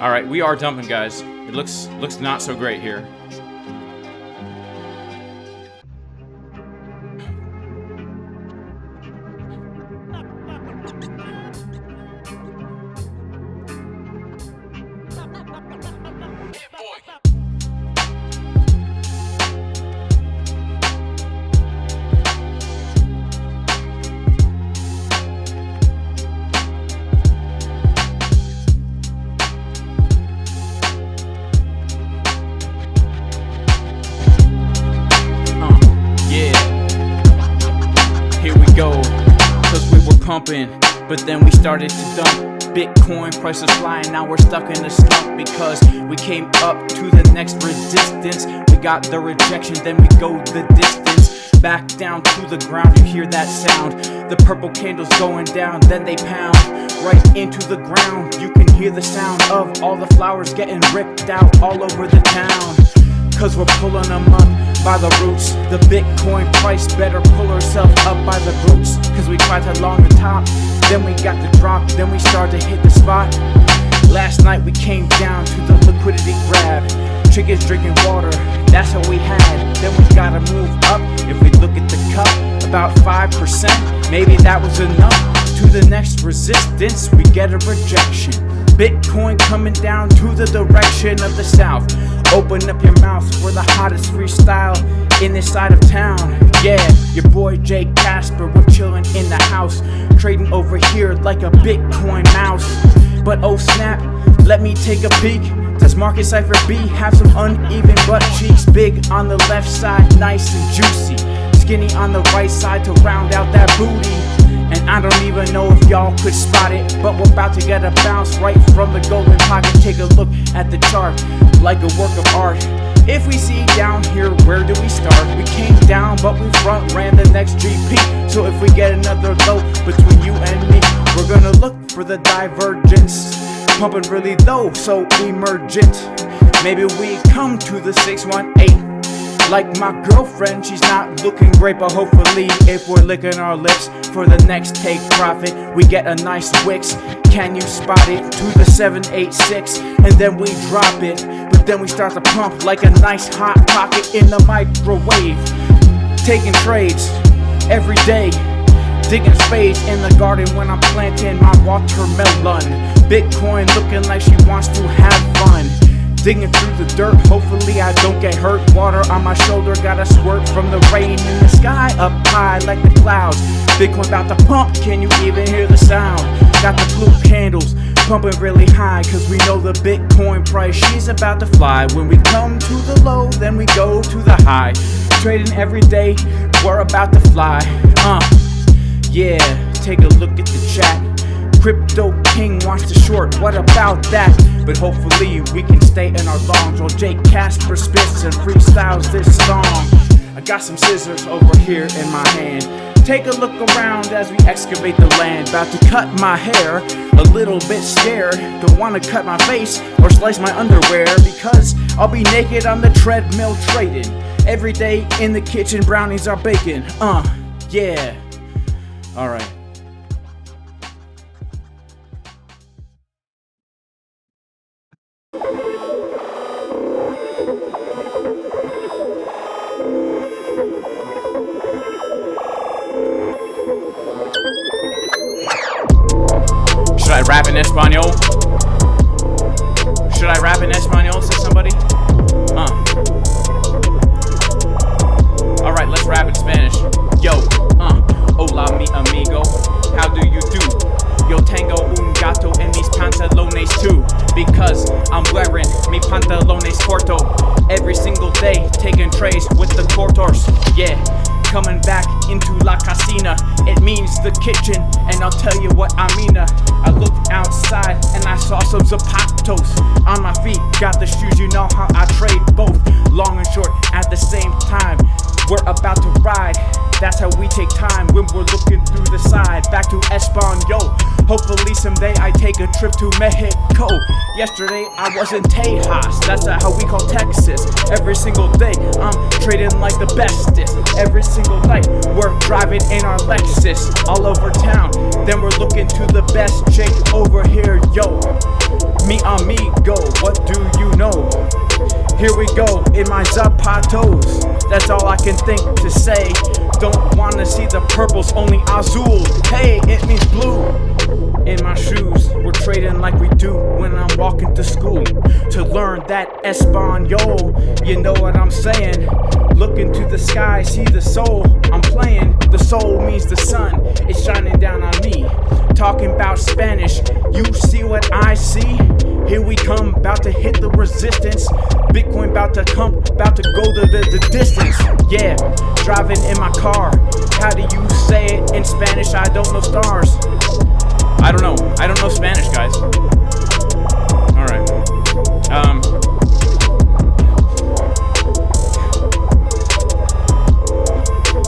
All right, we are dumping, guys. It looks not so great here. Pumping, but then we started to dump. Bitcoin price was flying, now we're stuck in a slump because we came up to the next resistance. We got the rejection, then we go the distance. Back down to the ground, you hear that sound. The purple candles going down, then they pound right into the ground. You can hear the sound of all the flowers getting ripped out all over the town. Cause we're pulling them up by the roots. The Bitcoin price better pull herself up by the roots. Cause we tried to long the top, then we got the drop, then we started to hit the spot. Last night we came down to the liquidity grab. Chickens drinking water, that's what we had. Then we gotta move up. If we look at the cup, about 5%, maybe that was enough. To the next resistance, we get a rejection. Bitcoin coming down to the direction of the south. Open up your mouth, we're the hottest freestyle in this side of town. Yeah, your boy J Casper, we're chilling in the house, trading over here like a Bitcoin mouse. But oh snap, let me take a peek. Does Market Cipher B have some uneven butt cheeks? Big on the left side, nice and juicy. Skinny on the right side to round out that booty. And I don't even know if y'all could spot it, but we're about to get a bounce right from the golden pocket. Take a look at the chart, like a work of art. If we see down here, where do we start? We came down, but we front ran the next GP. So if we get another low between you and me, we're gonna look for the divergence. Pumping really low, so emergent. Maybe we come to the 618. Like my girlfriend, she's not looking great, but hopefully if we're licking our lips for the next take profit, we get a nice wicks. Can you spot it? To the 786, and then we drop it. But then we start to pump like a nice hot pocket in the microwave. Taking trades every day, digging spades in the garden when I'm planting my watermelon. Bitcoin looking like she wants to have fun. Digging through the dirt, hopefully I don't get hurt. Water on my shoulder, got a squirt from the rain in the sky. Up high like the clouds, Bitcoin about to pump, can you even hear the sound? Got the blue candles pumping really high, cause we know the Bitcoin price, she's about to fly. When we come to the low, then we go to the high. Trading every day, we're about to fly. Yeah, take a look at the chat. Crypto King wants to short, what about that? But hopefully we can stay in our longs while J Casper spits and freestyles this song. I got some scissors over here in my hand. Take a look around as we excavate the land. About to cut my hair, a little bit scared. Don't want to cut my face or slice my underwear, because I'll be naked on the treadmill trading. Every day in the kitchen, brownies are baking. Yeah. Alright. in Espanol? Should I rap in Espanol, says somebody? Alright, let's rap in Spanish. Yo, hola mi amigo, how do you do? Yo tengo un gato en mis pantalones too, because I'm wearing mi pantalones corto every single day, taking trays with the cortors. Yeah, coming back into la casina, it means the kitchen, and I'll tell you what I mean. I looked outside and I saw some zapatos on my feet, got the shoes, you know how I trade both long and short at the same time. We're about to ride, that's how we take time when we're looking through the side. Back to Espanol, hopefully someday I take a trip to Mexico. Yesterday I was in Tejas, that's how we call Texas. Every single day I'm trading like the bestest. Every single night we're driving in our Lexus all over town. Then we're looking to the best chick over here, yo. Mi amigo, what do you know? Here we go in my zapatos. That's all I can think to say. Don't wanna see the purples, only azul. Hey, it means blue. In my shoes, we're trading like we do when I'm walking to school to learn that Espanol. You know what I'm saying? Look into the sky, see the soul. I'm playing. The soul means the sun is shining down on me. Talking about Spanish, you see what I see? Here we come, about to hit the resistance. Bitcoin about to come, about to go the distance. Yeah, driving in my car. How do you say it in Spanish? I don't know stars. I don't know Spanish, guys. Alright.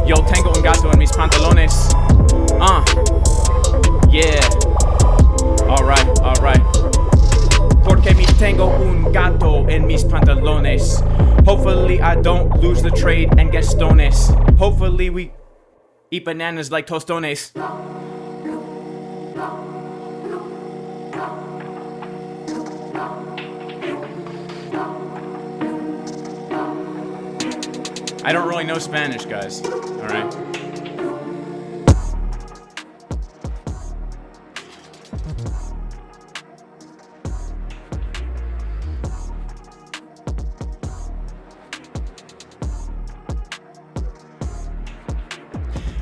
Yo tengo un gato en mis pantalones. Yeah. Alright. Porque me tengo un gato en mis pantalones. Hopefully I don't lose the trade and get stones. Hopefully we eat bananas like tostones. I don't really know Spanish, guys. Alright.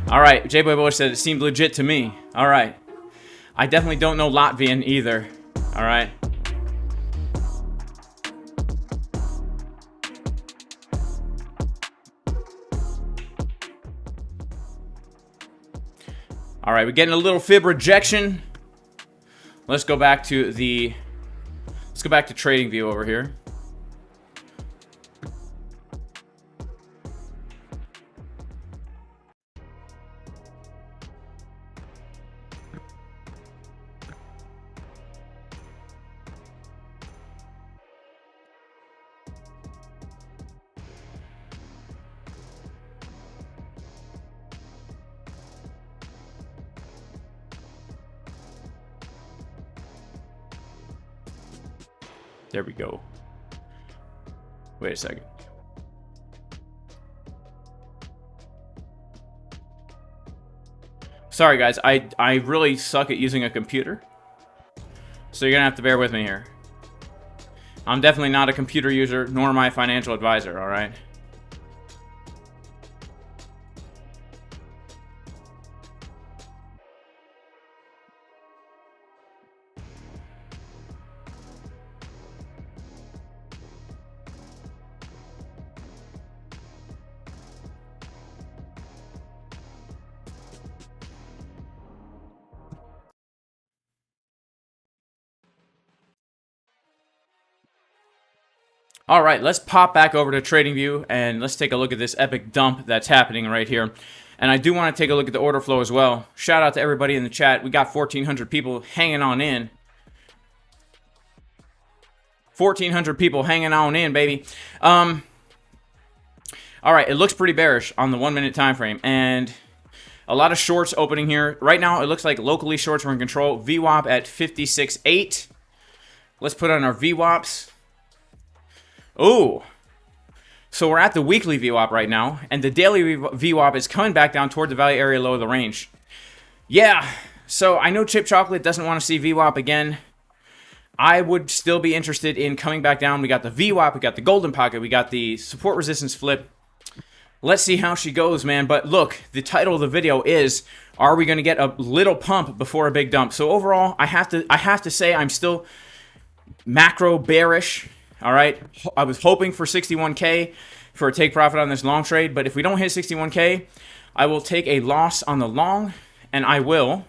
Alright, J-Boy Boy said it seemed legit to me. Alright. I definitely don't know Latvian either. Alright. Alright, we're getting a little fib rejection. Let's go back to trading view over here. There we go. Wait a second. Sorry guys, I really suck at using a computer. So you're gonna have to bear with me here. I'm definitely not a computer user, nor am I a financial advisor, alright? All right, let's pop back over to TradingView and let's take a look at this epic dump that's happening right here. And I do want to take a look at the order flow as well. Shout out to everybody in the chat. We got 1,400 people hanging on in. 1,400 people hanging on in, baby. All right, it looks pretty bearish on the 1 minute time frame, and a lot of shorts opening here. Right now, it looks like locally shorts are in control. VWAP at 56.8. Let's put on our VWAPs. Oh, so we're at the weekly VWAP right now, and the daily VWAP is coming back down toward the value area low of the range. Yeah, So I know Chip Chocolate doesn't want to see VWAP again. I would still be interested in coming back down. We got the VWAP, we got the golden pocket, we got the support resistance flip. Let's see how she goes, man. But look, the title of the video is, are we going to get a little pump before a big dump? So overall, I have to say I'm still macro bearish. All right, I was hoping for 61K for a take profit on this long trade, but if we don't hit 61K, I will take a loss on the long, and I will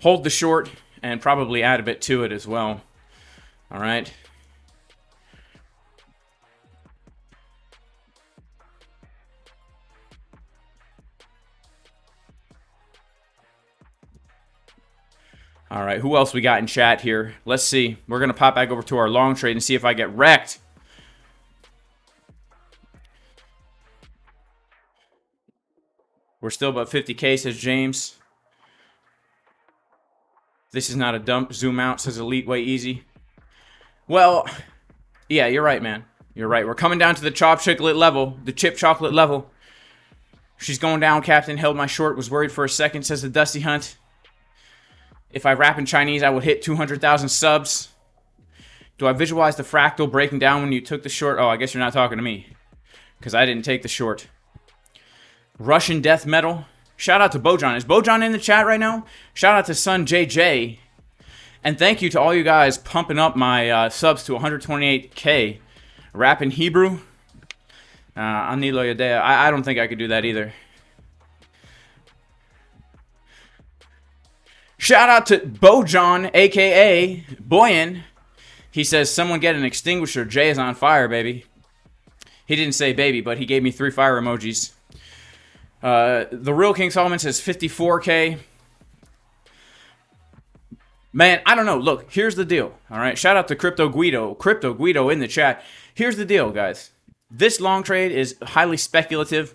hold the short and probably add a bit to it as well. All right. All right, who else we got in chat here? Let's see. We're going to pop back over to our long trade and see if I get wrecked. We're still about 50K, says James. This is not a dump. Zoom out, says Elite Way Easy. Well, yeah, you're right, man. You're right. We're coming down to the chip chocolate level. The chip chocolate level. She's going down, Captain. Held my short. Was worried for a second, says the Dusty Hunt. If I rap in Chinese, I would hit 200,000 subs. Do I visualize the fractal breaking down when you took the short? Oh, I guess you're not talking to me, because I didn't take the short. Russian Death Metal. Shout out to Bojan. Is Bojan in the chat right now? Shout out to Sun JJ. And thank you to all you guys pumping up my subs to 128K. Rap in Hebrew. Ani lo yodea. I don't think I could do that either. Shout out to Bojan, a.k.a. Boyan. He says, someone get an extinguisher. Jay is on fire, baby. He didn't say baby, but he gave me 3 fire emojis. The real King Solomon says 54K. Man, I don't know. Look, here's the deal. All right. Shout out to Crypto Guido in the chat. Here's the deal, guys. This long trade is highly speculative.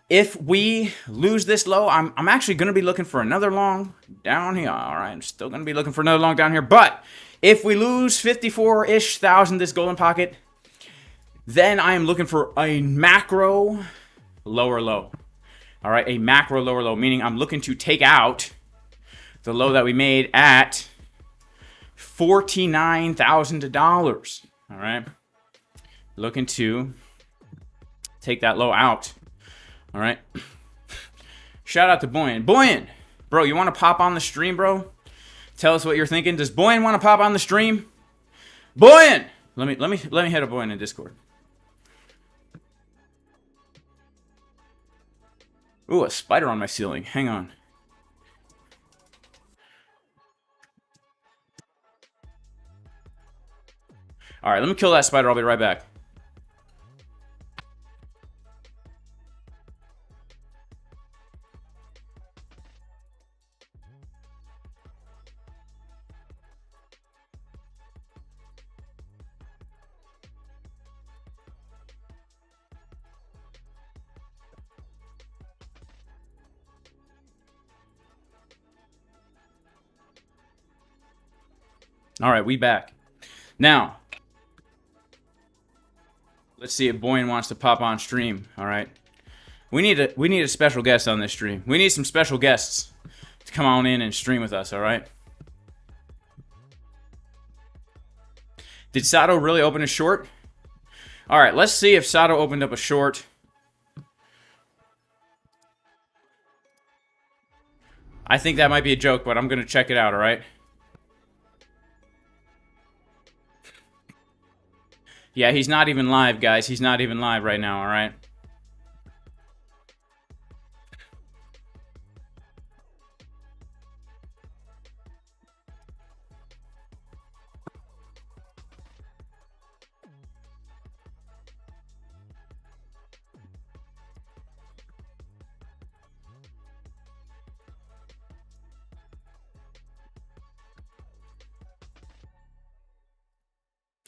If we lose this low, I'm actually going to be looking for another long down here. All right, I'm still going to be looking for another long down here. But if we lose 54-ish thousand this golden pocket, then I am looking for a macro lower low. All right, a macro lower low, meaning I'm looking to take out the low that we made at $49,000. All right, looking to take that low out. All right. Shout out to Boyan. Boyan, bro, you want to pop on the stream, bro? Tell us what you're thinking. Does Boyan want to pop on the stream? Boyan, let me hit a Boyan in Discord. Ooh, a spider on my ceiling. Hang on. All right, let me kill that spider. I'll be right back. All right, we back. Now, let's see if Boyan wants to pop on stream. All right, we need a special guest on this stream. We need some special guests to come on in and stream with us. All right. Did Sato really open a short? All right, let's see if Sato opened up a short. I think that might be a joke, but I'm gonna check it out. All right. Yeah, he's not even live, guys. He's not even live right now, all right?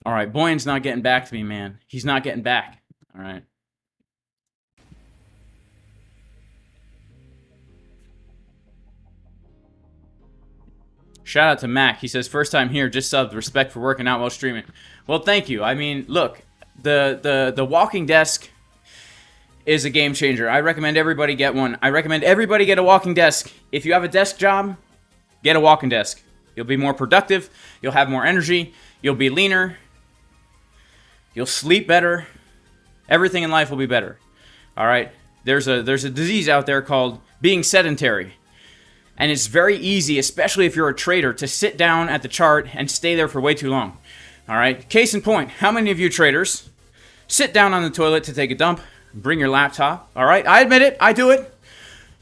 All right, Boyan's not getting back to me, man. He's not getting back. All right. Shout out to Mac. He says, first time here, just subbed. Respect for working out while streaming. Well, thank you. I mean, look, the walking desk is a game changer. I recommend everybody get one. I recommend everybody get a walking desk. If you have a desk job, get a walking desk. You'll be more productive. You'll have more energy. You'll be leaner. You'll sleep better. Everything in life will be better. All right? There's a disease out there called being sedentary. And it's very easy, especially if you're a trader, to sit down at the chart and stay there for way too long. All right? Case in point, how many of you traders sit down on the toilet to take a dump, bring your laptop? All right? I admit it. I do it.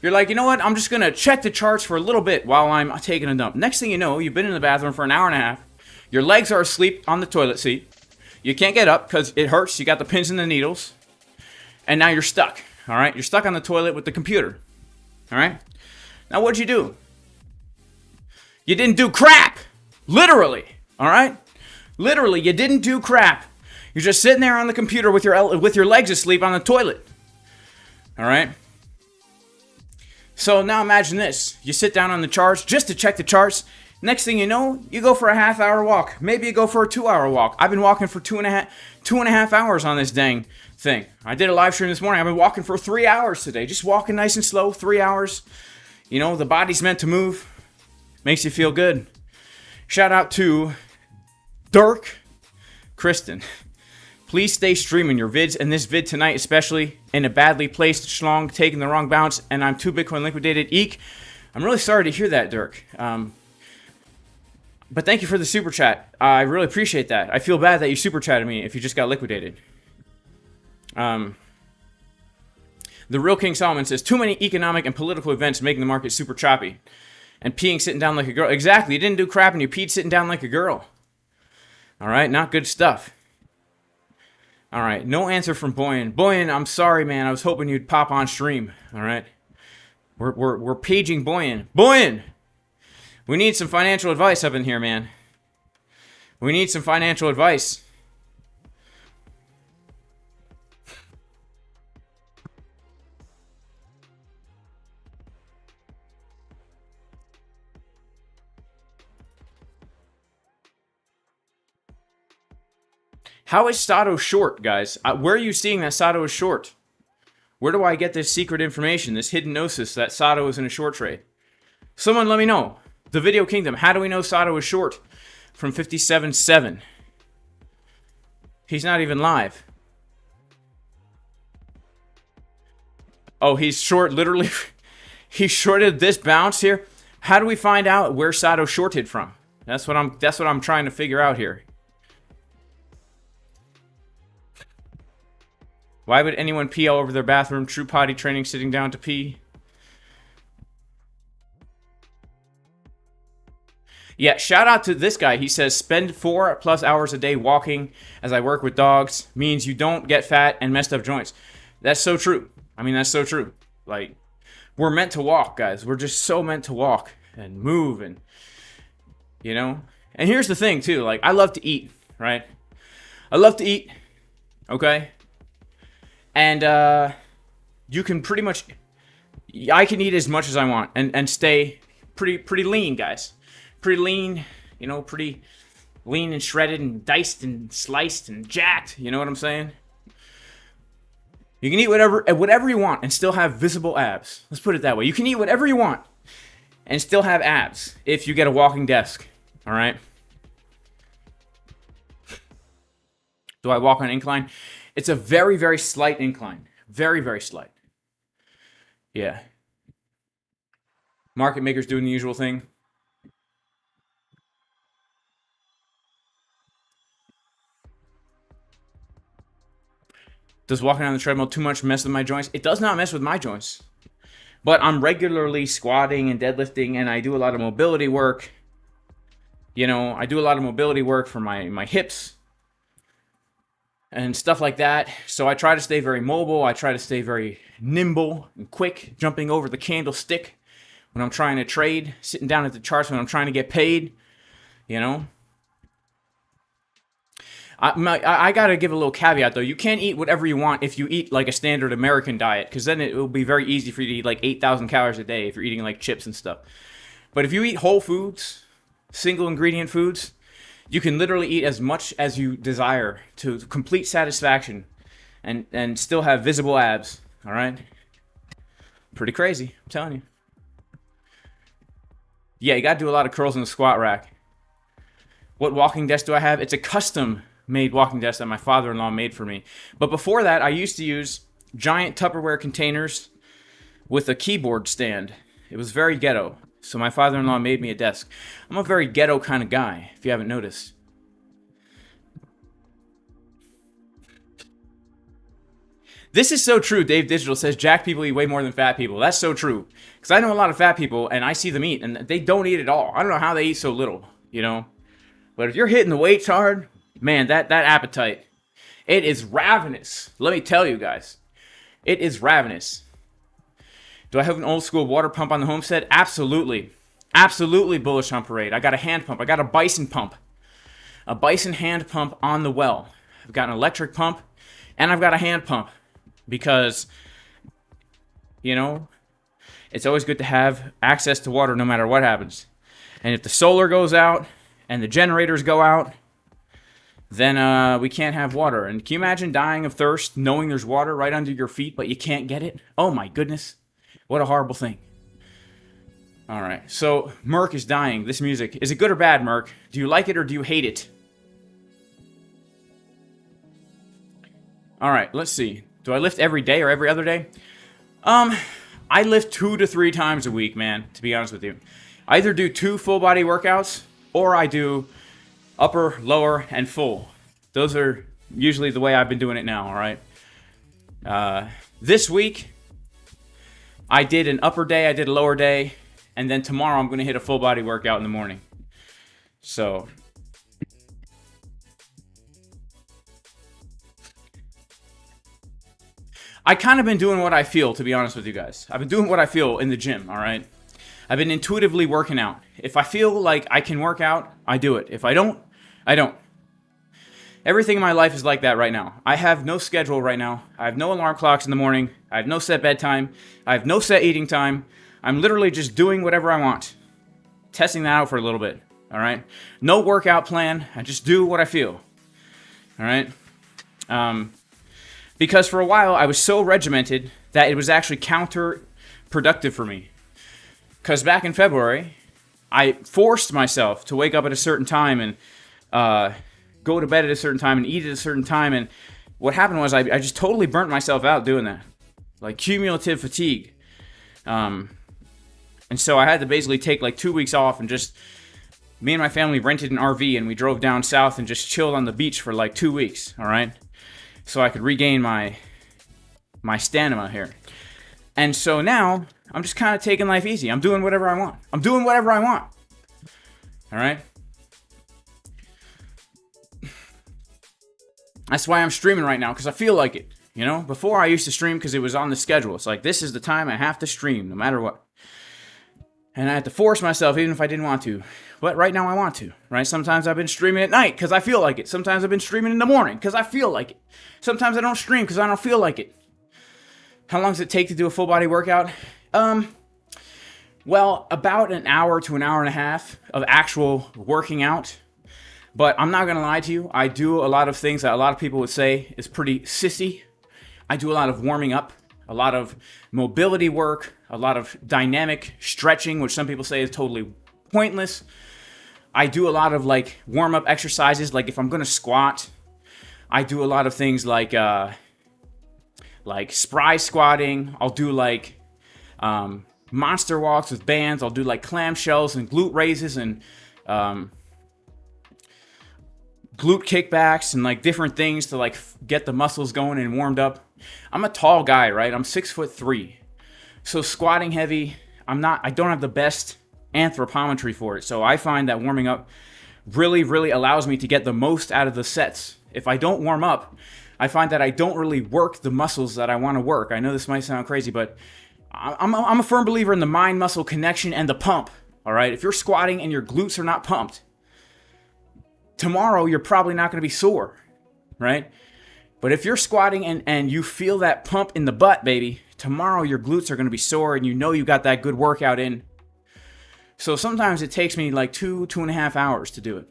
You're like, you know what? I'm just going to check the charts for a little bit while I'm taking a dump. Next thing you know, you've been in the bathroom for an hour and a half. Your legs are asleep on the toilet seat. You can't get up because it hurts. You got the pins and the needles. And now you're stuck. All right? You're stuck on the toilet with the computer. All right? Now, what'd you do? You didn't do crap. Literally. All right? Literally, you didn't do crap. You're just sitting there on the computer with your legs asleep on the toilet. All right? So now imagine this. You sit down on the charts just to check the charts. Next thing you know, you go for a half-hour walk. Maybe you go for a 2-hour walk. I've been walking for two and a half hours on this dang thing. I did a live stream this morning. I've been walking for 3 hours today. Just walking nice and slow, 3 hours. You know, the body's meant to move. Makes you feel good. Shout out to Dirk Kristen. Please stay streaming your vids, and this vid tonight especially, in a badly placed schlong, taking the wrong bounce, and I'm 2 Bitcoin liquidated. Eek. I'm really sorry to hear that, Dirk. But thank you for the super chat. I really appreciate that. I feel bad that you super chatted me if you just got liquidated. The real King Solomon says, too many economic and political events making the market super choppy. And peeing sitting down like a girl. Exactly. You didn't do crap and you peed sitting down like a girl. All right. Not good stuff. All right. No answer from Boyan. Boyan, I'm sorry, man. I was hoping you'd pop on stream. All right. We're paging Boyan. Boyan! We need some financial advice up in here, man. We need some financial advice. How is Sato short, guys? Where are you seeing that Sato is short? Where do I get this secret information, this hidden gnosis that Sato is in a short trade? Someone let me know. The Video Kingdom, how do we know Sato is short from 57.7? He's not even live. Oh, he's short, literally. He shorted this bounce here. How do we find out where Sato shorted from? That's what I'm trying to figure out here. Why would anyone pee all over their bathroom? True potty training, sitting down to pee. Yeah, shout out to this guy. He says, spend 4+ hours a day walking as I work with dogs means you don't get fat and messed up joints. That's so true. I mean, that's so true. Like, we're meant to walk, guys. We're just so meant to walk and move and, you know. And here's the thing, too. Like, I love to eat, right? I love to eat, okay? And you can pretty much, I can eat as much as I want and stay pretty lean, guys. Pretty lean, you know, pretty lean and shredded and diced and sliced and jacked. You know what I'm saying? You can eat whatever you want and still have visible abs. Let's put it that way. You can eat whatever you want and still have abs if you get a walking desk. All right? Do I walk on an incline? It's a very, very slight incline. Very, very slight. Yeah. Market makers doing the usual thing. Does walking on the treadmill too much mess with my joints? It does not mess with my joints. But I'm regularly squatting and deadlifting, and I do a lot of mobility work. You know, I do a lot of mobility work for my hips and stuff like that. So I try to stay very mobile. I try to stay very nimble and quick, jumping over the candlestick when I'm trying to trade, sitting down at the charts when I'm trying to get paid, you know. I got to give a little caveat, though. You can't eat whatever you want if you eat like a standard American diet, because then it will be very easy for you to eat like 8,000 calories a day if you're eating like chips and stuff. But if you eat whole foods, single ingredient foods, you can literally eat as much as you desire to complete satisfaction and still have visible abs, All right. Pretty crazy, I'm telling you. Yeah, you got to do a lot of curls in the squat rack. What walking desk do I have? It's a custom-made walking desk that my father-in-law made for me. But before that, I used to use giant Tupperware containers with a keyboard stand. It was very ghetto. So my father-in-law made me a desk. I'm a very ghetto kind of guy, if you haven't noticed. This is so true. Dave Digital says jack people eat way more than fat people. That's so true. Because I know a lot of fat people, and I see them eat, and they don't eat at all. I don't know how they eat so little, you know? But if you're hitting the weights hard, man, that appetite, it is ravenous. Let me tell you guys. It is ravenous. Do I have an old school water pump on the homestead? Absolutely. Absolutely bullish on Parade. I got a hand pump. I got a Bison pump. A Bison hand pump on the well. I've got an electric pump, and I've got a hand pump. Because, you know, it's always good to have access to water no matter what happens. And if the solar goes out and the generators go out, then we can't have water. And can you imagine dying of thirst knowing there's water right under your feet, but you can't get it? Oh my goodness. What a horrible thing. All right, so Merc is dying. This music. Is it good or bad, Merc? Do you like it or do you hate it? All right, let's see. Do I lift every day or every other day? I lift 2 to 3 times a week, man, to be honest with you. I either do 2 full body workouts or I do upper, lower, and full. Those are usually the way I've been doing it now, all right? This week, I did an upper day, I did a lower day, and then tomorrow I'm going to hit a full body workout in the morning. So I kind of been doing what I feel, to be honest with you guys. I've been doing what I feel in the gym, all right? I've been intuitively working out. If I feel like I can work out, I do it. If I don't, I don't. Everything in my life is like that right now. I have no schedule right now. I have no alarm clocks in the morning. I have no set bedtime. I have no set eating time. I'm literally just doing whatever I want. Testing that out for a little bit, all right? No workout plan. I just do what I feel, all right? Because for a while, I was so regimented that it was actually counterproductive for me. Because back in February, I forced myself to wake up at a certain time and go to bed at a certain time and eat at a certain time. And what happened was I just totally burnt myself out doing that. Like cumulative fatigue. And so I had to basically take like 2 weeks off and just... Me and my family rented an RV and we drove down south and just chilled on the beach for like 2 weeks, all right? So I could regain my stamina here. And so now, I'm just kind of taking life easy. I'm doing whatever I want. I'm doing whatever I want. All right? That's why I'm streaming right now, because I feel like it. You know? Before, I used to stream because it was on the schedule. It's like, this is the time I have to stream, no matter what. And I had to force myself, even if I didn't want to. But right now I want to, right? Sometimes I've been streaming at night because I feel like it. Sometimes I've been streaming in the morning because I feel like it. Sometimes I don't stream because I don't feel like it. How long does it take to do a full body workout? Well, about an hour to an hour and a half of actual working out. But I'm not going to lie to you. I do a lot of things that a lot of people would say is pretty sissy. I do a lot of warming up, a lot of mobility work, a lot of dynamic stretching, which some people say is totally pointless. I do a lot of like warm-up exercises. Like if I'm going to squat, I do a lot of things like spry squatting. I'll do like monster walks with bands. I'll do like clamshells and glute raises and glute kickbacks and like different things to like get the muscles going and warmed up. I'm a tall guy, right? I'm 6'3". So squatting heavy, I don't have the best anthropometry for it. So I find that warming up really, really allows me to get the most out of the sets. If I don't warm up, I find that I don't really work the muscles that I want to work. I know this might sound crazy, but I'm a firm believer in the mind-muscle connection and the pump, all right? If you're squatting and your glutes are not pumped, tomorrow you're probably not going to be sore, right? But if you're squatting and you feel that pump in the butt, baby, tomorrow your glutes are going to be sore and you know you got that good workout in. So sometimes it takes me like 2.5 hours to do it.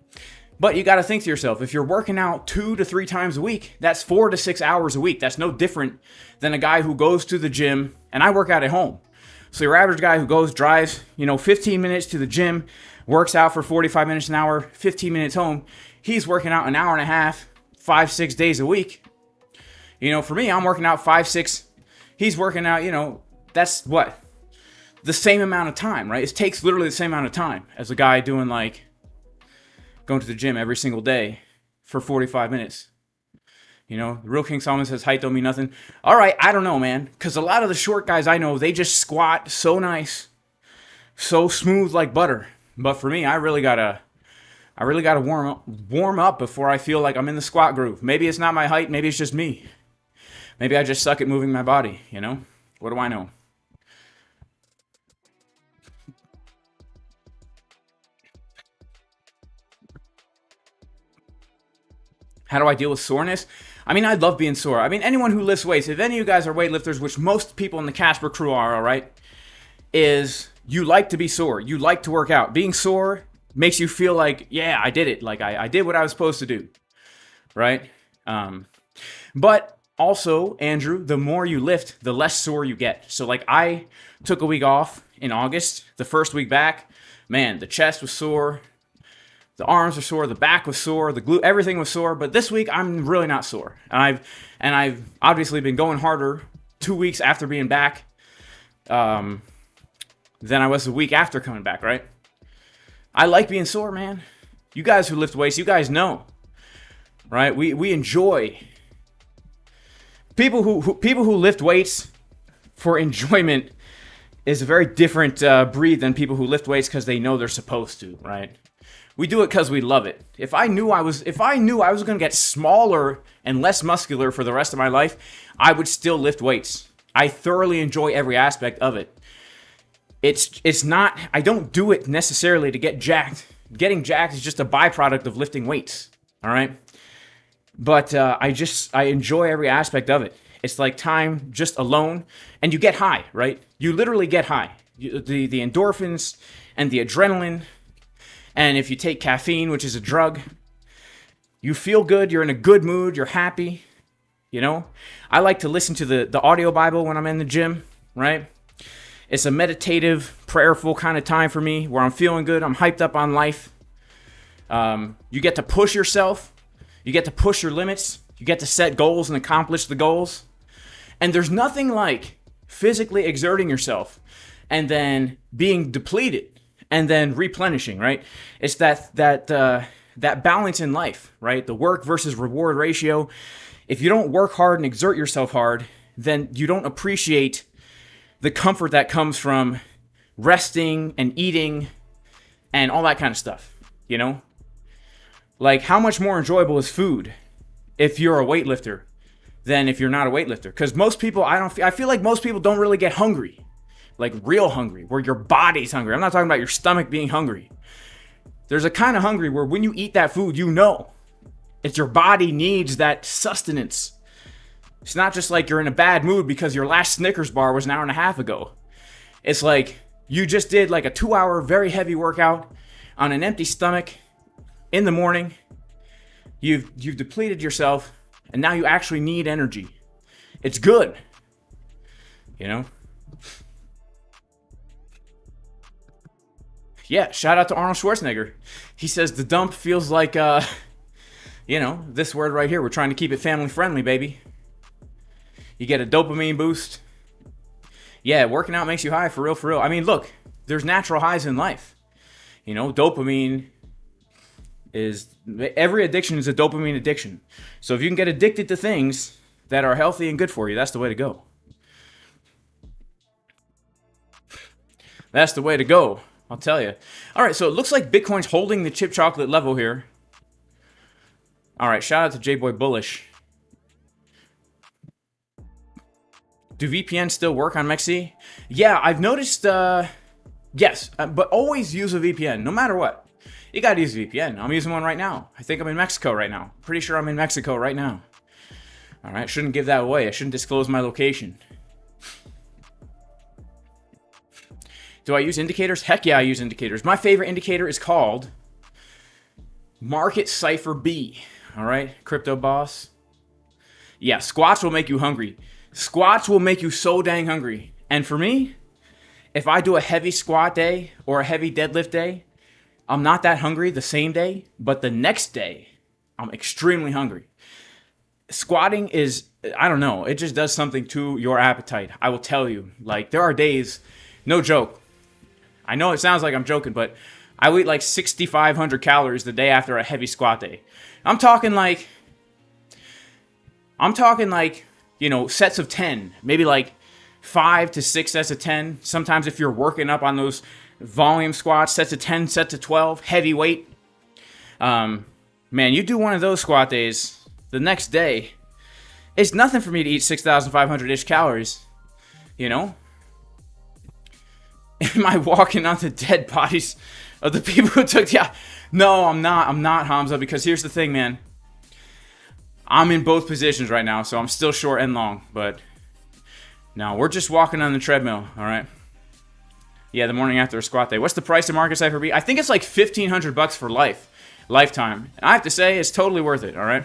But you got to think to yourself, if you're working out 2 to 3 times a week, that's 4 to 6 hours a week. That's no different than a guy who goes to the gym, and I work out at home. So your average guy who drives, 15 minutes to the gym, works out for 45 minutes an hour, 15 minutes home, he's working out an hour and a half, 5-6 days a week. For me, I'm working out 5-6. He's working out, that's what? The same amount of time, right? It takes literally the same amount of time as a guy doing going to the gym every single day for 45 minutes. The Real King Solomon says height don't mean nothing. All right, I don't know, man. Because a lot of the short guys I know, they just squat so nice, so smooth like butter. But for me, I really gotta warm up before I feel like I'm in the squat groove. Maybe it's not my height, maybe it's just me. Maybe I just suck at moving my body, What do I know? How do I deal with soreness? I mean, I love being sore. I mean, anyone who lifts weights, if any of you guys are weightlifters, which most people in the Casper crew are, all right, is you like to be sore. You like to work out. Being sore makes you feel like, yeah, I did it. Like I did what I was supposed to do, right? But also, Andrew, the more you lift, the less sore you get. So I took a week off in August. The first week back, man, the chest was sore. The arms were sore, the back was sore, the glute, everything was sore. But this week, I'm really not sore. And I've obviously been going harder 2 weeks after being back than I was the week after coming back, right? I like being sore, man. You guys who lift weights, you guys know, right? We enjoy people who lift weights for enjoyment is a very different breed than people who lift weights because they know they're supposed to, right? We do it because we love it. If I knew I was going to get smaller and less muscular for the rest of my life, I would still lift weights. I thoroughly enjoy every aspect of it. It's not, I don't do it necessarily to get jacked. Getting jacked is just a byproduct of lifting weights, all right? But I enjoy every aspect of it. It's like time just alone, and you get high, right? You literally get high. The endorphins and the adrenaline. And if you take caffeine, which is a drug, you feel good, you're in a good mood, you're happy, I like to listen to the audio Bible when I'm in the gym, right? It's a meditative, prayerful kind of time for me where I'm feeling good, I'm hyped up on life. You get to push yourself, you get to push your limits, you get to set goals and accomplish the goals. And there's nothing like physically exerting yourself and then being depleted. And then replenishing, right? It's that balance in life, right? The work versus reward ratio. If you don't work hard and exert yourself hard, then you don't appreciate the comfort that comes from resting and eating and all that kind of stuff, Like how much more enjoyable is food if you're a weightlifter than if you're not a weightlifter? Because most people, I feel like most people don't really get hungry. Like real hungry, where your body's hungry. I'm not talking about your stomach being hungry. There's a kind of hungry where when you eat that food, it's your body needs that sustenance. It's not just like you're in a bad mood because your last Snickers bar was an hour and a half ago. It's like you just did like a 2-hour very heavy workout on an empty stomach in the morning. You've depleted yourself, and now you actually need energy. It's good, Yeah, shout out to Arnold Schwarzenegger. He says the dump feels like, this word right here. We're trying to keep it family friendly, baby. You get a dopamine boost. Yeah, working out makes you high, for real. I mean, look, there's natural highs in life. Dopamine every addiction is a dopamine addiction. So if you can get addicted to things that are healthy and good for you, that's the way to go. That's the way to go. I'll tell you. All right, so it looks like Bitcoin's holding the chip chocolate level here. All right, shout out to J-Boy Bullish. Do VPNs still work on MEXC? Yeah, I've noticed, yes, but always use a VPN, no matter what. You gotta use a VPN. I'm using one right now. I think I'm in Mexico right now. Pretty sure I'm in Mexico right now. All right, shouldn't give that away. I shouldn't disclose my location. Do I use indicators? Heck yeah, I use indicators. My favorite indicator is called Market Cipher B. All right, crypto boss. Yeah, squats will make you hungry. Squats will make you so dang hungry. And for me, if I do a heavy squat day or a heavy deadlift day, I'm not that hungry the same day, but the next day, I'm extremely hungry. Squatting is, I don't know, it just does something to your appetite. I will tell you, like, there are days, no joke. I know it sounds like I'm joking, but I will eat like 6,500 calories the day after a heavy squat day. I'm talking like, you know, sets of 10, maybe like 5 to 6 sets of 10. Sometimes if you're working up on those volume squats, sets of 10, sets of 12, heavy weight. Man, you do one of those squat days, the next day, it's nothing for me to eat 6,500-ish calories, you know? Am I walking on the dead bodies of the people who took the... No, I'm not, Hamza, because here's the thing, man. I'm in both positions right now, so I'm still short and long, but... No, we're just walking on the treadmill, all right? Yeah, the morning after a squat day. What's the price of Market Cipher B? I think it's like $1,500 for lifetime. And I have to say, it's totally worth it, all right?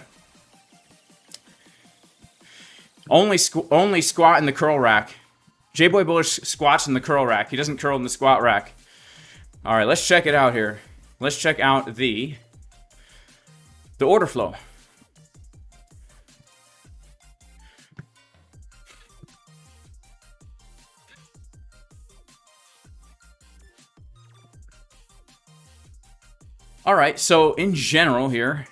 Only squat in the curl rack. J-Boy Bullish squats in the curl rack. He doesn't curl in the squat rack. All right, let's check it out here. Let's check out the order flow. All right, so in general here,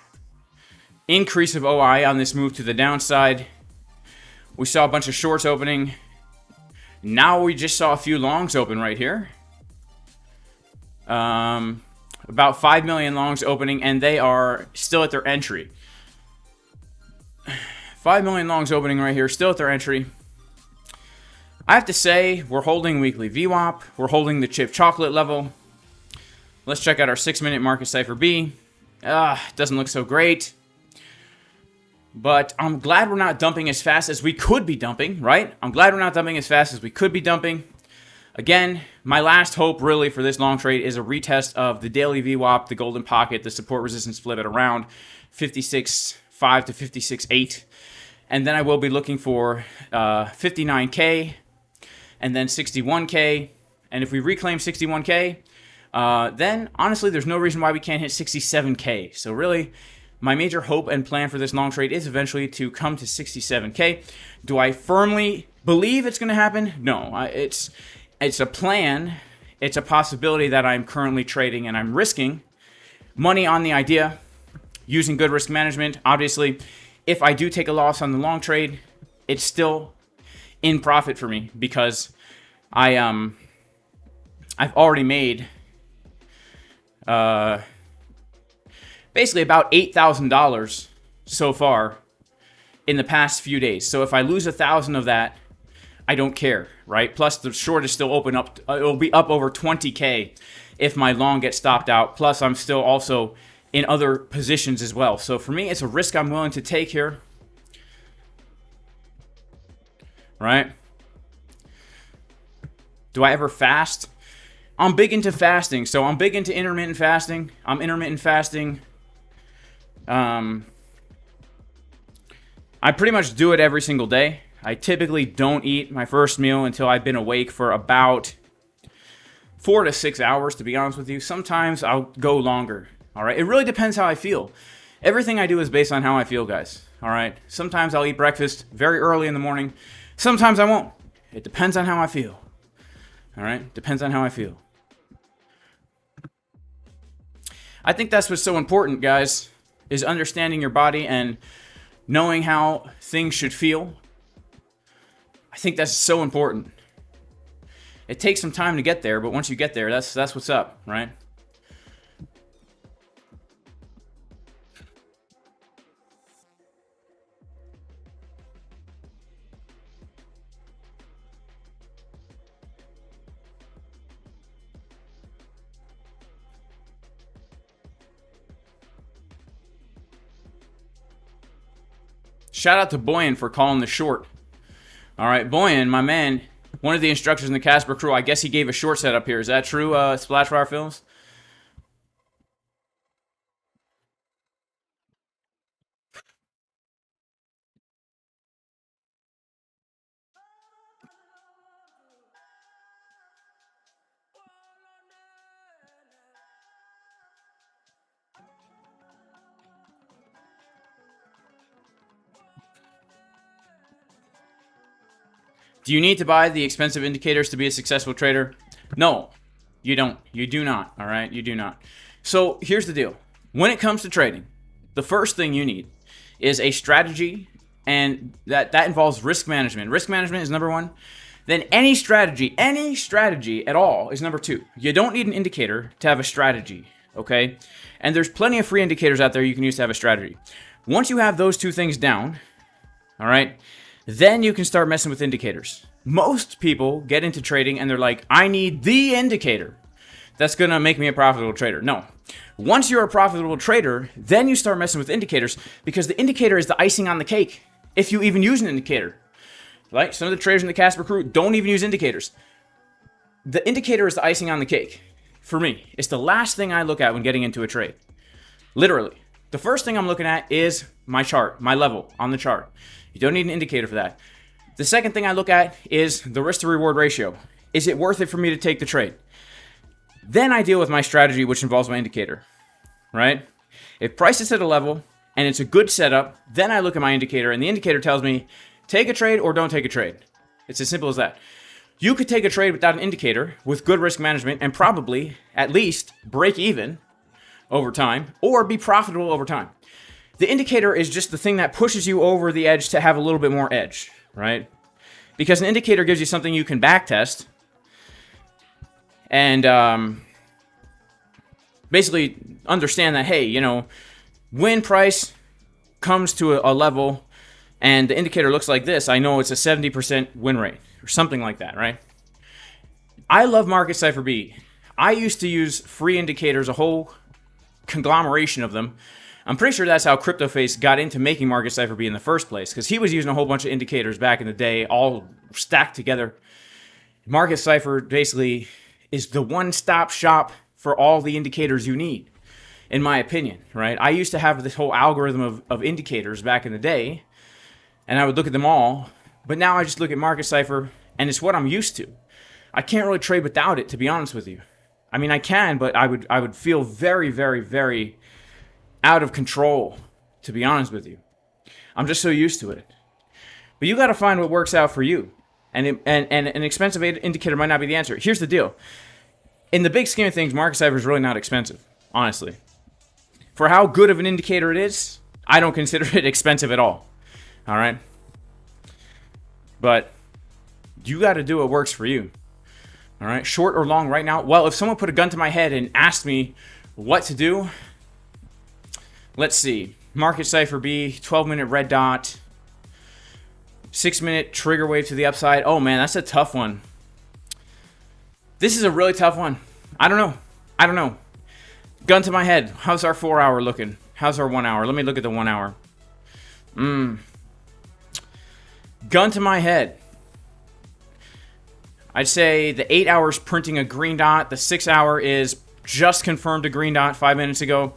increase of OI on this move to the downside. We saw a bunch of shorts opening. Now we just saw a few longs open right here. About 5 million longs opening, and they are still at their entry. 5 million longs opening right here, still at their entry. I have to say, we're holding weekly VWAP. We're holding the chip chocolate level. Let's check out our 6-minute Market Cipher B. Doesn't look so great. But I'm glad we're not dumping as fast as we could be dumping, right? I'm glad we're not dumping as fast as we could be dumping. Again, my last hope really for this long trade is a retest of the daily VWAP, the golden pocket, the support resistance split at around 56.5 to 56.8. And then I will be looking for 59K and then 61K. And if we reclaim 61K, then honestly, there's no reason why we can't hit 67K. So really, my major hope and plan for this long trade is eventually to come to 67K. Do I firmly believe it's going to happen? No, it's a plan. It's a possibility that I'm currently trading, and I'm risking money on the idea using good risk management. Obviously, if I do take a loss on the long trade, it's still in profit for me because I've already made basically about $8,000 so far in the past few days. So if I lose 1,000 of that, I don't care, right? Plus the short is still open up. It'll be up over 20K if my long gets stopped out. Plus I'm still also in other positions as well. So for me, it's a risk I'm willing to take here, right? Do I ever fast? I'm big into fasting, so I'm big into intermittent fasting. I'm intermittent fasting. I pretty much do it every single day. I typically don't eat my first meal until I've been awake for about 4 to 6 hours, to be honest with you. Sometimes I'll go longer, all right? It really depends how I feel. Everything I do is based on how I feel, guys, all right? Sometimes I'll eat breakfast very early in the morning. Sometimes I won't. It depends on how I feel, all right? Depends on how I feel. I think that's what's so important, guys, is understanding your body and knowing how things should feel. I think that's so important. It takes some time to get there, but once you get there, that's what's up, right? Shout out to Boyan for calling the short. All right, Boyan, my man, one of the instructors in the Casper crew, I guess he gave a short setup here. Is that true, Splashfire Films? Do you need to buy the expensive indicators to be a successful trader? No, you don't. You do not, all right? You do not. So here's the deal. When it comes to trading, the first thing you need is a strategy, and that involves risk management. Risk management is number one. Then any strategy at all is number two. You don't need an indicator to have a strategy, okay? And there's plenty of free indicators out there you can use to have a strategy. Once you have those two things down, all right, then you can start messing with indicators. Most people get into trading and they're like, I need the indicator that's going to make me a profitable trader. No. Once you're a profitable trader, then you start messing with indicators, because the indicator is the icing on the cake, if you even use an indicator. Right? Some of the traders in the Casper crew don't even use indicators. The indicator is the icing on the cake. For me, it's the last thing I look at when getting into a trade. Literally. The first thing I'm looking at is my chart, my level on the chart. You don't need an indicator for that. The second thing I look at is the risk to reward ratio. Is it worth it for me to take the trade? Then I deal with my strategy, which involves my indicator. Right? If price is at a level and it's a good setup, then I look at my indicator, and the indicator tells me take a trade or don't take a trade. It's as simple as that. You could take a trade without an indicator with good risk management and probably at least break even over time or be profitable over time. The indicator is just the thing that pushes you over the edge to have a little bit more edge, right? Because an indicator gives you something you can backtest and basically understand that, hey, you know, when price comes to a level and the indicator looks like this, I know it's a 70% win rate or something like that, right? I love Market Cipher B. I used to use free indicators, a whole conglomeration of them. I'm pretty sure that's how CryptoFace got into making Market Cipher B in the first place, because he was using a whole bunch of indicators back in the day, all stacked together. Market Cipher basically is the one-stop shop for all the indicators you need, in my opinion, right? I used to have this whole algorithm of indicators back in the day, and I would look at them all, but now I just look at Market Cipher, and it's what I'm used to. I can't really trade without it, to be honest with you. I mean, I can, but I would feel very, very, very out of control, to be honest with you. I'm just so used to it. But you got to find what works out for you, and an expensive indicator might not be the answer. Here's the deal. In the big scheme of things, Market Cipher is really not expensive, honestly. For how good of an indicator it is, I don't consider it expensive at all. All right? But you got to do what works for you. All right? Short or long right now? Well, if someone put a gun to my head and asked me what to do, let's see. Market Cipher B, 12-minute red dot, 6-minute trigger wave to the upside. Oh, man, that's a tough one. This is a really tough one. I don't know. Gun to my head. How's our 4-hour looking? How's our 1 hour? Let me look at the 1 hour. Gun to my head. I'd say the 8 hours printing a green dot. The 6 hour is just confirmed a green dot 5 minutes ago.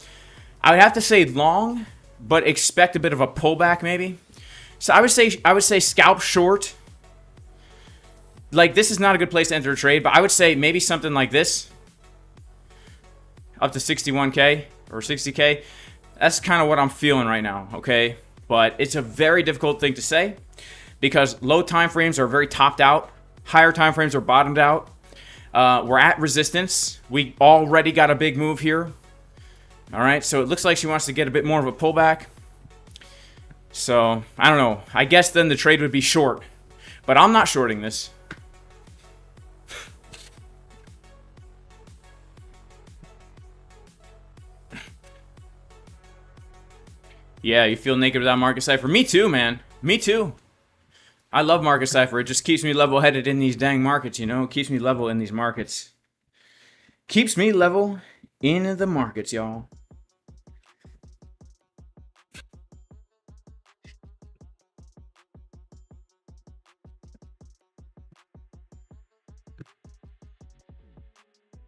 I would have to say long, but expect a bit of a pullback maybe. So I would say scalp short. Like, this is not a good place to enter a trade, but I would say maybe something like this. Up to 61K or 60K. That's kind of what I'm feeling right now, okay? But it's a very difficult thing to say because low time frames are very topped out. Higher time frames are bottomed out. We're at resistance. We already got a big move here. All right, so it looks like she wants to get a bit more of a pullback. So, I don't know. I guess then the trade would be short. But I'm not shorting this. Yeah, you feel naked without Market Cipher. Me too, man. Me too. I love Market Cipher. It just keeps me level-headed in these dang markets, you know? It keeps me level in these markets. Keeps me level in the markets, y'all.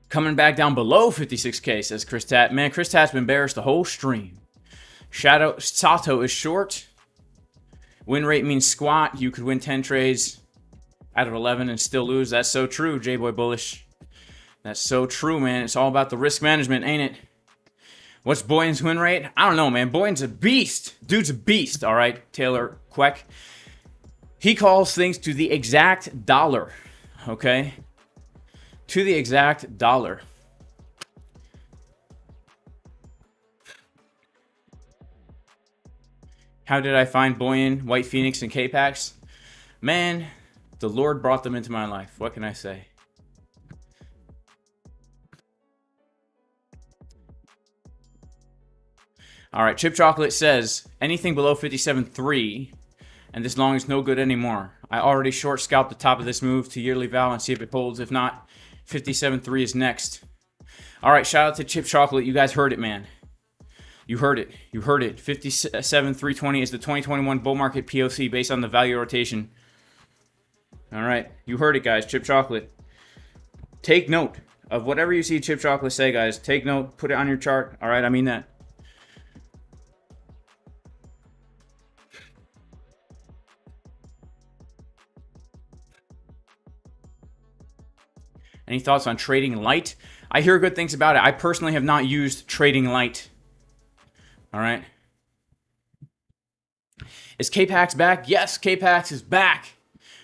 Coming back down below 56K, says Chris Tat. Man, Chris Tat's been bearish the whole stream. Sato is short. Win rate means squat. You could win 10 trades out of 11 and still lose. That's so true, J-Boy Bullish. That's so true, man. It's all about the risk management, ain't it? What's Boyan's win rate? I don't know, man. Boyan's a beast. Dude's a beast, all right? Taylor Queck. He calls things to the exact dollar, okay? To the exact dollar. How did I find Boyan, White Phoenix, and K-Pax? Man, the Lord brought them into my life. What can I say? All right, Chip Chocolate says, anything below 57.3, and this long is no good anymore. I already short scalped the top of this move to yearly val and see if it holds. If not, 57.3 is next. All right, shout out to Chip Chocolate. You guys heard it, man. You heard it. You heard it. 57.320 is the 2021 bull market POC based on the value rotation. All right, you heard it, guys. Chip Chocolate. Take note of whatever you see Chip Chocolate say, guys. Take note. Put it on your chart. All right, I mean that. Any thoughts on trading light? I hear good things about it. I personally have not used trading light. All right. Is K-Pax back? Yes, K-Pax is back.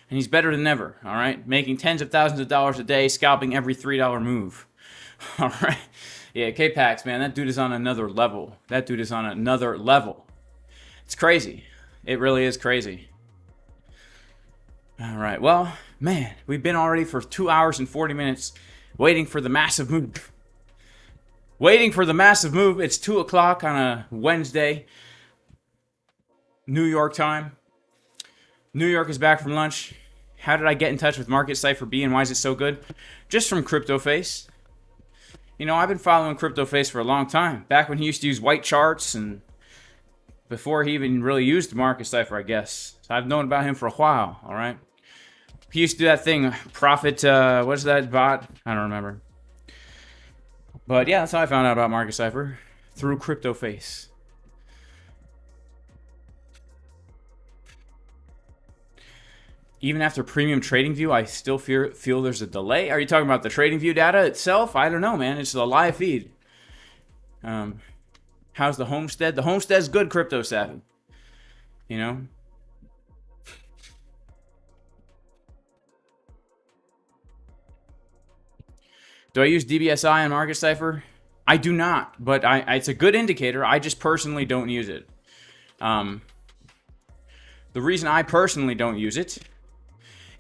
And he's better than ever. All right. Making tens of thousands of dollars a day, scalping every $3 move. All right. Yeah, K-Pax, man, that dude is on another level. That dude is on another level. It's crazy. It really is crazy. All right. Well, man, we've been already for 2 hours and 40 minutes waiting for the massive move. Waiting for the massive move. It's 2 o'clock on a Wednesday. New York time. New York is back from lunch. How did I get in touch with Market Cipher B and why is it so good? Just from CryptoFace. You know, I've been following CryptoFace for a long time. Back when he used to use white charts and before he even really used Market Cipher, I guess. So I've known about him for a while, all right? He used to do that thing, Profit, what's that bot? I don't remember. But yeah, that's how I found out about Market Cipher. Through CryptoFace. Even after Premium Trading View, I still feel there's a delay. Are you talking about the Trading View data itself? I don't know, man. It's a live feed. How's the Homestead? The Homestead's good, Crypto Savvy. You know? Do I use DBSI on Market Cipher? I do not, but it's a good indicator. I just personally don't use it. The reason I personally don't use it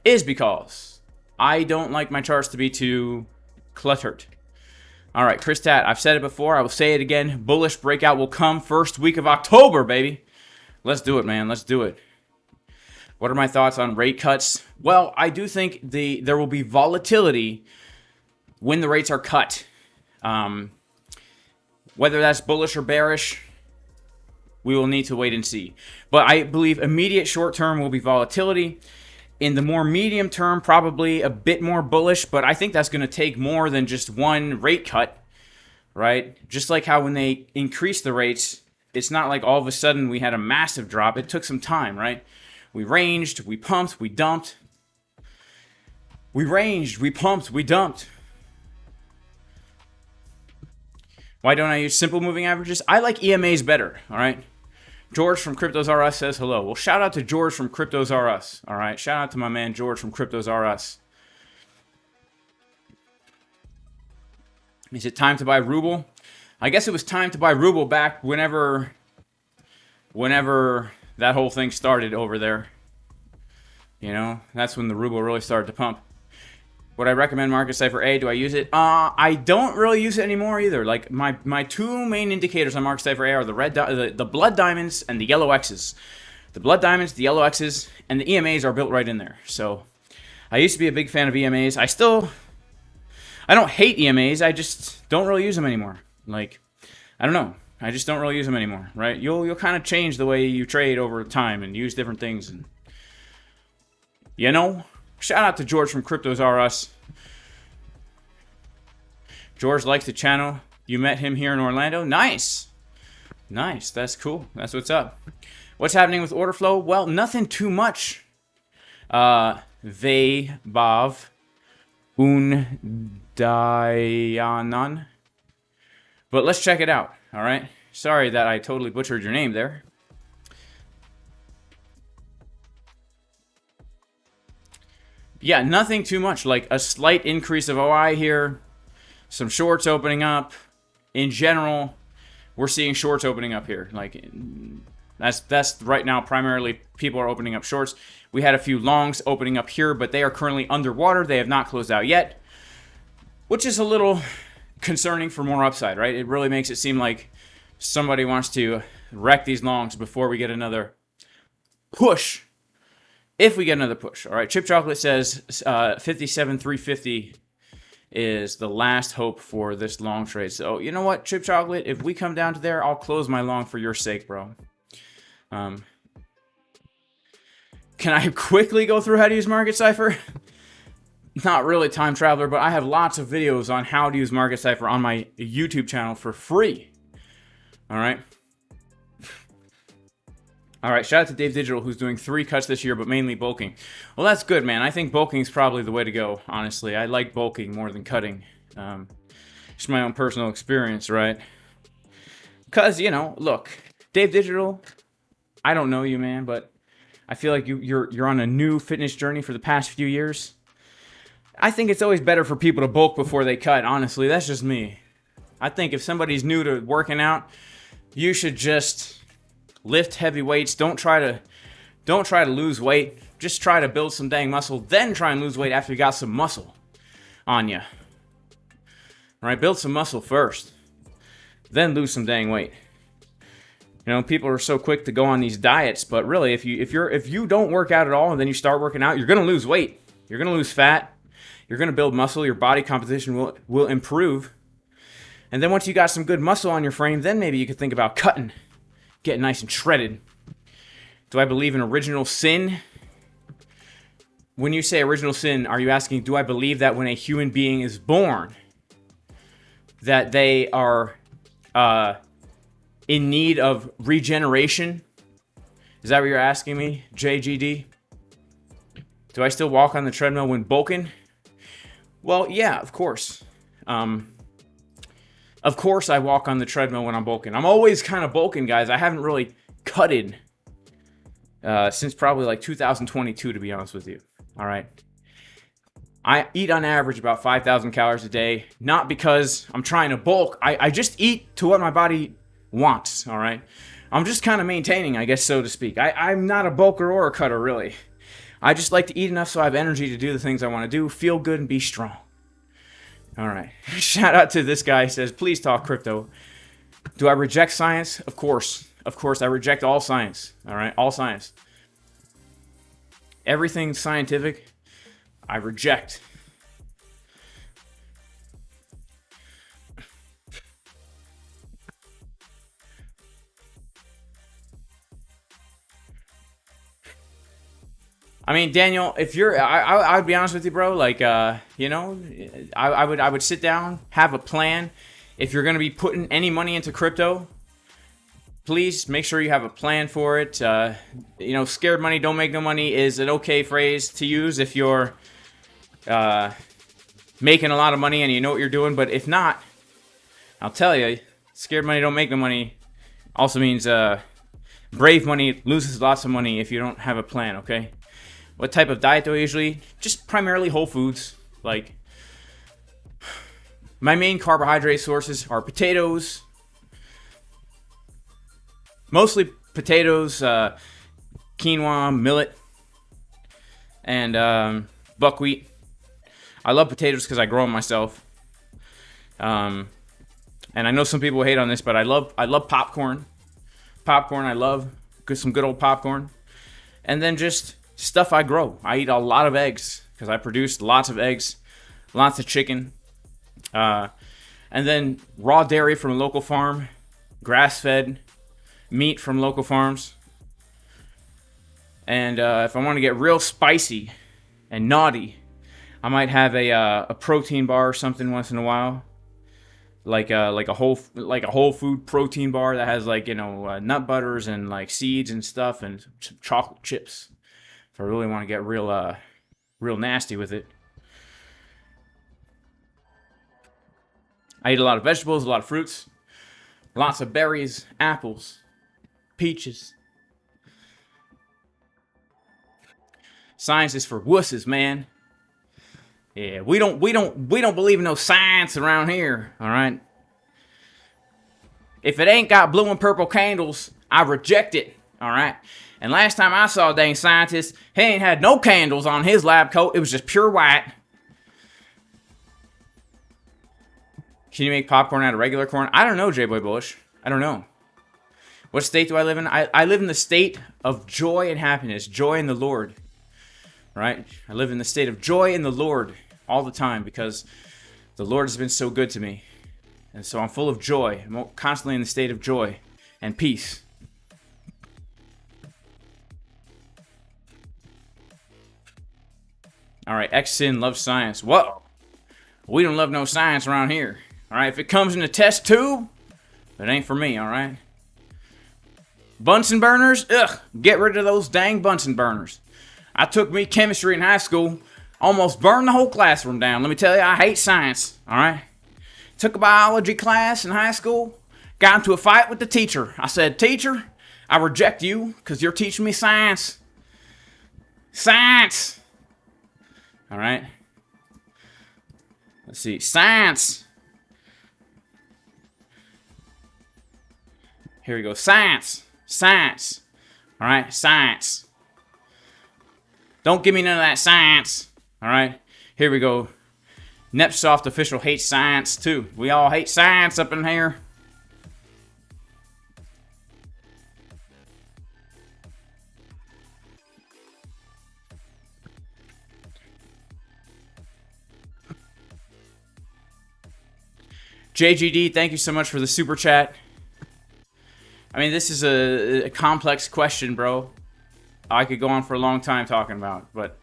is because I don't like my charts to be too cluttered. All right, Chris Tat, I've said it before. I will say it again. Bullish breakout will come first week of October, baby. Let's do it, man. Let's do it. What are my thoughts on rate cuts? Well, I do think there will be volatility when the rates are cut. Whether that's bullish or bearish, we will need to wait and see. But I believe immediate short term will be volatility. In the more medium term, probably a bit more bullish, but I think that's going to take more than just one rate cut, right? Just like how when they increased the rates, it's not like all of a sudden we had a massive drop. It took some time, right? We ranged, we pumped, we dumped. We ranged, we pumped, we dumped. Why don't I use simple moving averages? I like EMAs better, all right? George from Cryptos R Us says hello. Well, shout out to George from Cryptos R Us, all right? Shout out to my man George from Cryptos R Us. Is it time to buy ruble? I guess it was time to buy ruble back whenever that whole thing started over there. You know, that's when the ruble really started to pump. Would I recommend Market Cipher A? Do I use it? I don't really use it anymore either. Like my two main indicators on Market Cipher A are the blood diamonds and the yellow X's. The blood diamonds, the yellow X's, and the EMAs are built right in there. So I used to be a big fan of EMAs. I don't hate EMAs. I just don't really use them anymore. Like, I don't know. I just don't really use them anymore, right? You'll kind of change the way you trade over time and use different things. And you know, shout out to George from Cryptos R Us. George likes the channel. You met him here in Orlando. Nice. Nice. That's cool. That's what's up. What's happening with order flow? Well, nothing too much. Vaibhav Undayanan. But let's check it out. All right. Sorry that I totally butchered your name there. yeah, nothing too much. Like a slight increase of OI here, some shorts opening up. In general, we're seeing shorts opening up here. Like that's right now primarily people are opening up shorts. We had a few longs opening up here, but they are currently underwater. They have not closed out yet, which is a little concerning for more upside, right? It really makes it seem like somebody wants to wreck these longs before we get another push. If we get another push. All right, Chip Chocolate says 57,350 is the last hope for this long trade. So, you know what, Chip Chocolate? If we come down to there, I'll close my long for your sake, bro. Can I quickly go through how to use Market Cipher? Not really, Time Traveler, but I have lots of videos on how to use Market Cipher on my YouTube channel for free. All right. All right, shout out to Dave Digital, who's doing 3 cuts this year, but mainly bulking. Well, that's good, man. I think bulking is probably the way to go, honestly. I like bulking more than cutting. Just my own personal experience, right? Because, you know, look, Dave Digital, I don't know you, man, but I feel like you're on a new fitness journey for the past few years. I think it's always better for people to bulk before they cut, honestly. That's just me. I think if somebody's new to working out, you should just lift heavy weights. Don't try to lose weight. Just try to build some dang muscle, then try and lose weight after you got some muscle on you. All right, build some muscle first, then lose some dang weight. You know, people are so quick to go on these diets, but really, if you don't work out at all and then you start working out, you're gonna lose weight. You're gonna lose fat. You're gonna build muscle. Your body composition will improve. And then once you got some good muscle on your frame, then maybe you could think about cutting. Get nice and shredded. Do I believe in original sin? When you say original sin, are you asking, do I believe that when a human being is born, that they are in need of regeneration? Is that what you're asking me, JGD? Do I still walk on the treadmill when bulking? Well, yeah, of course. Of course I walk on the treadmill when I'm bulking. I'm always kind of bulking, guys. I haven't really cutted since probably like 2022, to be honest with you. All right. I eat on average about 5,000 calories a day, not because I'm trying to bulk. I just eat to what my body wants, all right? I'm just kind of maintaining, I guess, so to speak. I'm not a bulker or a cutter, really. I just like to eat enough so I have energy to do the things I want to do, feel good, and be strong. All right. Shout out to this guy. He says, please talk crypto. Do I reject science? Of course. Of course, I reject all science. All right? All science. Everything scientific, I reject. I mean, Daniel, if you're, I would be honest with you, bro. Like, you know, I would sit down, have a plan. If you're going to be putting any money into crypto, please make sure you have a plan for it. You know, scared money don't make no money is an okay phrase to use if you're making a lot of money and you know what you're doing. But if not, I'll tell you, scared money don't make no money also means brave money loses lots of money if you don't have a plan, okay? What type of diet do I usually eat? Just primarily whole foods. Like, my main carbohydrate sources are potatoes. Mostly potatoes, quinoa, millet, and buckwheat. I love potatoes because I grow them myself. And I know some people hate on this, but I love popcorn. Popcorn, I love some good old popcorn. And then just stuff I grow. I eat a lot of eggs because I produce lots of eggs, lots of chicken, and then raw dairy from a local farm, grass-fed meat from local farms. And if I want to get real spicy and naughty, I might have a protein bar or something once in a while, like a whole food protein bar that has, like, you know, nut butters and like seeds and stuff and some chocolate chips. If I really want to get real nasty with it. I eat a lot of vegetables, a lot of fruits, lots of berries, apples, peaches. Science is for wusses, man. Yeah, we don't believe in no science around here, all right? If it ain't got blue and purple candles, I reject it, all right? And last time I saw a dang scientist, he ain't had no candles on his lab coat. It was just pure white. Can you make popcorn out of regular corn? I don't know, J-Boy Bullish. I don't know. What state do I live in? I live in the state of joy and happiness. Joy in the Lord. Right? I live in the state of joy in the Lord all the time because the Lord has been so good to me. And so I'm full of joy. I'm constantly in the state of joy and peace. All right, X-Sin loves science. Whoa. We don't love no science around here. All right, if it comes in a test tube, it ain't for me, all right? Bunsen burners? Ugh, get rid of those dang Bunsen burners. I took me chemistry in high school, almost burned the whole classroom down. Let me tell you, I hate science, all right? Took a biology class in high school, got into a fight with the teacher. I said, teacher, I reject you because you're teaching me science. Science! All right? Let's see, science! Here we go, science! Science! All right, science. Don't give me none of that science. All right, here we go. Nepsoft official hates science too. We all hate science up in here. JGD, thank you so much for the super chat. I mean, this is a complex question, bro. I could go on for a long time talking about, but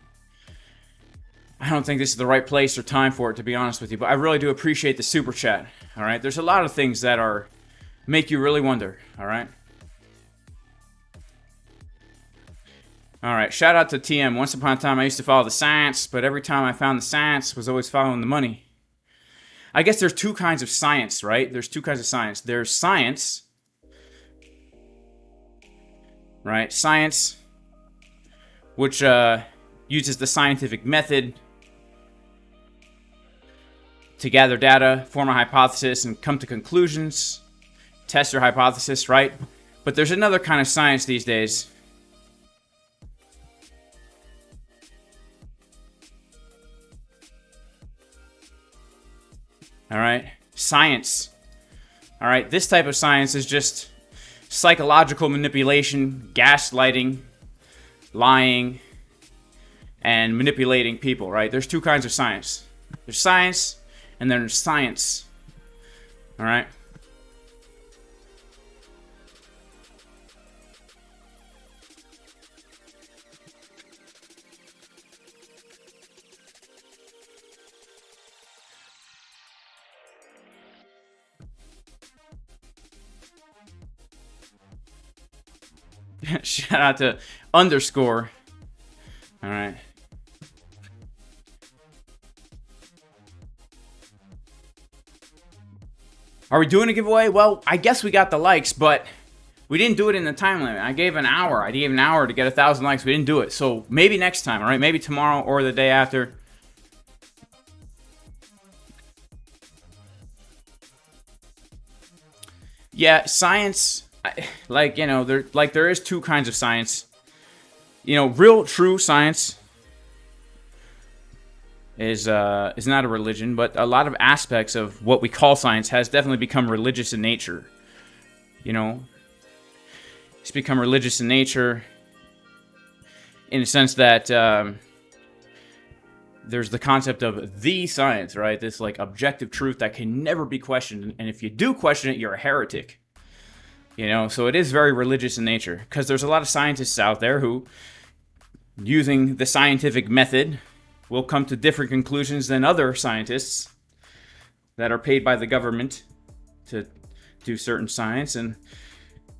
I don't think this is the right place or time for it, to be honest with you. But I really do appreciate the super chat, all right? There's a lot of things that make you really wonder, all right? All right, shout out to TM. Once upon a time, I used to follow the science, but every time I found the science, was always following the money. I guess there's two kinds of science, right? There's two kinds of science. There's science, right? Science, which uses the scientific method to gather data, form a hypothesis, and come to conclusions, test your hypothesis, right? But there's another kind of science these days. All right, science. All right, this type of science is just psychological manipulation, gaslighting, lying, and manipulating people, right? There's two kinds of science. There's science, and then there's science. All right? Shout out to underscore. All right. Are we doing a giveaway? Well, I guess we got the likes, but we didn't do it in the time limit. I gave an hour. I gave an hour to get 1,000 likes. We didn't do it. So maybe next time, all right? Maybe tomorrow or the day after. Yeah, science, like, you know, there is two kinds of science. You know, real true science is not a religion, but a lot of aspects of what we call science has definitely become religious in nature. You know, it's become religious in nature in a sense that there's the concept of the science, right? This like objective truth that can never be questioned, and if you do question it, you're a heretic. You know, so it is very religious in nature because there's a lot of scientists out there who, using the scientific method, will come to different conclusions than other scientists that are paid by the government to do certain science. And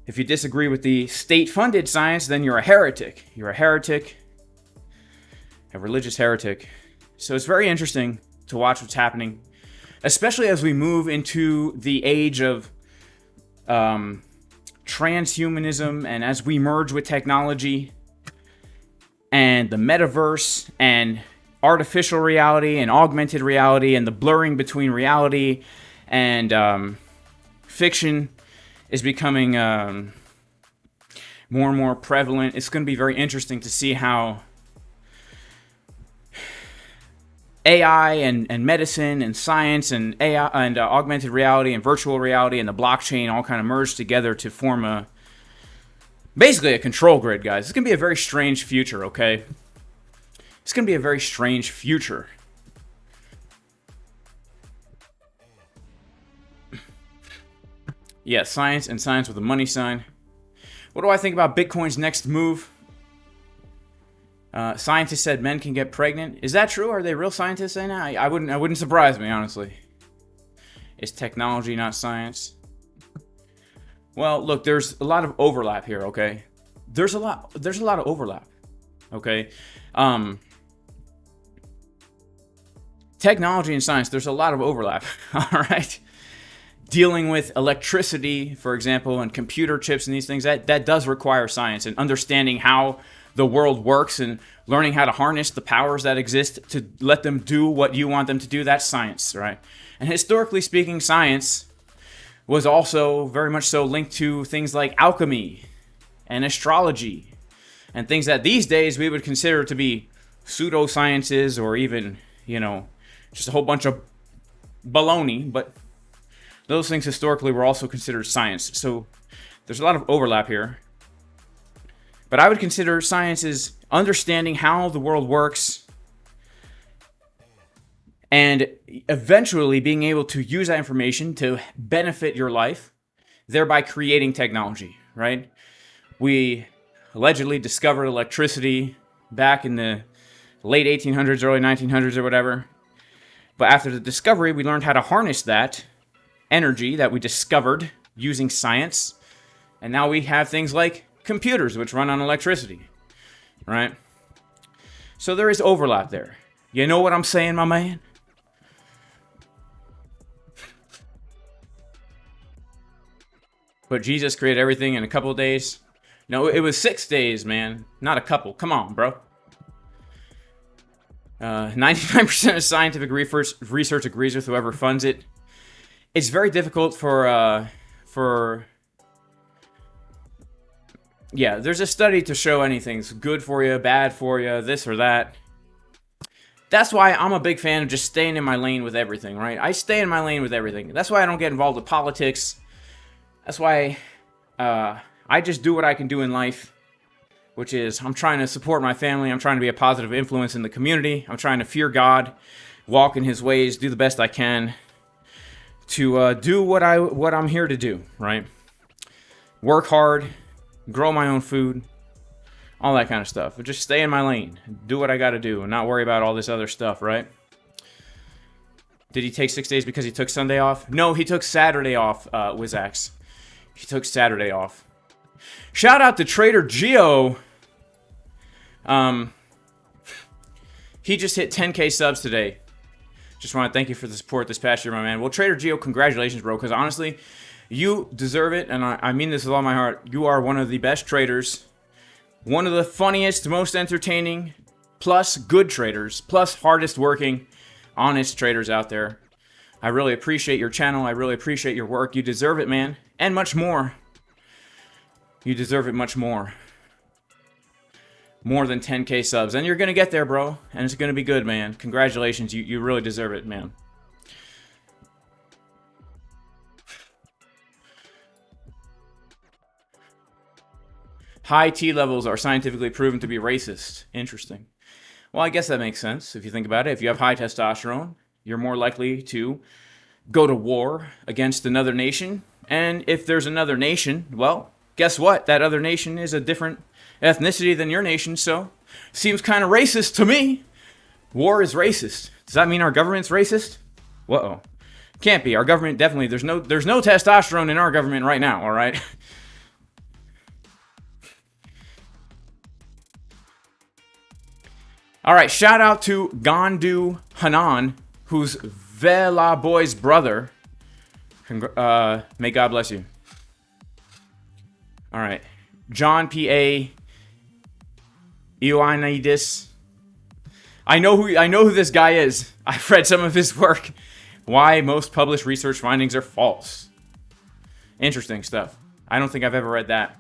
if you disagree with the state-funded science, then you're a heretic. You're a heretic, a religious heretic. So it's very interesting to watch what's happening, especially as we move into the age of transhumanism, and as we merge with technology and the metaverse and artificial reality and augmented reality and the blurring between reality and fiction is becoming more and more prevalent. It's going to be very interesting to see how AI and medicine and science and AI and augmented reality and virtual reality and the blockchain all kind of merge together to form basically a control grid, guys. It's going to be a very strange future, okay? It's going to be a very strange future. Yeah, science and science with a money sign. What do I think about Bitcoin's next move? Scientists said men can get pregnant. Is that true? Are they real scientists saying that? I wouldn't surprise me, honestly. Is technology not science? Well, look, there's a lot of overlap here, okay? There's a lot of overlap, okay? Technology and science, there's a lot of overlap, all right? Dealing with electricity, for example, and computer chips and these things, that does require science and understanding how the world works and learning how to harness the powers that exist to let them do what you want them to do. That's science, right? And historically speaking, science was also very much so linked to things like alchemy and astrology and things that these days we would consider to be pseudosciences or even, you know, just a whole bunch of baloney. But those things historically were also considered science. So there's a lot of overlap here. But I would consider science as understanding how the world works and eventually being able to use that information to benefit your life, thereby creating technology, right? We allegedly discovered electricity back in the late 1800s, early 1900s or whatever. But after the discovery, we learned how to harness that energy that we discovered using science. And now we have things like computers which run on electricity, right? So there is overlap there. You know what I'm saying, my man? But Jesus created everything in a couple of days. No, it was 6 days, man. Not a couple. Come on, bro. 99% of scientific research agrees with whoever funds it. It's very difficult for yeah, there's a study to show anything's good for you, bad for you, this or that. That's why I'm a big fan of just staying in my lane with everything, right? I stay in my lane with everything. That's why I don't get involved with politics. That's why I just do what I can do in life, which is I'm trying to support my family. I'm trying to be a positive influence in the community. I'm trying to fear God, walk in His ways, do the best I can to do what I'm here to do, right? Work hard, grow my own food, all that kind of stuff. But just stay in my lane, do what I got to do, and not worry about all this other stuff, right? Did he take 6 days because he took Sunday off? No, he took Saturday off, WizX. He took Saturday off. Shout out to Trader Geo. He just hit 10K subs today. Just want to thank you for the support this past year, my man. Well, Trader Geo, congratulations, bro, because honestly, you deserve it, and I mean this with all my heart. You are one of the best traders, one of the funniest, most entertaining, plus good traders, plus hardest working, honest traders out there. I really appreciate your channel. I really appreciate your work. You deserve it, man, and much more. You deserve it much more. More than 10K subs, and you're going to get there, bro, and it's going to be good, man. Congratulations. You really deserve it, man. High T levels are scientifically proven to be racist. Interesting. Well, I guess that makes sense if you think about it. If you have high testosterone, you're more likely to go to war against another nation. And if there's another nation, well, guess what? That other nation is a different ethnicity than your nation, so seems kind of racist to me. War is racist. Does that mean our government's racist? Uh-oh. Can't be. Our government definitely, there's no testosterone in our government right now, all right? All right, shout out to Gandu Hanan, who's Vela Boy's brother. May God bless you. All right. John P.A. Ioannidis. I know who this guy is. I've read some of his work. Why most published research findings are false. Interesting stuff. I don't think I've ever read that.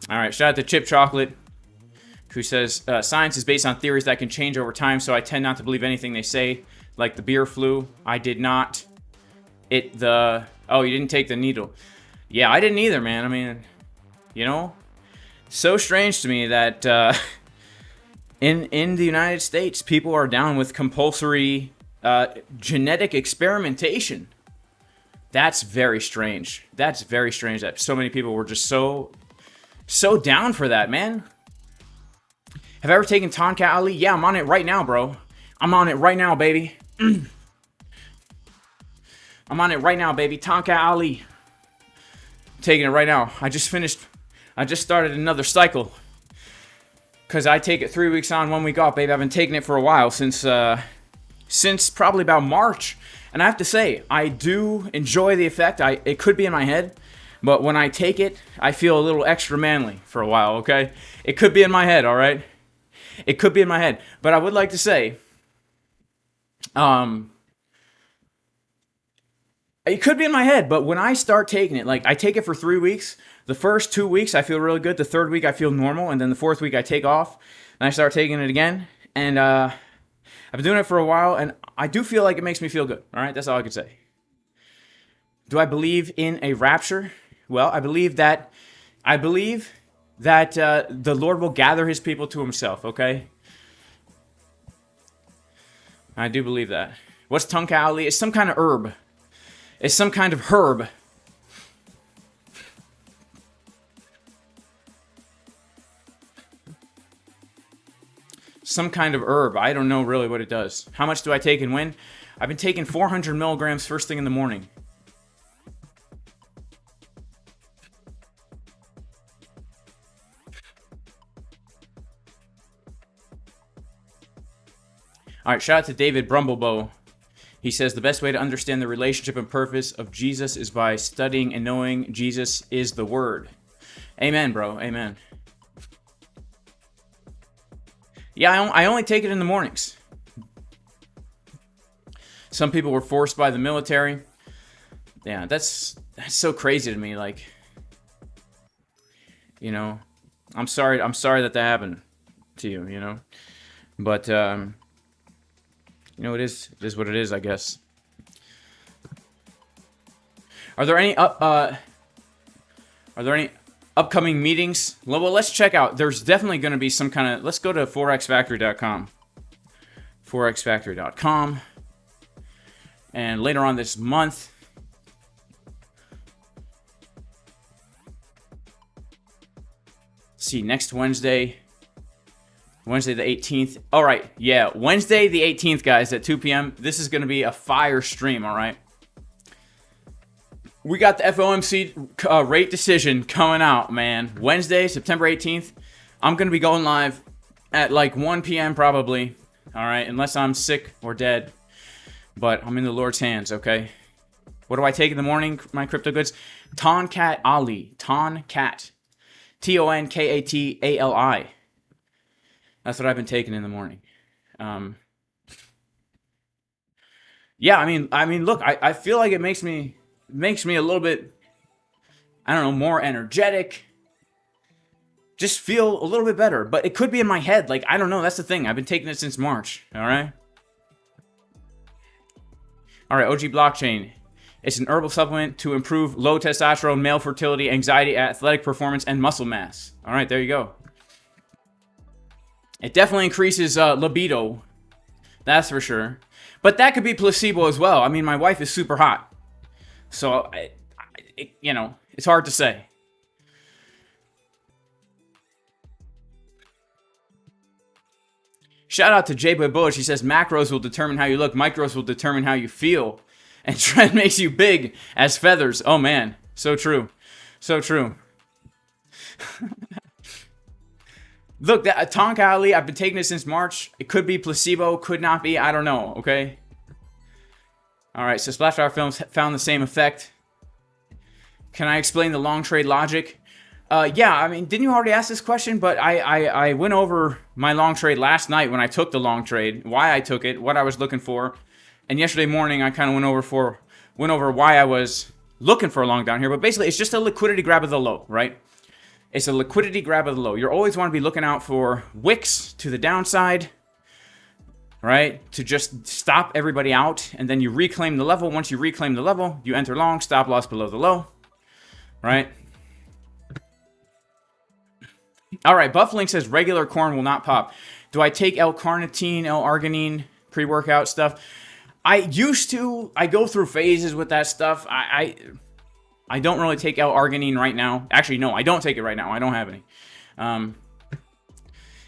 All right, shout out to Chip Chocolate, who says, science is based on theories that can change over time, so I tend not to believe anything they say, like the beer flu. I did not. Oh, you didn't take the needle. Yeah, I didn't either, man. I mean, you know, so strange to me that in the United States, people are down with compulsory genetic experimentation. That's very strange. That's very strange that so many people were just so down for that, man. Have I ever taken Tonka Ali? Yeah, I'm on it right now, bro. I'm on it right now, baby. I'm on it right now, baby. Tonka Ali. Taking it right now. I just started another cycle. Because I take it 3 weeks on, 1 week off, baby. I've been taking it for a while, since probably about March. And I have to say, I do enjoy the effect. It could be in my head. But when I take it, I feel a little extra manly for a while, okay? It could be in my head, all right? It could be in my head. But I would like to say, it could be in my head, but when I start taking it, like I take it for 3 weeks, the first 2 weeks I feel really good, the third week I feel normal, and then the fourth week I take off, and I start taking it again, and I've been doing it for a while, and I do feel like it makes me feel good, all right? That's all I can say. Do I believe in a rapture? Well, I believe that the Lord will gather his people to himself, okay? I do believe that. What's Tonka Ali? It's some kind of herb. It's some kind of herb. Some kind of herb. I don't know really what it does. How much do I take and when? I've been taking 400 milligrams first thing in the morning. All right, shout out to David Brumblebow. He says, the best way to understand the relationship and purpose of Jesus is by studying and knowing Jesus is the Word. Amen, bro. Amen. Yeah, I only take it in the mornings. Some people were forced by the military. Yeah, that's so crazy to me. Like, you know, I'm sorry that happened to you, you know. But you know, it is what it is, I guess. Are there any upcoming meetings? Well, let's check out. There's definitely going to be some kind of. Let's go to forexfactory.com. Forexfactory.com. And later on this month, see, next Wednesday the 18th. All right, yeah, Wednesday the 18th, guys, at 2 p.m. This is going to be a fire stream, all right? We got the FOMC rate decision coming out, man. Wednesday, September 18th. I'm going to be going live at like 1 p.m. probably, all right? Unless I'm sick or dead. But I'm in the Lord's hands, okay? What do I take in the morning, my crypto goods? Tonkat Ali. Tonkat. Tonkatali. That's what I've been taking in the morning. Yeah, I mean, look, I feel like it makes me a little bit, I don't know, more energetic. Just feel a little bit better. But it could be in my head. Like, I don't know. That's the thing. I've been taking it since March. All right? All right, OG Blockchain. It's an herbal supplement to improve low testosterone, male fertility, anxiety, athletic performance, and muscle mass. All right, there you go. It definitely increases libido. That's for sure. But that could be placebo as well. I mean, my wife is super hot. So, you know, it's hard to say. Shout out to J-Boy Bush. He says, macros will determine how you look. Micros will determine how you feel. And trend makes you big as feathers. Oh, man. So true. So true. Look, that Tonka Ali, I've been taking it since March. It could be placebo, could not be. I don't know, okay? All right, so Splashfire Films found the same effect. Can I explain the long trade logic? Yeah, I mean, didn't you already ask this question? But I went over my long trade last night when I took the long trade, why I took it, what I was looking for. And yesterday morning, I kind of went over why I was looking for a long down here. But basically, it's just a liquidity grab of the low, right? It's a liquidity grab of the low. You always want to be looking out for wicks to the downside, right? To just stop everybody out. And then you reclaim the level. Once you reclaim the level, you enter long, stop loss below the low, right? All right, Bufflink says regular corn will not pop. Do I take L-carnitine, L-arginine, pre-workout stuff? I used to. I go through phases with that stuff. I don't really take L-arginine right now. Actually, no, I don't take it right now. I don't have any.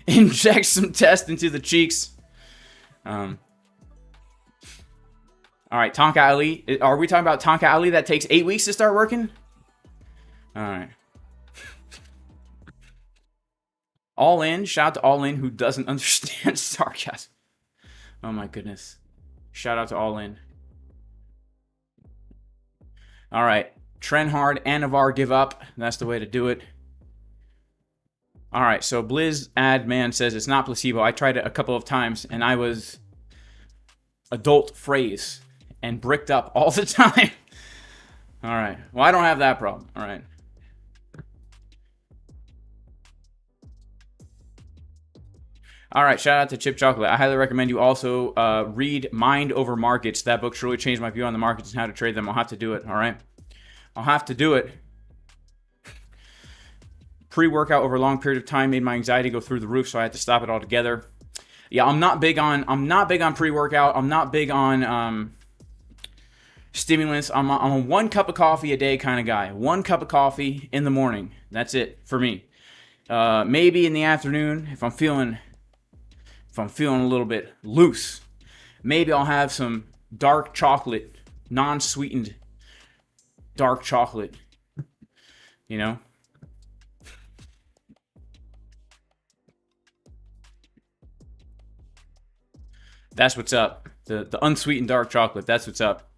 Inject some test into the cheeks. All right, Tonka Ali. Are we talking about Tonka Ali that takes 8 weeks to start working? All right. All in. Shout out to All In who doesn't understand sarcasm. Oh my goodness. Shout out to All In. All right. Trenhard and Navar give up. That's the way to do it. All right. So Blizz Adman says it's not placebo. I tried it a couple of times and I was adult phrase and bricked up all the time. All right. Well, I don't have that problem. All right. All right, shout out to Chip Chocolate. I highly recommend you also read Mind Over Markets. That book surely changed my view on the markets and how to trade them. I'll have to do it, all right? I'll have to do it. Pre-workout over a long period of time made my anxiety go through the roof, so I had to stop it altogether. Yeah, I'm not big on pre-workout. I'm not big on stimulants. I'm a 1 cup of coffee a day kind of guy. 1 cup of coffee in the morning. That's it for me. Maybe in the afternoon if I'm feeling a little bit loose, maybe I'll have some dark chocolate, non-sweetened dark chocolate, you know? That's what's up. The unsweetened dark chocolate, that's what's up.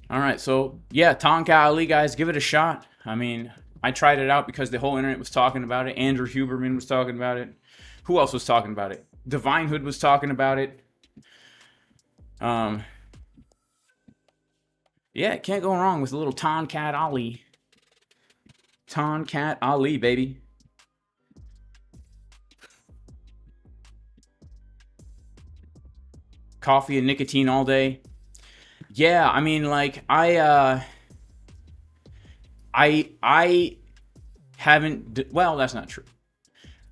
All right, so yeah, Tonka Ali, guys, give it a shot. I mean, I tried it out because the whole internet was talking about it. Andrew Huberman was talking about it. Who else was talking about it? Divine Hood was talking about it. Yeah, can't go wrong with a little Tonkat Ali. Tonkat Ali, baby. Coffee and nicotine all day. Yeah, I mean, like, I haven't, well, that's not true.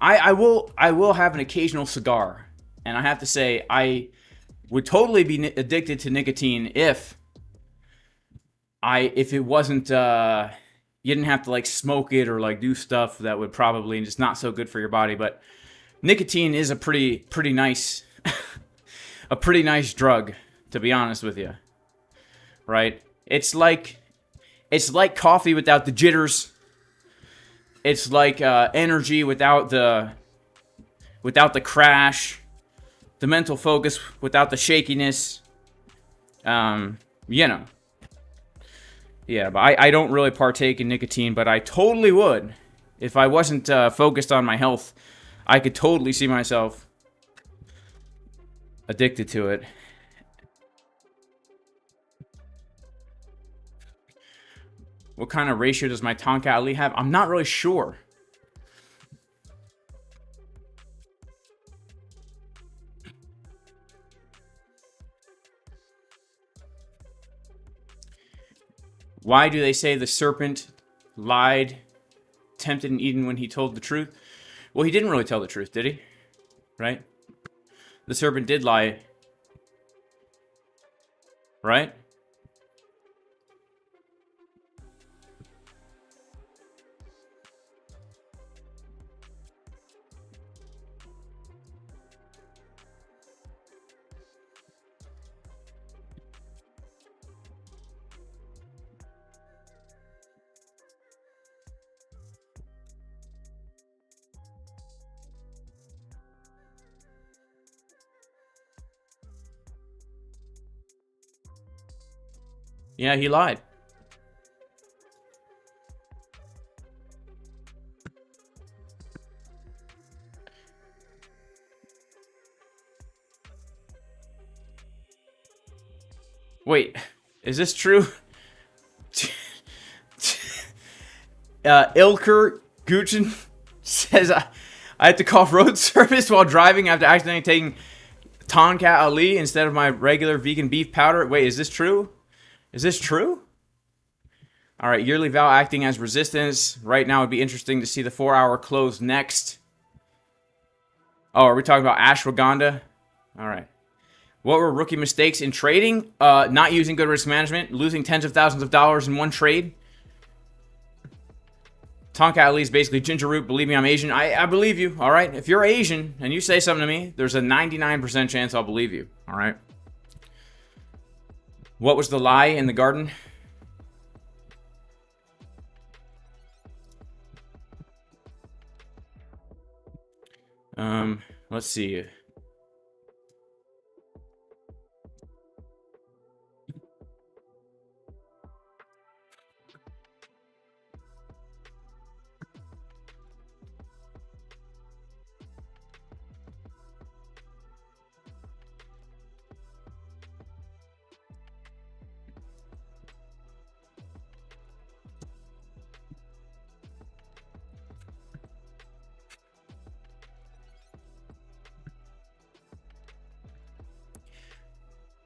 I will have an occasional cigar, and I have to say I would totally be addicted to nicotine if it wasn't you didn't have to like smoke it or like do stuff that would probably just not so good for your body. But nicotine is a pretty nice a pretty nice drug, to be honest with you. Right? It's like coffee without the jitters. It's like energy without the crash, the mental focus without the shakiness. You know. Yeah, but I don't really partake in nicotine, but I totally would. If I wasn't focused on my health, I could totally see myself addicted to it. What kind of ratio does my Tonka Ali have? I'm not really sure. Why do they say the serpent lied, tempted in Eden when he told the truth? Well, he didn't really tell the truth, did he? Right? The serpent did lie. Right? Yeah, he lied. Wait, is this true? Ilker Guchin says I had to call road service while driving after accidentally taking Tonkat Ali instead of my regular vegan beef powder. Wait, is this true? Is this true? All right, yearly vow acting as resistance. Right now, it'd be interesting to see the 4-hour close next. Oh, are we talking about ashwagandha? All right. What were rookie mistakes in trading? Not using good risk management, losing tens of thousands of dollars in one trade. Tonka Ali is basically ginger root. Believe me, I'm Asian. I believe you, all right? If you're Asian and you say something to me, there's a 99% chance I'll believe you, all right? What was the lie in the garden? Let's see.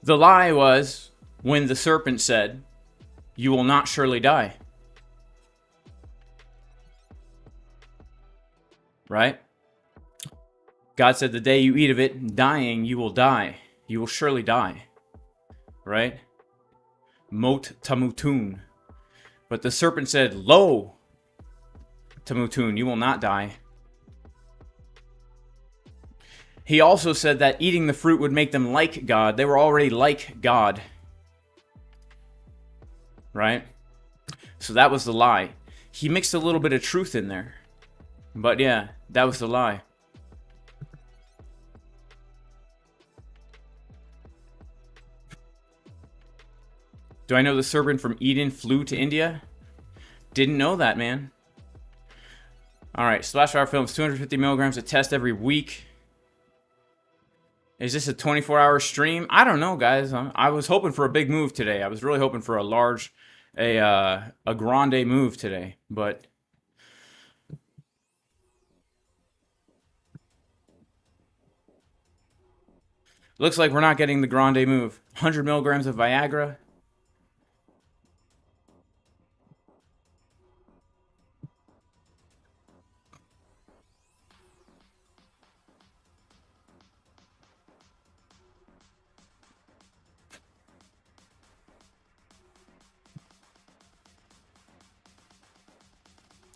The lie was when the serpent said, "You will not surely die." Right? God said, "The day you eat of it, dying, you will die. You will surely die." Right? Mot tamutun. But the serpent said, "Lo tamutun, you will not die." He also said that eating the fruit would make them like God. They were already like God. Right? So that was the lie. He mixed a little bit of truth in there. But yeah, that was the lie. Do I know the serpent from Eden flew to India? Didn't know that, man. Alright, Splash Fire Films, 250 milligrams of test every week. Is this a 24-hour stream? I don't know, guys. I was hoping for a big move today. I was really hoping for a large, a grande move today. But looks like we're not getting the grande move. 100 milligrams of Viagra.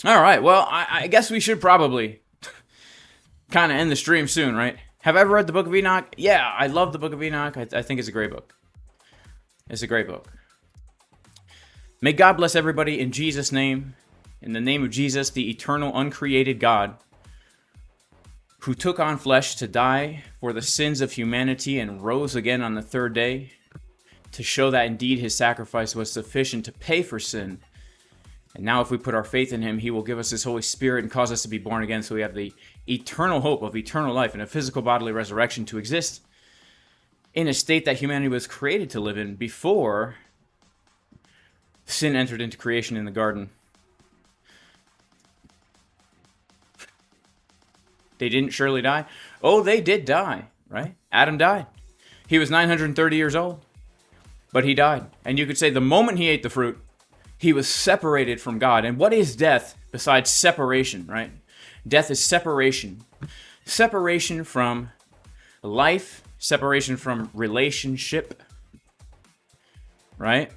All right, well, I guess we should probably kind of end the stream soon, right? Have I ever read the Book of Enoch? Yeah, I love the Book of Enoch. I think it's a great book. It's a great book. May God bless everybody in Jesus' name. In the name of Jesus, the eternal, uncreated God, who took on flesh to die for the sins of humanity and rose again on the third day to show that indeed his sacrifice was sufficient to pay for sin. And now if we put our faith in him, he will give us his Holy Spirit and cause us to be born again, so we have the eternal hope of eternal life and a physical bodily resurrection to exist in a state that humanity was created to live in before sin entered into creation in the garden. They didn't surely die? Oh, they did die, right? Adam died. He was 930 years old, but he died. And you could say the moment he ate the fruit, he was separated from God. And what is death besides separation, right? Death is separation. Separation from life, separation from relationship, right?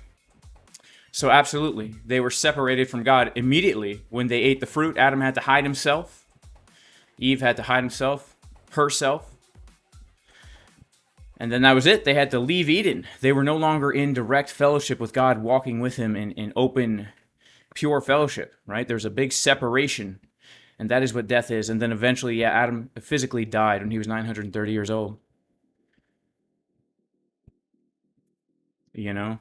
So absolutely, they were separated from God immediately when they ate the fruit. Adam had to hide himself. Eve had to hide herself. And then that was it. They had to leave Eden. They were no longer in direct fellowship with God, walking with him in open, pure fellowship, right? There's a big separation, and that is what death is. And then eventually, yeah, Adam physically died when he was 930 years old. You know?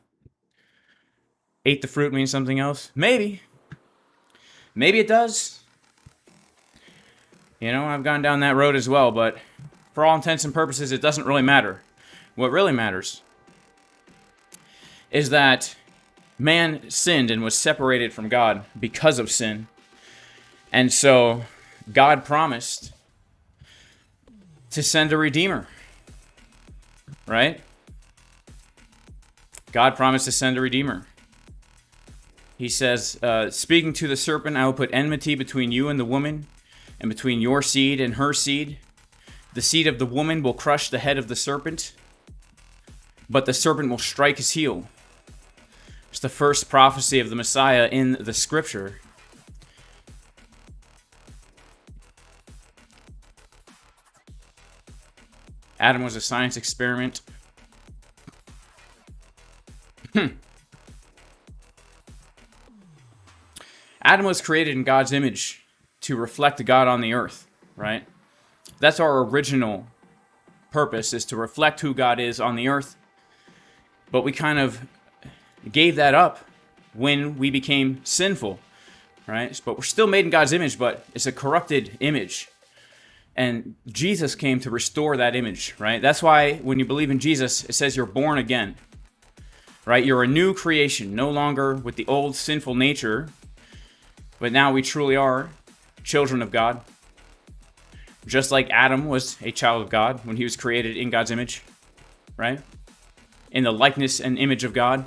Ate the fruit means something else? Maybe. Maybe it does. You know, I've gone down that road as well, but for all intents and purposes, it doesn't really matter. What really matters is that man sinned and was separated from God because of sin. And so God promised to send a redeemer, right? God promised to send a redeemer. He says, speaking to the serpent, I will put enmity between you and the woman, and between your seed and her seed. The seed of the woman will crush the head of the serpent, but the serpent will strike his heel. It's the first prophecy of the Messiah in the scripture. Adam was a science experiment. Adam was created in God's image to reflect God on the earth, right? That's our original purpose, is to reflect who God is on the earth. But we kind of gave that up when we became sinful, right? But we're still made in God's image, but it's a corrupted image. And Jesus came to restore that image, right? That's why when you believe in Jesus, it says you're born again, right? You're a new creation, no longer with the old sinful nature, but now we truly are children of God. Just like Adam was a child of God when he was created in God's image, right? In the likeness and image of God.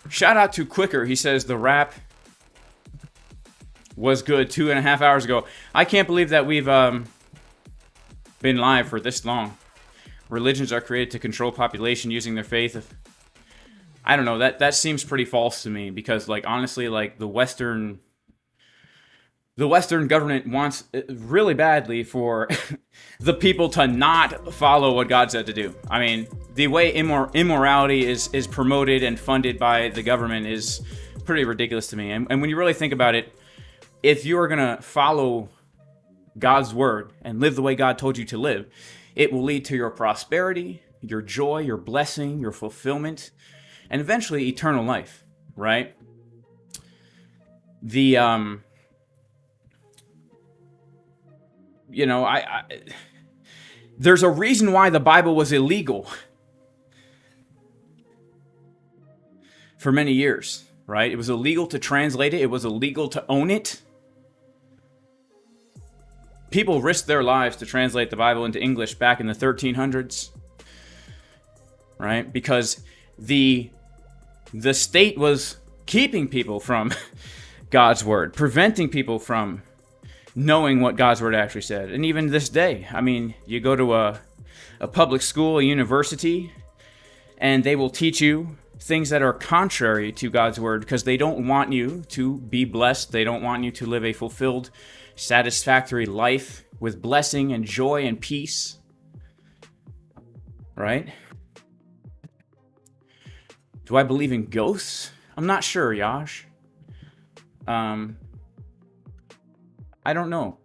Shout out to Quicker. He says the rap was good 2.5 hours ago. I can't believe that we've been live for this long. Religions are created to control population using their faith. I don't know, that seems pretty false to me, because like honestly, like the Western government wants really badly for the people to not follow what God said to do. I mean, the way immorality is promoted and funded by the government is pretty ridiculous to me. And when you really think about it, if you are going to follow God's word and live the way God told you to live, it will lead to your prosperity, your joy, your blessing, your fulfillment, and eventually eternal life, right? The, you know, there's a reason why the Bible was illegal for many years, right? It was illegal to translate it. It was illegal to own it. People risked their lives to translate the Bible into English back in the 1300s, right? Because the state was keeping people from God's word, preventing people from knowing what God's word actually said. And even this day, I mean, you go to a public school, a university, and they will teach you things that are contrary to God's word because they don't want you to be blessed. They don't want you to live a fulfilled, satisfactory life with blessing and joy and peace, right? Do I believe in ghosts? I'm not sure, Yash. I don't know.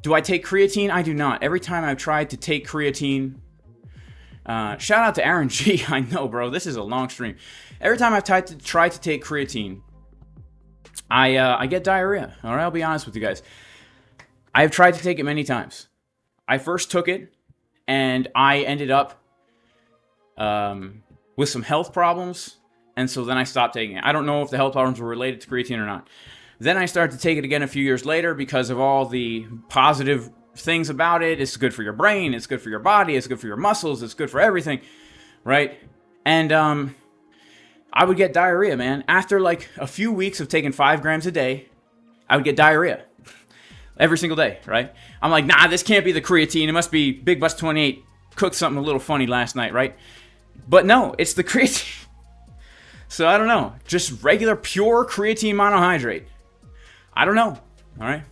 Do I take creatine? I do not. Every time I've tried to take creatine, shout out to Aaron G. I know, bro. This is a long stream. Every time I've tried to take creatine, I get diarrhea. All right, I'll be honest with you guys. I've tried to take it many times. I first took it, and I ended up with some health problems, and so then I stopped taking it. I don't know if the health problems were related to creatine or not. Then I started to take it again a few years later because of all the positive things about it. It's good for your brain, it's good for your body, it's good for your muscles, it's good for everything, right? And I would get diarrhea, man. After like a few weeks of taking 5 grams a day, I would get diarrhea every single day, right? I'm like, nah, this can't be the creatine. It must be Big Bus 28 cooked something a little funny last night, right? But no, it's the creatine. So I don't know. Just regular, pure creatine monohydrate. I don't know. All right.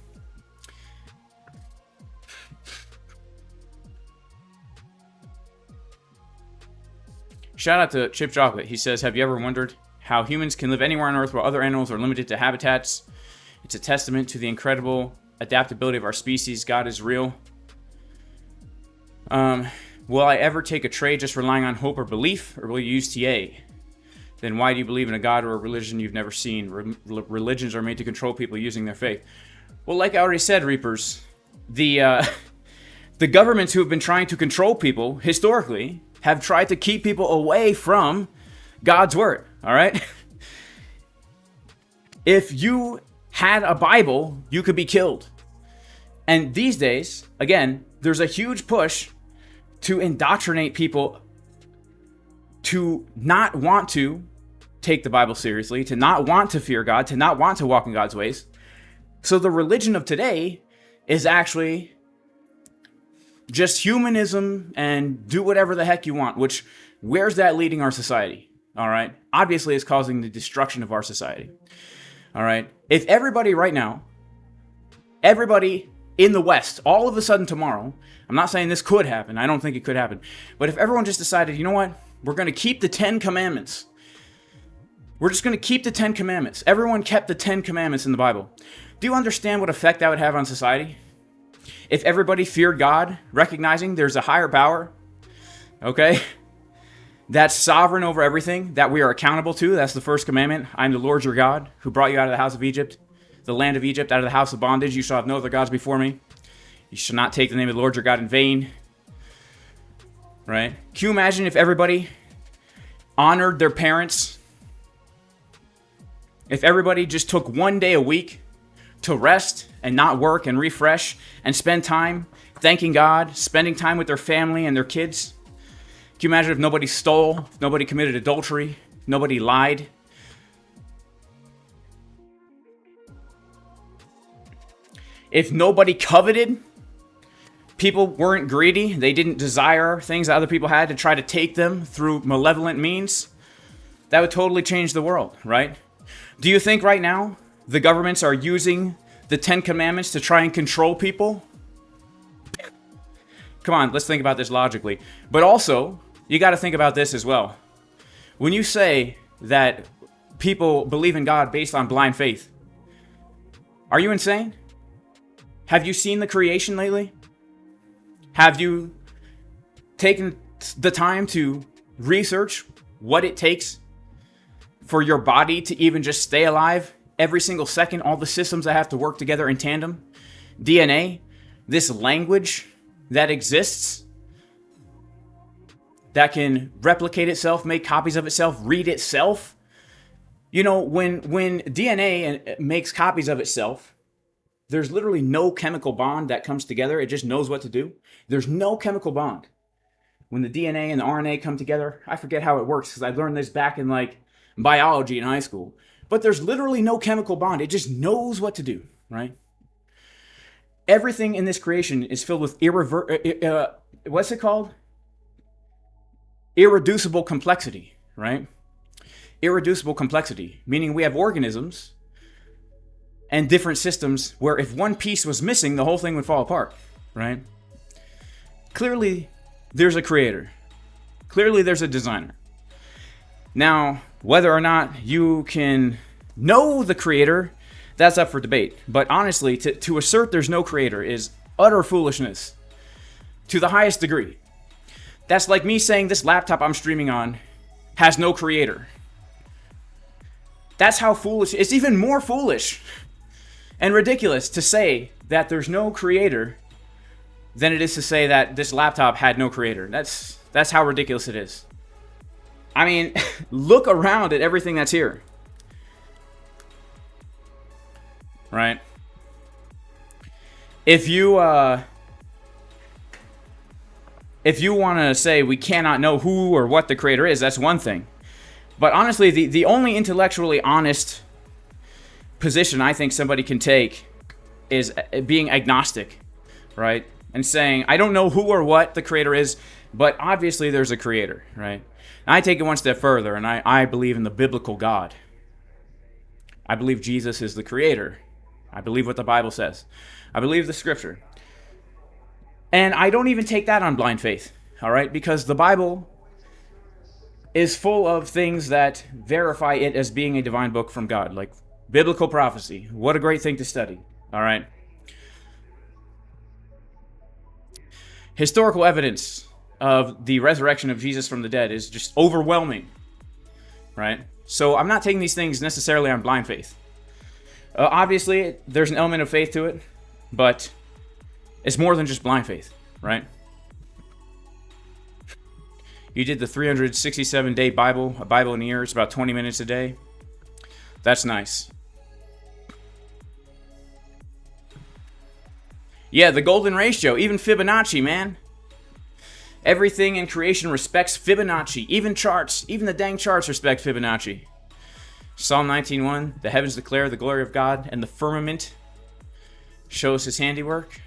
Shout out to Chip Chocolate. He says, have you ever wondered how humans can live anywhere on Earth while other animals are limited to habitats? It's a testament to the incredible adaptability of our species. God is real. Will I ever take a trade just relying on hope or belief, or will you use TA? Then why do you believe in a God or a religion you've never seen? Religions are made to control people using their faith. Well, like I already said, Reapers, the The governments who have been trying to control people historically have tried to keep people away from God's word, all right? If you had a Bible, you could be killed. And these days, again, there's a huge push to indoctrinate people to not want to take the Bible seriously, to not want to fear God, to not want to walk in God's ways. So the religion of today is actually just humanism and do whatever the heck you want, which, where's that leading our society? All right. Obviously, it's causing the destruction of our society. All right. If everybody right now, everybody in the West, all of a sudden tomorrow, I'm not saying this could happen. I don't think it could happen. But if everyone just decided, you know what? We're going to keep the 10 commandments. We're just going to keep the 10 commandments. Everyone kept the 10 commandments in the Bible. Do you understand what effect that would have on society? If everybody feared God, recognizing there's a higher power, okay, that's sovereign over everything, that we are accountable to. That's the first commandment. I'm the Lord your God, who brought you out of the house of Egypt, the land of Egypt, out of the house of bondage. You shall have no other gods before me. You shall not take the name of the Lord your God in vain. Right? Can you imagine if everybody honored their parents? If everybody just took one day a week to rest and not work and refresh and spend time thanking God, spending time with their family and their kids? Can you imagine if nobody stole, if nobody committed adultery, nobody lied? If nobody coveted, people weren't greedy, they didn't desire things that other people had to try to take them through malevolent means, that would totally change the world, right? Do you think right now the governments are using the 10 commandments to try and control people? Come on, let's think about this logically. But also, you got to think about this as well. When you say that people believe in God based on blind faith, are you insane? Have you seen the creation lately? Have you taken the time to research what it takes for your body to even just stay alive every single second? All the systems that have to work together in tandem. DNA, this language that exists, that can replicate itself, make copies of itself, read itself. You know, when DNA makes copies of itself, there's literally no chemical bond that comes together. It just knows what to do. There's no chemical bond. When the DNA and the RNA come together, I forget how it works because I learned this back in like biology in high school. But there's literally no chemical bond. It just knows what to do, right? Everything in this creation is filled with what's it called? Irreducible complexity, right? Irreducible complexity, meaning we have organisms and different systems where if one piece was missing, the whole thing would fall apart, right? Clearly, there's a creator. Clearly, there's a designer. Now, whether or not you can know the creator, that's up for debate. But honestly, to assert there's no creator is utter foolishness to the highest degree. That's like me saying this laptop I'm streaming on has no creator. That's how foolish. It's even more foolish and ridiculous to say that there's no creator than it is to say that this laptop had no creator. That's how ridiculous it is. I mean, look around at everything that's here. Right? If you want to say we cannot know who or what the creator is, that's one thing. But honestly, the only intellectually honest position I think somebody can take is being agnostic, right? And saying, I don't know who or what the creator is, but obviously there's a creator, right? And I take it one step further, and I believe in the biblical God. I believe Jesus is the creator. I believe what the Bible says. I believe the scripture. And I don't even take that on blind faith, all right? Because the Bible is full of things that verify it as being a divine book from God, like biblical prophecy. What a great thing to study, all right? Historical evidence of the resurrection of Jesus from the dead is just overwhelming, right? So I'm not taking these things necessarily on blind faith. Obviously, there's an element of faith to it, but it's more than just blind faith. right? You did the 367-day Bible, a Bible in a year. It's about 20 minutes a day. That's nice. Yeah, the golden ratio, even Fibonacci, man. Everything in creation respects Fibonacci. Even charts, even the dang charts respect Fibonacci. Psalm 19:1, the heavens declare the glory of God, and the firmament shows his handiwork.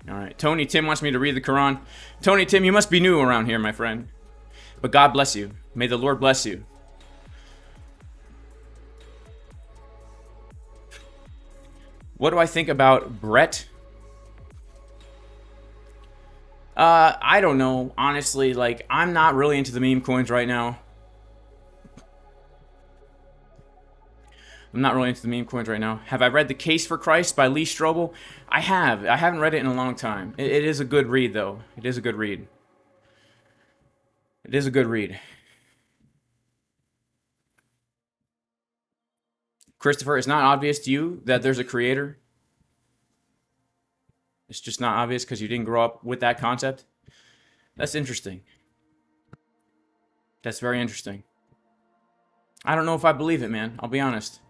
All right, Tony Tim wants me to read the Quran. Tony Tim, you must be new around here, my friend. But God bless you. May the Lord bless you. What do I think about Brett? I don't know. Honestly, like, I'm not really into the meme coins right now. I'm not really into the meme coins right now. Have I read The Case for Christ by Lee Strobel? I have. I haven't read it in a long time. It is a good read, though. It is a good read. It is a good read. Christopher, it's not obvious to you that there's a creator? It's just not obvious because you didn't grow up with that concept? That's interesting. That's very interesting. I don't know if I believe it, man. I'll be honest.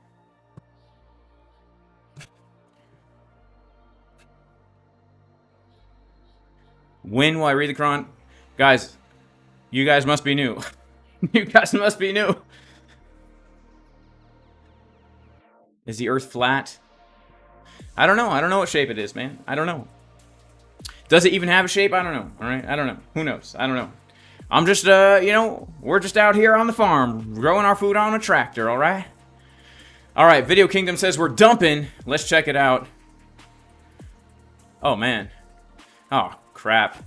When will I read the Quran? Guys, you guys must be new. You guys must be new. Is the Earth flat? I don't know. I don't know what shape it is, man. I don't know. Does it even have a shape? I don't know. All right? I don't know. Who knows? I don't know. I'm just, you know, we're just out here on the farm, growing our food on a tractor, all right? All right, Video Kingdom says we're dumping. Let's check it out. Oh, man. Oh, crap.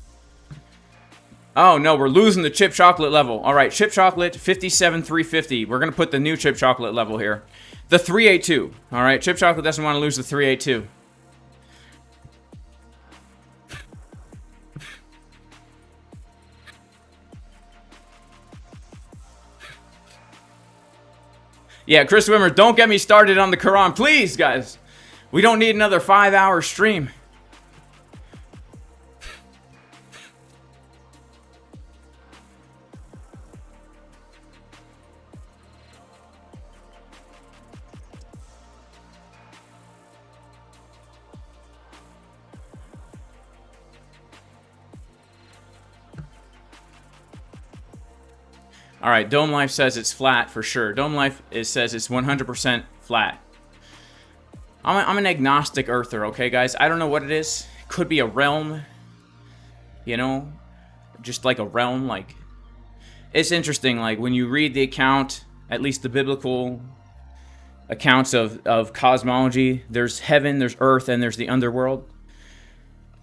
Oh, no, we're losing the chip chocolate level. All right, chip chocolate, 57,350. We're going to put the new chip chocolate level here. The 382. All right, chip chocolate doesn't want to lose the 382. Yeah, Chris Wimmer, don't get me started on the Quran, please, guys. We don't need another 5-hour stream. All right, Dome Life says it's flat for sure. Dome Life says it's 100% flat. I'm an agnostic earther, okay, guys? I don't know what it is. It could be a realm, you know, just like a realm. Like, it's interesting. Like, when you read the account, at least the biblical accounts of cosmology, there's heaven, there's earth, and there's the underworld.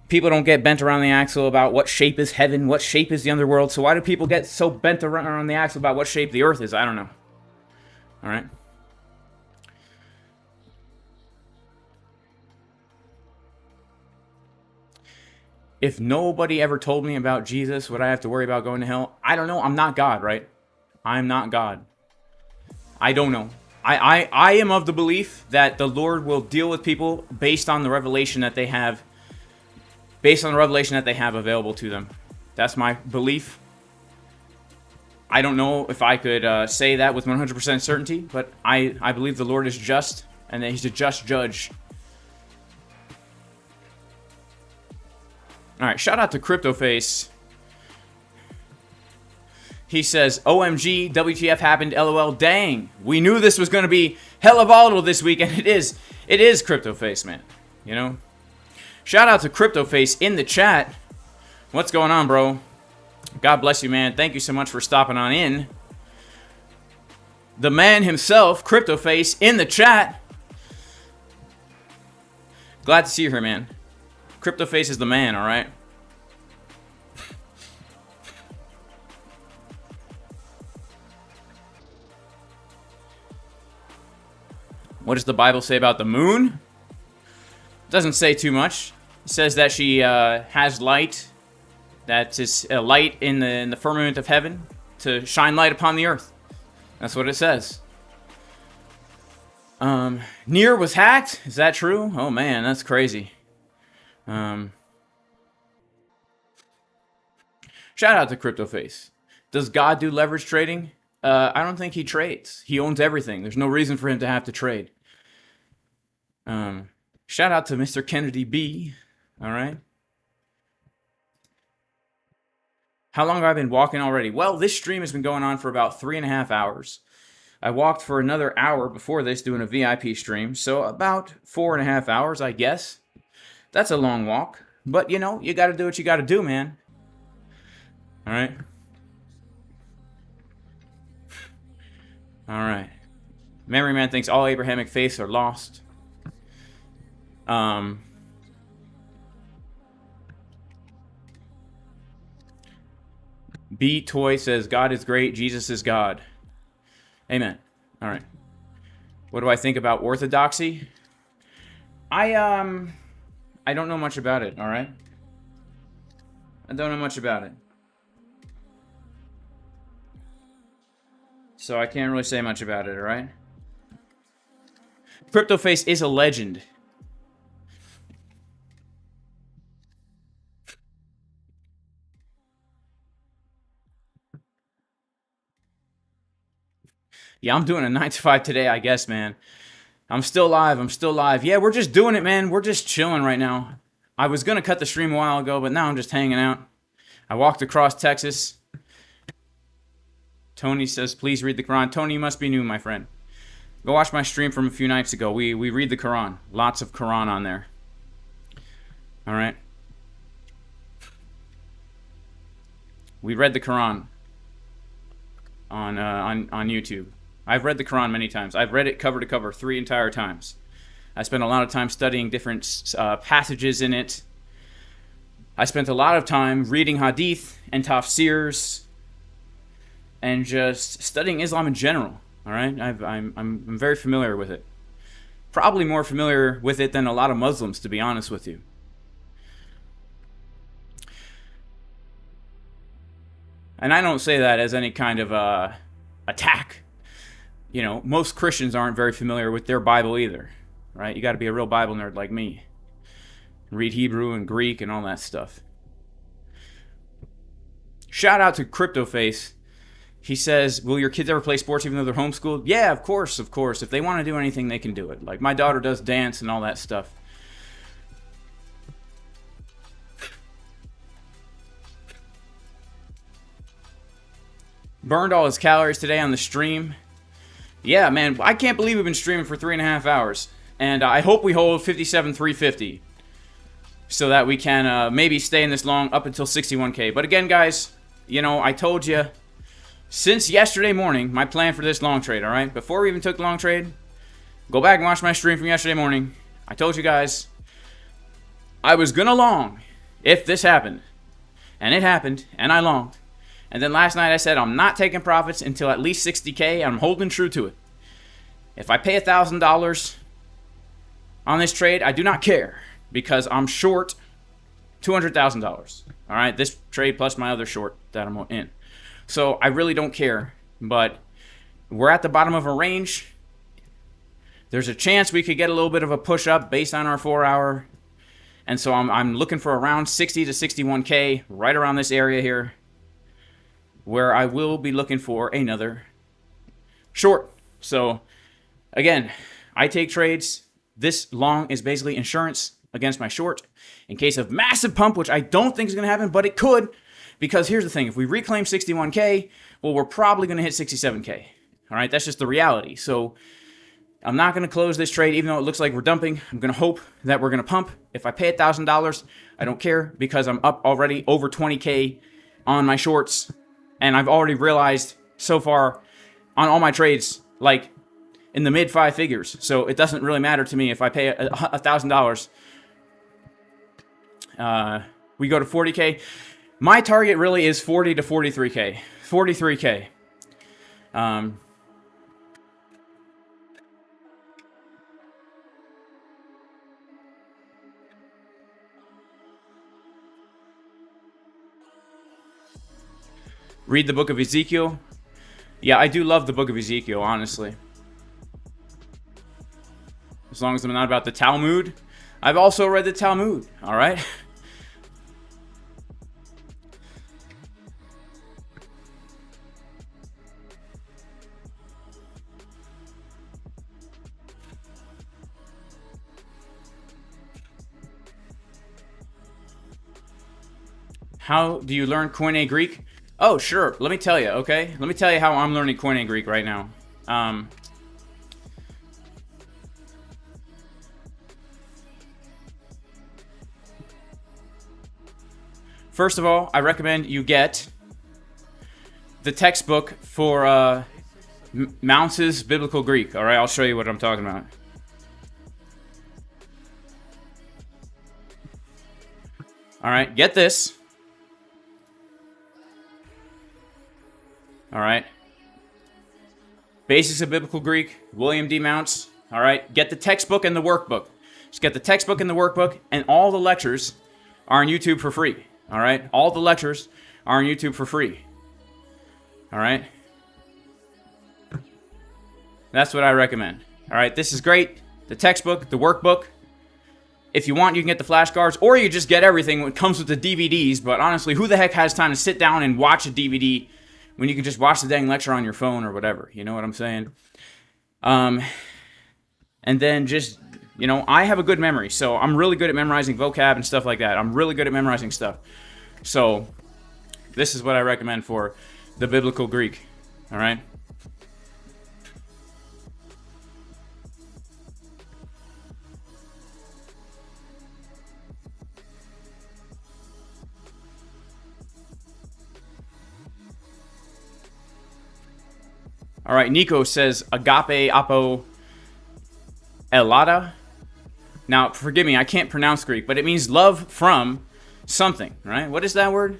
People don't get bent around the axle about what shape is heaven, what shape is the underworld. So why do people get so bent around the axle about what shape the earth is? I don't know. All right. If nobody ever told me about Jesus, would I have to worry about going to hell? I don't know. I'm not God, right? I'm not God. I don't know. I am of the belief that the Lord will deal with people based on the revelation that they have. Based on the revelation that they have available to them. That's my belief. I don't know if I could say that with 100% certainty, but I believe the Lord is just and that he's a just judge. All right, shout out to CryptoFace. He says, OMG, WTF happened, LOL, dang. We knew this was going to be hella volatile this week, and it is. It is CryptoFace, man. You know? Shout out to CryptoFace in the chat. What's going on, bro? God bless you, man. Thank you so much for stopping on in. The man himself, CryptoFace, in the chat. Glad to see you here, man. CryptoFace is the man, all right? What does the Bible say about the moon? It doesn't say too much. It says that she has light, that is a light in the firmament of heaven to shine light upon the earth. That's what it says. Near was hacked. Is that true? Oh man, that's crazy. Shout out to CryptoFace. Does God do leverage trading? I don't think he trades. He owns everything. There's no reason for him to have to trade. Shout out to Mr. Kennedy B. All right. How long have I been walking already? Well, this stream has been going on for about 3.5 hours. I walked for another hour before this doing a VIP stream, so about 4.5 hours, I guess. That's a long walk, but you know, you got to do what you got to do, man. All right. All right. Memory Man thinks all Abrahamic faiths are lost. B Toy says God is great, Jesus is God. Amen. All right. What do I think about orthodoxy? I don't know much about it, all right? I don't know much about it. So I can't really say much about it, all right? CryptoFace is a legend. Yeah, I'm doing a 9 to 5 today, I guess, man. I'm still live. I'm still live. Yeah, we're just doing it, man. We're just chilling right now. I was going to cut the stream a while ago, but now I'm just hanging out. I walked across Texas. Tony says, please read the Quran. Tony, you must be new, my friend. Go watch my stream from a few nights ago. We read the Quran. Lots of Quran on there. All right. We read the Quran on YouTube. I've read the Quran many times. I've read it cover to cover 3 entire times. I spent a lot of time studying different passages in it. I spent a lot of time reading Hadith and Tafsirs and just studying Islam in general. All right, I'm very familiar with it. Probably more familiar with it than a lot of Muslims, to be honest with you. And I don't say that as any kind of attack. You know, most Christians aren't very familiar with their Bible either, right? You got to be a real Bible nerd like me. Read Hebrew and Greek and all that stuff. Shout out to CryptoFace. He says, will your kids ever play sports even though they're homeschooled? Yeah, of course, of course. If they want to do anything, they can do it. Like, my daughter does dance and all that stuff. Burned all his calories today on the stream. Yeah, man, I can't believe we've been streaming for 3.5 hours. And I hope we hold 57,350 so that we can maybe stay in this long up until 61K. But again, guys, you know, I told you since yesterday morning, my plan for this long trade, all right? Before we even took the long trade, go back and watch my stream from yesterday morning. I told you guys I was going to long if this happened. And it happened, and I longed. And then last night I said I'm not taking profits until at least 60K, and I'm holding true to it. If I pay $1,000 on this trade, I do not care because I'm short $200,000. All right, this trade plus my other short that I'm in. So I really don't care, but we're at the bottom of a range. There's a chance we could get a little bit of a push up based on our 4-hour. And so I'm looking for around 60 to 61K, right around this area here, where I will be looking for another short. So again, I take trades. This long is basically insurance against my short in case of massive pump, which I don't think is going to happen, but it could. Because here's the thing, if we reclaim 61K, well, we're probably going to hit 67K. All right, that's just the reality. So I'm not going to close this trade, even though it looks like we're dumping. I'm going to hope that we're going to pump. If I pay $1,000, I don't care because I'm up already over 20K on my shorts. And I've already realized so far on all my trades, like in the mid 5 figures. So it doesn't really matter to me if I pay $1,000. We go to 40K. My target really is 40 to 43K. 43K. Read the book of Ezekiel. Yeah, I do love the book of Ezekiel, honestly. as long as I'm not about the Talmud. I've also read the Talmud, all right? How do you learn Koine Greek? Oh, sure. Let me tell you, okay? Let me tell you how I'm learning Koine Greek right now. First of all, I recommend you get the textbook for Mounce's Biblical Greek. All right, I'll show you what I'm talking about. All right, get this. All right. Basics of Biblical Greek, William D. Mounce. All right. Get the textbook and the workbook. Just get the textbook and the workbook, and all the lectures are on YouTube for free. All right. All the lectures are on YouTube for free. All right. That's what I recommend. All right. This is great. The textbook, the workbook. If you want, you can get the flashcards, or you just get everything. It comes with the DVDs. But honestly, who the heck has time to sit down and watch a DVD when you can just watch the dang lecture on your phone or whatever? You know what I'm saying? And then just, you know, I have a good memory, so I'm really good at memorizing vocab and stuff like that. I'm really good at memorizing stuff. So this is what I recommend for the Biblical Greek. All right? All right, Nico says agape apo elata. Now, forgive me, I can't pronounce Greek, but it means love from something, right? What is that word?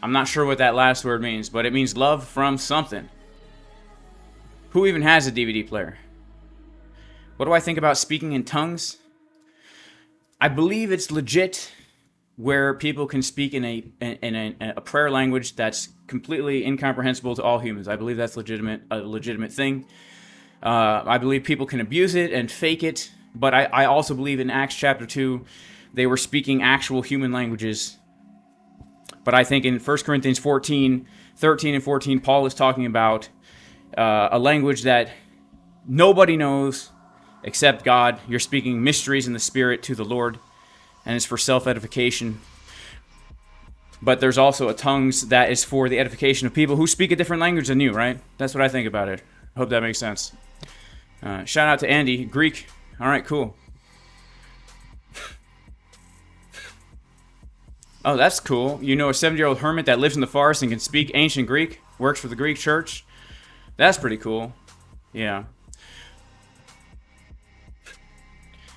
I'm not sure what that last word means, but it means love from something. Who even has a DVD player? What do I think about speaking in tongues? I believe it's legit where people can speak in a prayer language that's completely incomprehensible to all humans. I believe that's a legitimate thing. I believe people can abuse it and fake it, but I also believe in Acts chapter 2, they were speaking actual human languages. But I think in 1 Corinthians 13 and 14, Paul is talking about a language that nobody knows except God. You're speaking mysteries in the Spirit to the Lord, and it's for self-edification. But there's also a tongues that is for the edification of people who speak a different language than you, right? That's what I think about it. Hope that makes sense. Shout out to Andy. Greek. All right, cool. Oh, that's cool. You know a 70-year-old hermit that lives in the forest and can speak ancient Greek? Works for the Greek church? That's pretty cool. Yeah.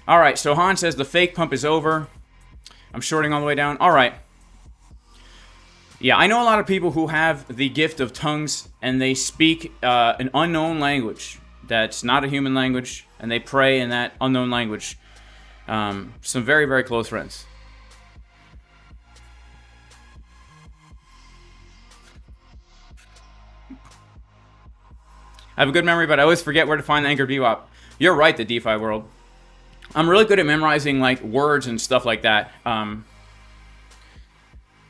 All right, so Han says the fake pump is over. I'm shorting all the way down. All right. Yeah, I know a lot of people who have the gift of tongues, and they speak an unknown language that's not a human language, and they pray in that unknown language. Some very, very close friends. I have a good memory, but I always forget where to find the anchored VWAP. You're right, the DeFi world. I'm really good at memorizing like words and stuff like that.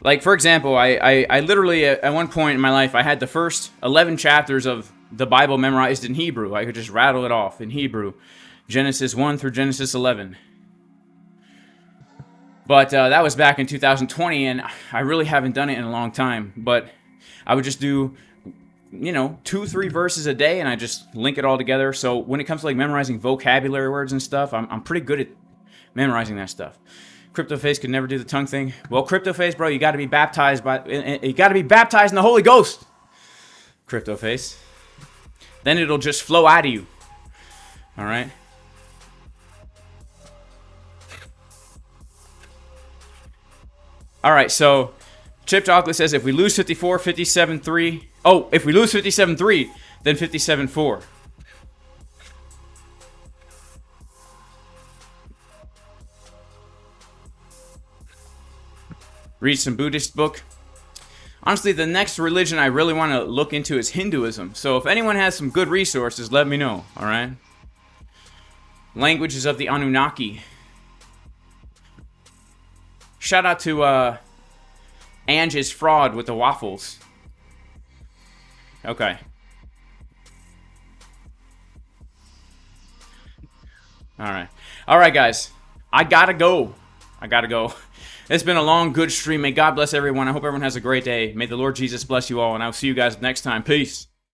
Like, for example, I literally, at one point in my life, I had the first 11 chapters of the Bible memorized in Hebrew. I could just rattle it off in Hebrew. Genesis 1 through Genesis 11. But that was back in 2020, and I really haven't done it in a long time. But I would just do, you know, 2-3 verses a day, and I just link it all together. So when it comes to like memorizing vocabulary words and stuff, I'm pretty good at memorizing that stuff. CryptoFace could never do the tongue thing. Well, CryptoFace, bro, you got to be baptized you got to be baptized in the Holy Ghost. CryptoFace. Then it'll just flow out of you. All right. All right, so Chip Chocolate says if we lose 54, 57-3. Oh, if we lose 57-3, then 57-4. Read some Buddhist book. Honestly, the next religion I really want to look into is Hinduism. So if anyone has some good resources, let me know, all right? Languages of the Anunnaki. Shout out to Ange's Fraud with the waffles. Okay. All right, guys. I gotta go. It's been a long, good stream. May God bless everyone. I hope everyone has a great day. May the Lord Jesus bless you all, and I'll see you guys next time. Peace.